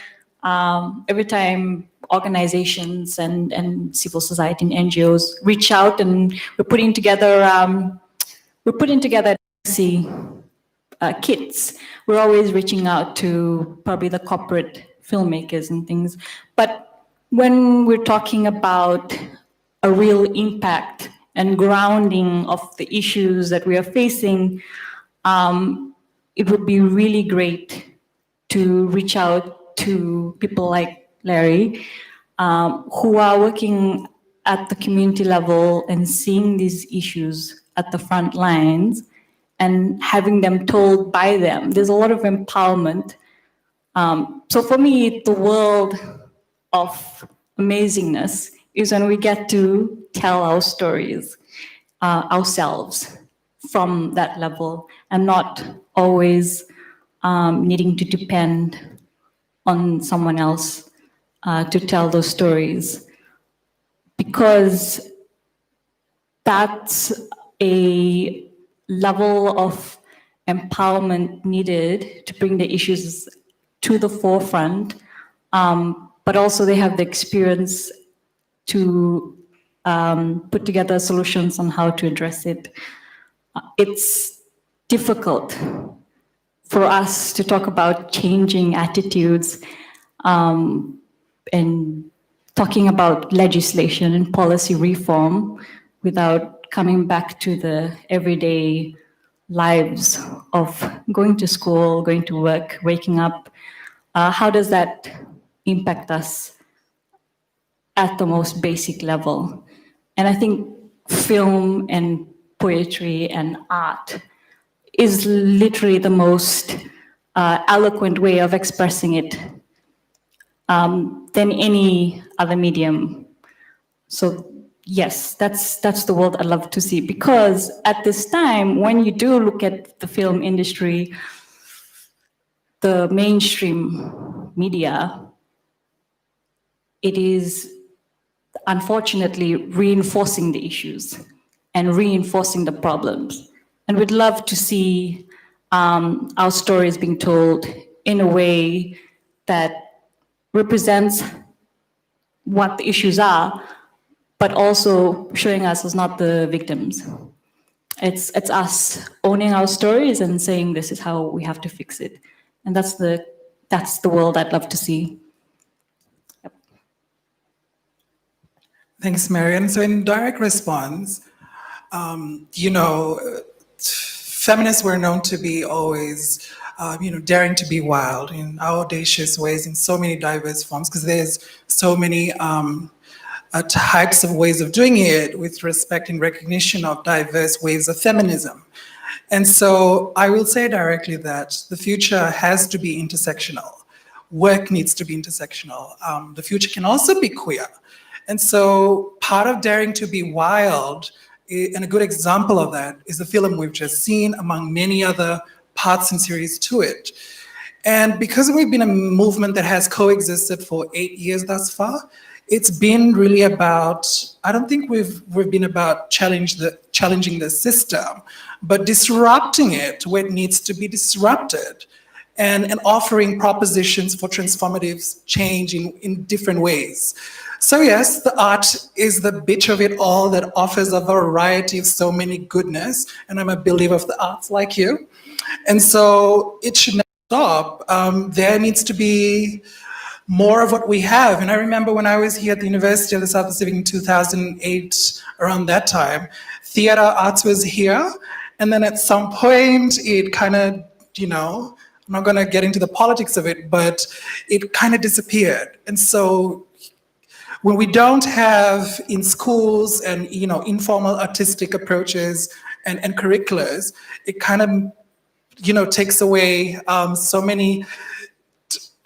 organizations and civil society and NGOs reach out, and we're putting together kits, we're always reaching out to probably the corporate filmmakers and things. But when we're talking about a real impact and grounding of the issues that we are facing, it would be really great to reach out to people like Larry, who are working at the community level and seeing these issues at the front lines and having them told by them. There's a lot of empowerment. So for me, the world of amazingness is when we get to tell our stories ourselves from that level and not always needing to depend on someone else to tell those stories. Because that's a level of empowerment needed to bring the issues to the forefront, but also they have the experience to put together solutions on how to address it. It's difficult for us to talk about changing attitudes and talking about legislation and policy reform without coming back to the everyday lives of going to school, going to work, waking up. How does that impact us at the most basic level? And I think film and poetry and art is literally the most eloquent way of expressing it than any other medium. So yes, that's the world I'd love to see, because at this time, when you do look at the film industry, the mainstream media, it is unfortunately reinforcing the issues and reinforcing the problems. And we'd love to see our stories being told in a way that represents what the issues are, but also showing us as not the victims. It's us owning our stories and saying this is how we have to fix it. And that's the world I'd love to see. Thanks, Marian. So in direct response, feminists were known to be always, daring to be wild in audacious ways in so many diverse forms, because there's so many types of ways of doing it with respect and recognition of diverse ways of feminism. And so I will say directly that the future has to be intersectional. Work needs to be intersectional. The future can also be queer. And so part of daring to be wild, and a good example of that is the film we've just seen, among many other parts and series to it. And because we've been a movement that has coexisted for 8 years thus far, it's been really about, I don't think we've been about challenging the system, but disrupting it where it needs to be disrupted, and offering propositions for transformative change in different ways. So yes, the art is the bitch of it all that offers a variety of so many goodness, and I'm a believer of the arts like you. And so it should never stop. There needs to be more of what we have. And I remember when I was here at the University of the South Pacific in 2008, around that time, theater arts was here. And then at some point, it kind of, I'm not going to get into the politics of it, but it kind of disappeared. And so when we don't have in schools and informal artistic approaches and curriculums, it kind of takes away so many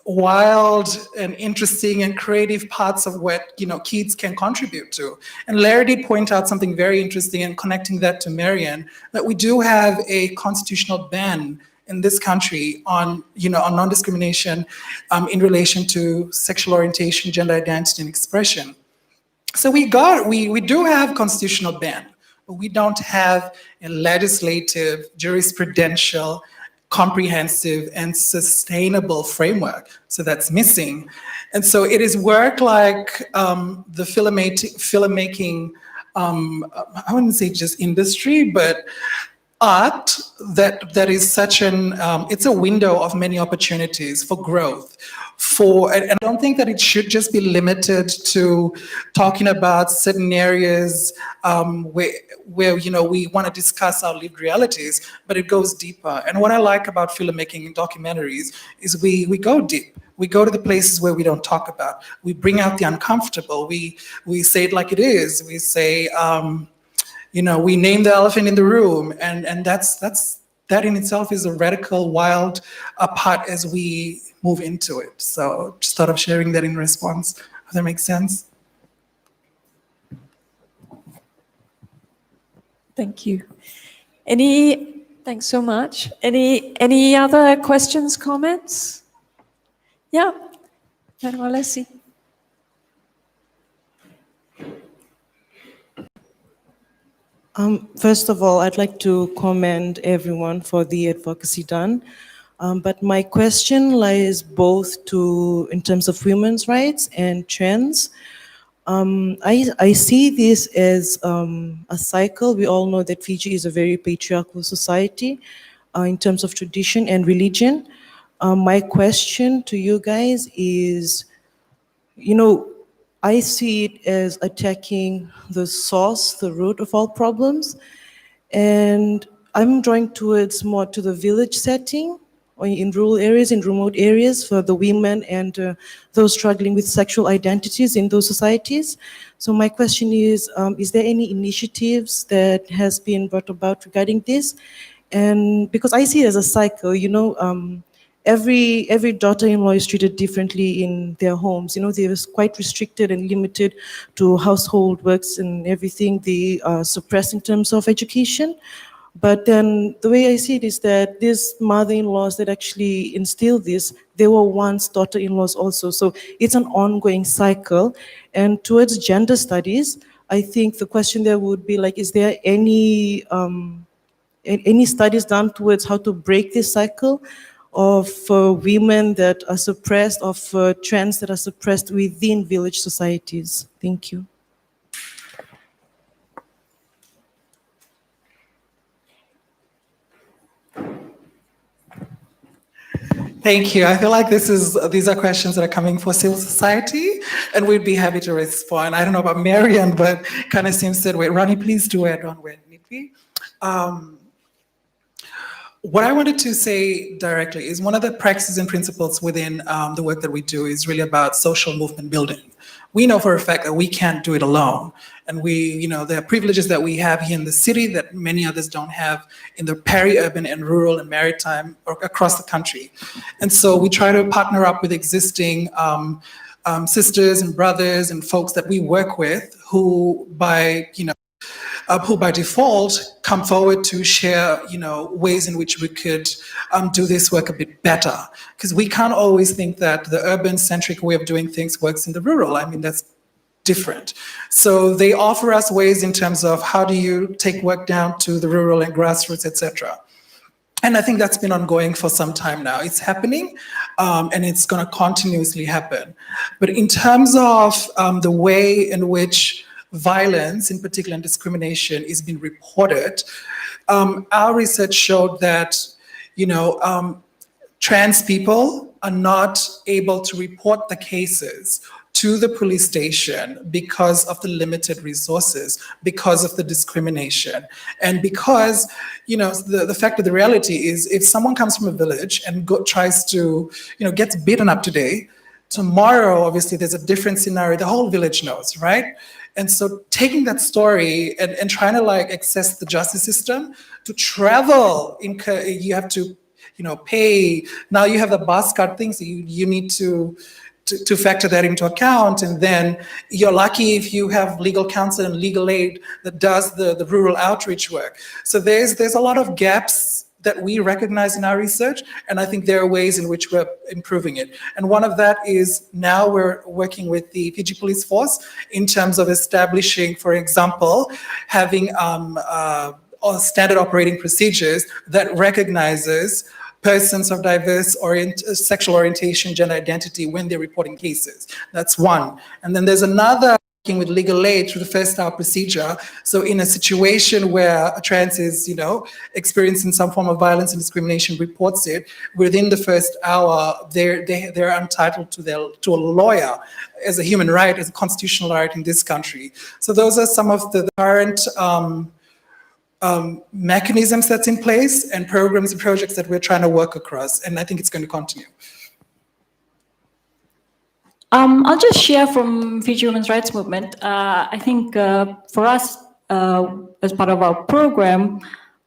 wild and interesting and creative parts of what kids can contribute to. And Larry did point out something very interesting, and connecting that to Marian, that we do have a constitutional ban in this country on on non-discrimination in relation to sexual orientation, gender identity, and expression. So we do have constitutional ban, but we don't have a legislative, jurisprudential, comprehensive, and sustainable framework. So that's missing. And so it is work like the filmmaking, I wouldn't say just industry, but art that is such it's a window of many opportunities for growth. And I don't think that it should just be limited to talking about certain areas where we want to discuss our lived realities, but it goes deeper. And what I like about filmmaking and documentaries is we go deep. We go to the places where we don't talk about. We bring out the uncomfortable. We say it like it is. We say, we name the elephant in the room, and that in itself is a radical, wild part as we move into it. So just thought of sharing that in response. Does that make sense? Thank you. Thanks so much. Any other questions, comments? Yeah, Manuel, let's see. First of all, I'd like to commend everyone for the advocacy done. But my question lies both in terms of women's rights and trends. I see this as a cycle. We all know that Fiji is a very patriarchal society in terms of tradition and religion. My question to you guys is, I see it as attacking the source, the root of all problems. And I'm drawing towards more to the village setting, or in rural areas, in remote areas for the women and those struggling with sexual identities in those societies. So my question is there any initiatives that has been brought about regarding this? And because I see it as a cycle, every daughter-in-law is treated differently in their homes. They're quite restricted and limited to household works and everything. They are suppressed in terms of education. But then the way I see it is that these mother-in-laws that actually instill this, they were once daughter-in-laws also. So it's an ongoing cycle. And towards gender studies, I think the question there would be like, is there any studies done towards how to break this cycle of women that are suppressed, of trends that are suppressed within village societies? Thank you. Thank you. I feel like these are questions that are coming for civil society, and we'd be happy to respond. I don't know about Marian, but kind of seems that way. Ronnie, please do add on when need be. What I wanted to say directly is one of the practices and principles within the work that we do is really about social movement building. We know for a fact that we can't do it alone. And there are privileges that we have here in the city that many others don't have in the peri-urban and rural and maritime or across the country. And so we try to partner up with existing sisters and brothers and folks that we work with who by default come forward to share, ways in which we could do this work a bit better. Because we can't always think that the urban-centric way of doing things works in the rural. I mean, that's different. So they offer us ways in terms of how do you take work down to the rural and grassroots, etc. And I think that's been ongoing for some time now. It's happening, and it's going to continuously happen. But in terms of the way in which violence, in particular and discrimination, is being reported, our research showed that, trans people are not able to report the cases to the police station because of the limited resources, because of the discrimination. And because, the fact of the reality is if someone comes from a village and tries to, gets beaten up today, tomorrow, obviously, there's a different scenario. The whole village knows, right? And so taking that story and trying to access the justice system, to travel, you have to, pay. Now you have the bus card things, so you need to factor that into account. And then you're lucky if you have legal counsel and legal aid that does the rural outreach work. So there's a lot of gaps that we recognize in our research, and I think there are ways in which we're improving it. And one of that is now we're working with the Fiji Police Force in terms of establishing, for example, having standard operating procedures that recognizes persons of diverse sexual orientation, gender identity when they're reporting cases. That's one. And then there's another working with legal aid through the first hour procedure. So in a situation where a trans is, experiencing some form of violence and discrimination, reports it, within the first hour, they're entitled to a lawyer as a human right, as a constitutional right in this country. So those are some of the current mechanisms that's in place and programs and projects that we're trying to work across. And I think it's going to continue. I'll just share from Fiji Women's Rights Movement. I think for us, as part of our program,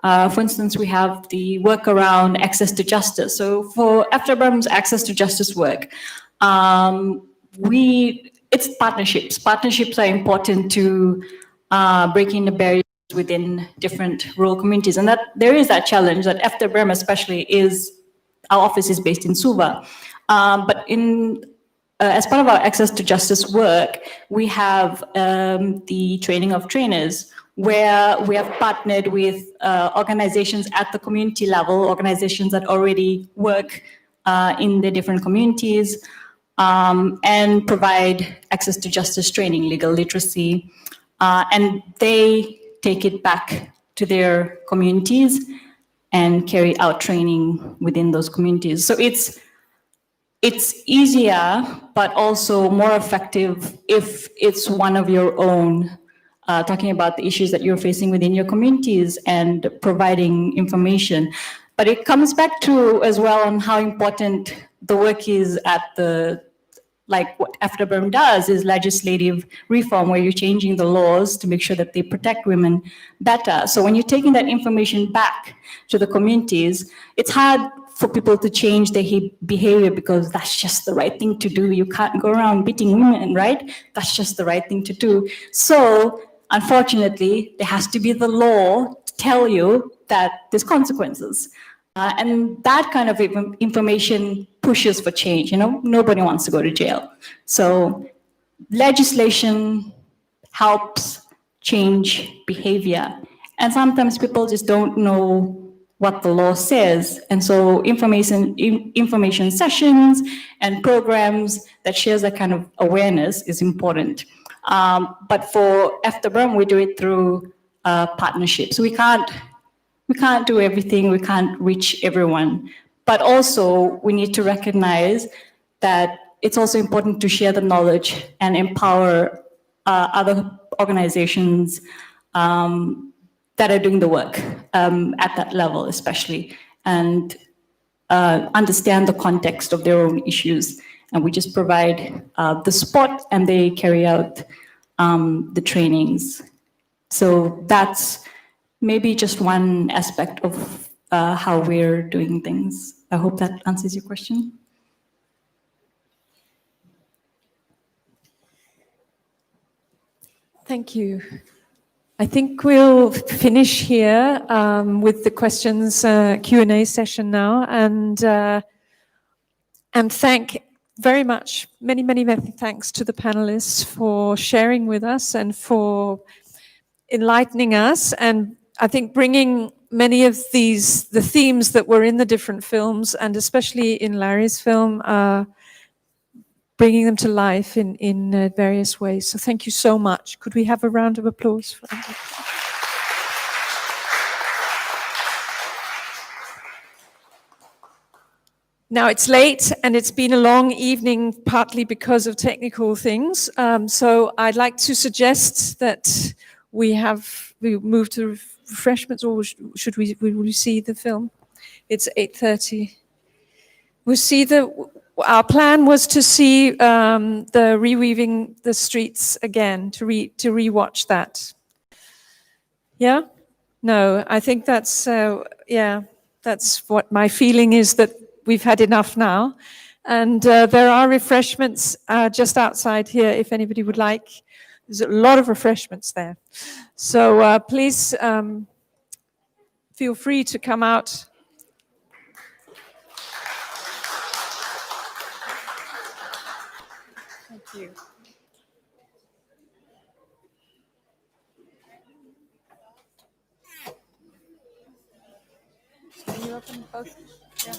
for instance, we have the work around access to justice. So for After Abraham's access to justice work, it's partnerships. Partnerships are important to breaking the barriers within different rural communities. And that there is that challenge that After Abraham especially our office is based in Suva. But as part of our access to justice work, we have the training of trainers where we have partnered with organizations at the community level, organizations that already work in the different communities, and provide access to justice training, legal literacy, and they take it back to their communities and carry out training within those communities. So it's easier, but also more effective if it's one of your own, talking about the issues that you're facing within your communities and providing information. But it comes back to as well on how important the work is at the, like what Afterburn does is legislative reform, where you're changing the laws to make sure that they protect women better. So when you're taking that information back to the communities, it's hard for people to change their behavior because that's just the right thing to do. You can't go around beating women, right? That's just the right thing to do. So unfortunately, there has to be the law to tell you that there's consequences. And that kind of information pushes for change. You know, nobody wants to go to jail. So legislation helps change behavior. And sometimes people just don't know what the law says. And so information sessions and programs that shares that kind of awareness is important. But for Afterburn, we do it through partnerships. We can't do everything, we can't reach everyone. But also, we need to recognize that it's also important to share the knowledge and empower other organizations that are doing the work at that level, especially, and understand the context of their own issues. And we just provide the support, and they carry out the trainings. So that's maybe just one aspect of how we're doing things. I hope that answers your question. Thank you. I think we'll finish here with the questions Q&A session now, and thank very much, many thanks to the panelists for sharing with us and for enlightening us, and I think bringing many of the themes that were in the different films, and especially in Larry's film, bringing them to life in various ways. So thank you so much. Could we have a round of applause for them? Now it's late and it's been a long evening, partly because of technical things. So I'd like to suggest that we move to refreshments, or should we? Will we see the film? It's 8:30. We'll see our plan was to see the Reweaving the Streets again, to rewatch that. Yeah? No, I think that's that's what my feeling is, that we've had enough now. And there are refreshments just outside here if anybody would like. There's a lot of refreshments there. So please feel free to come out. Thank you. Can you open both? Yeah.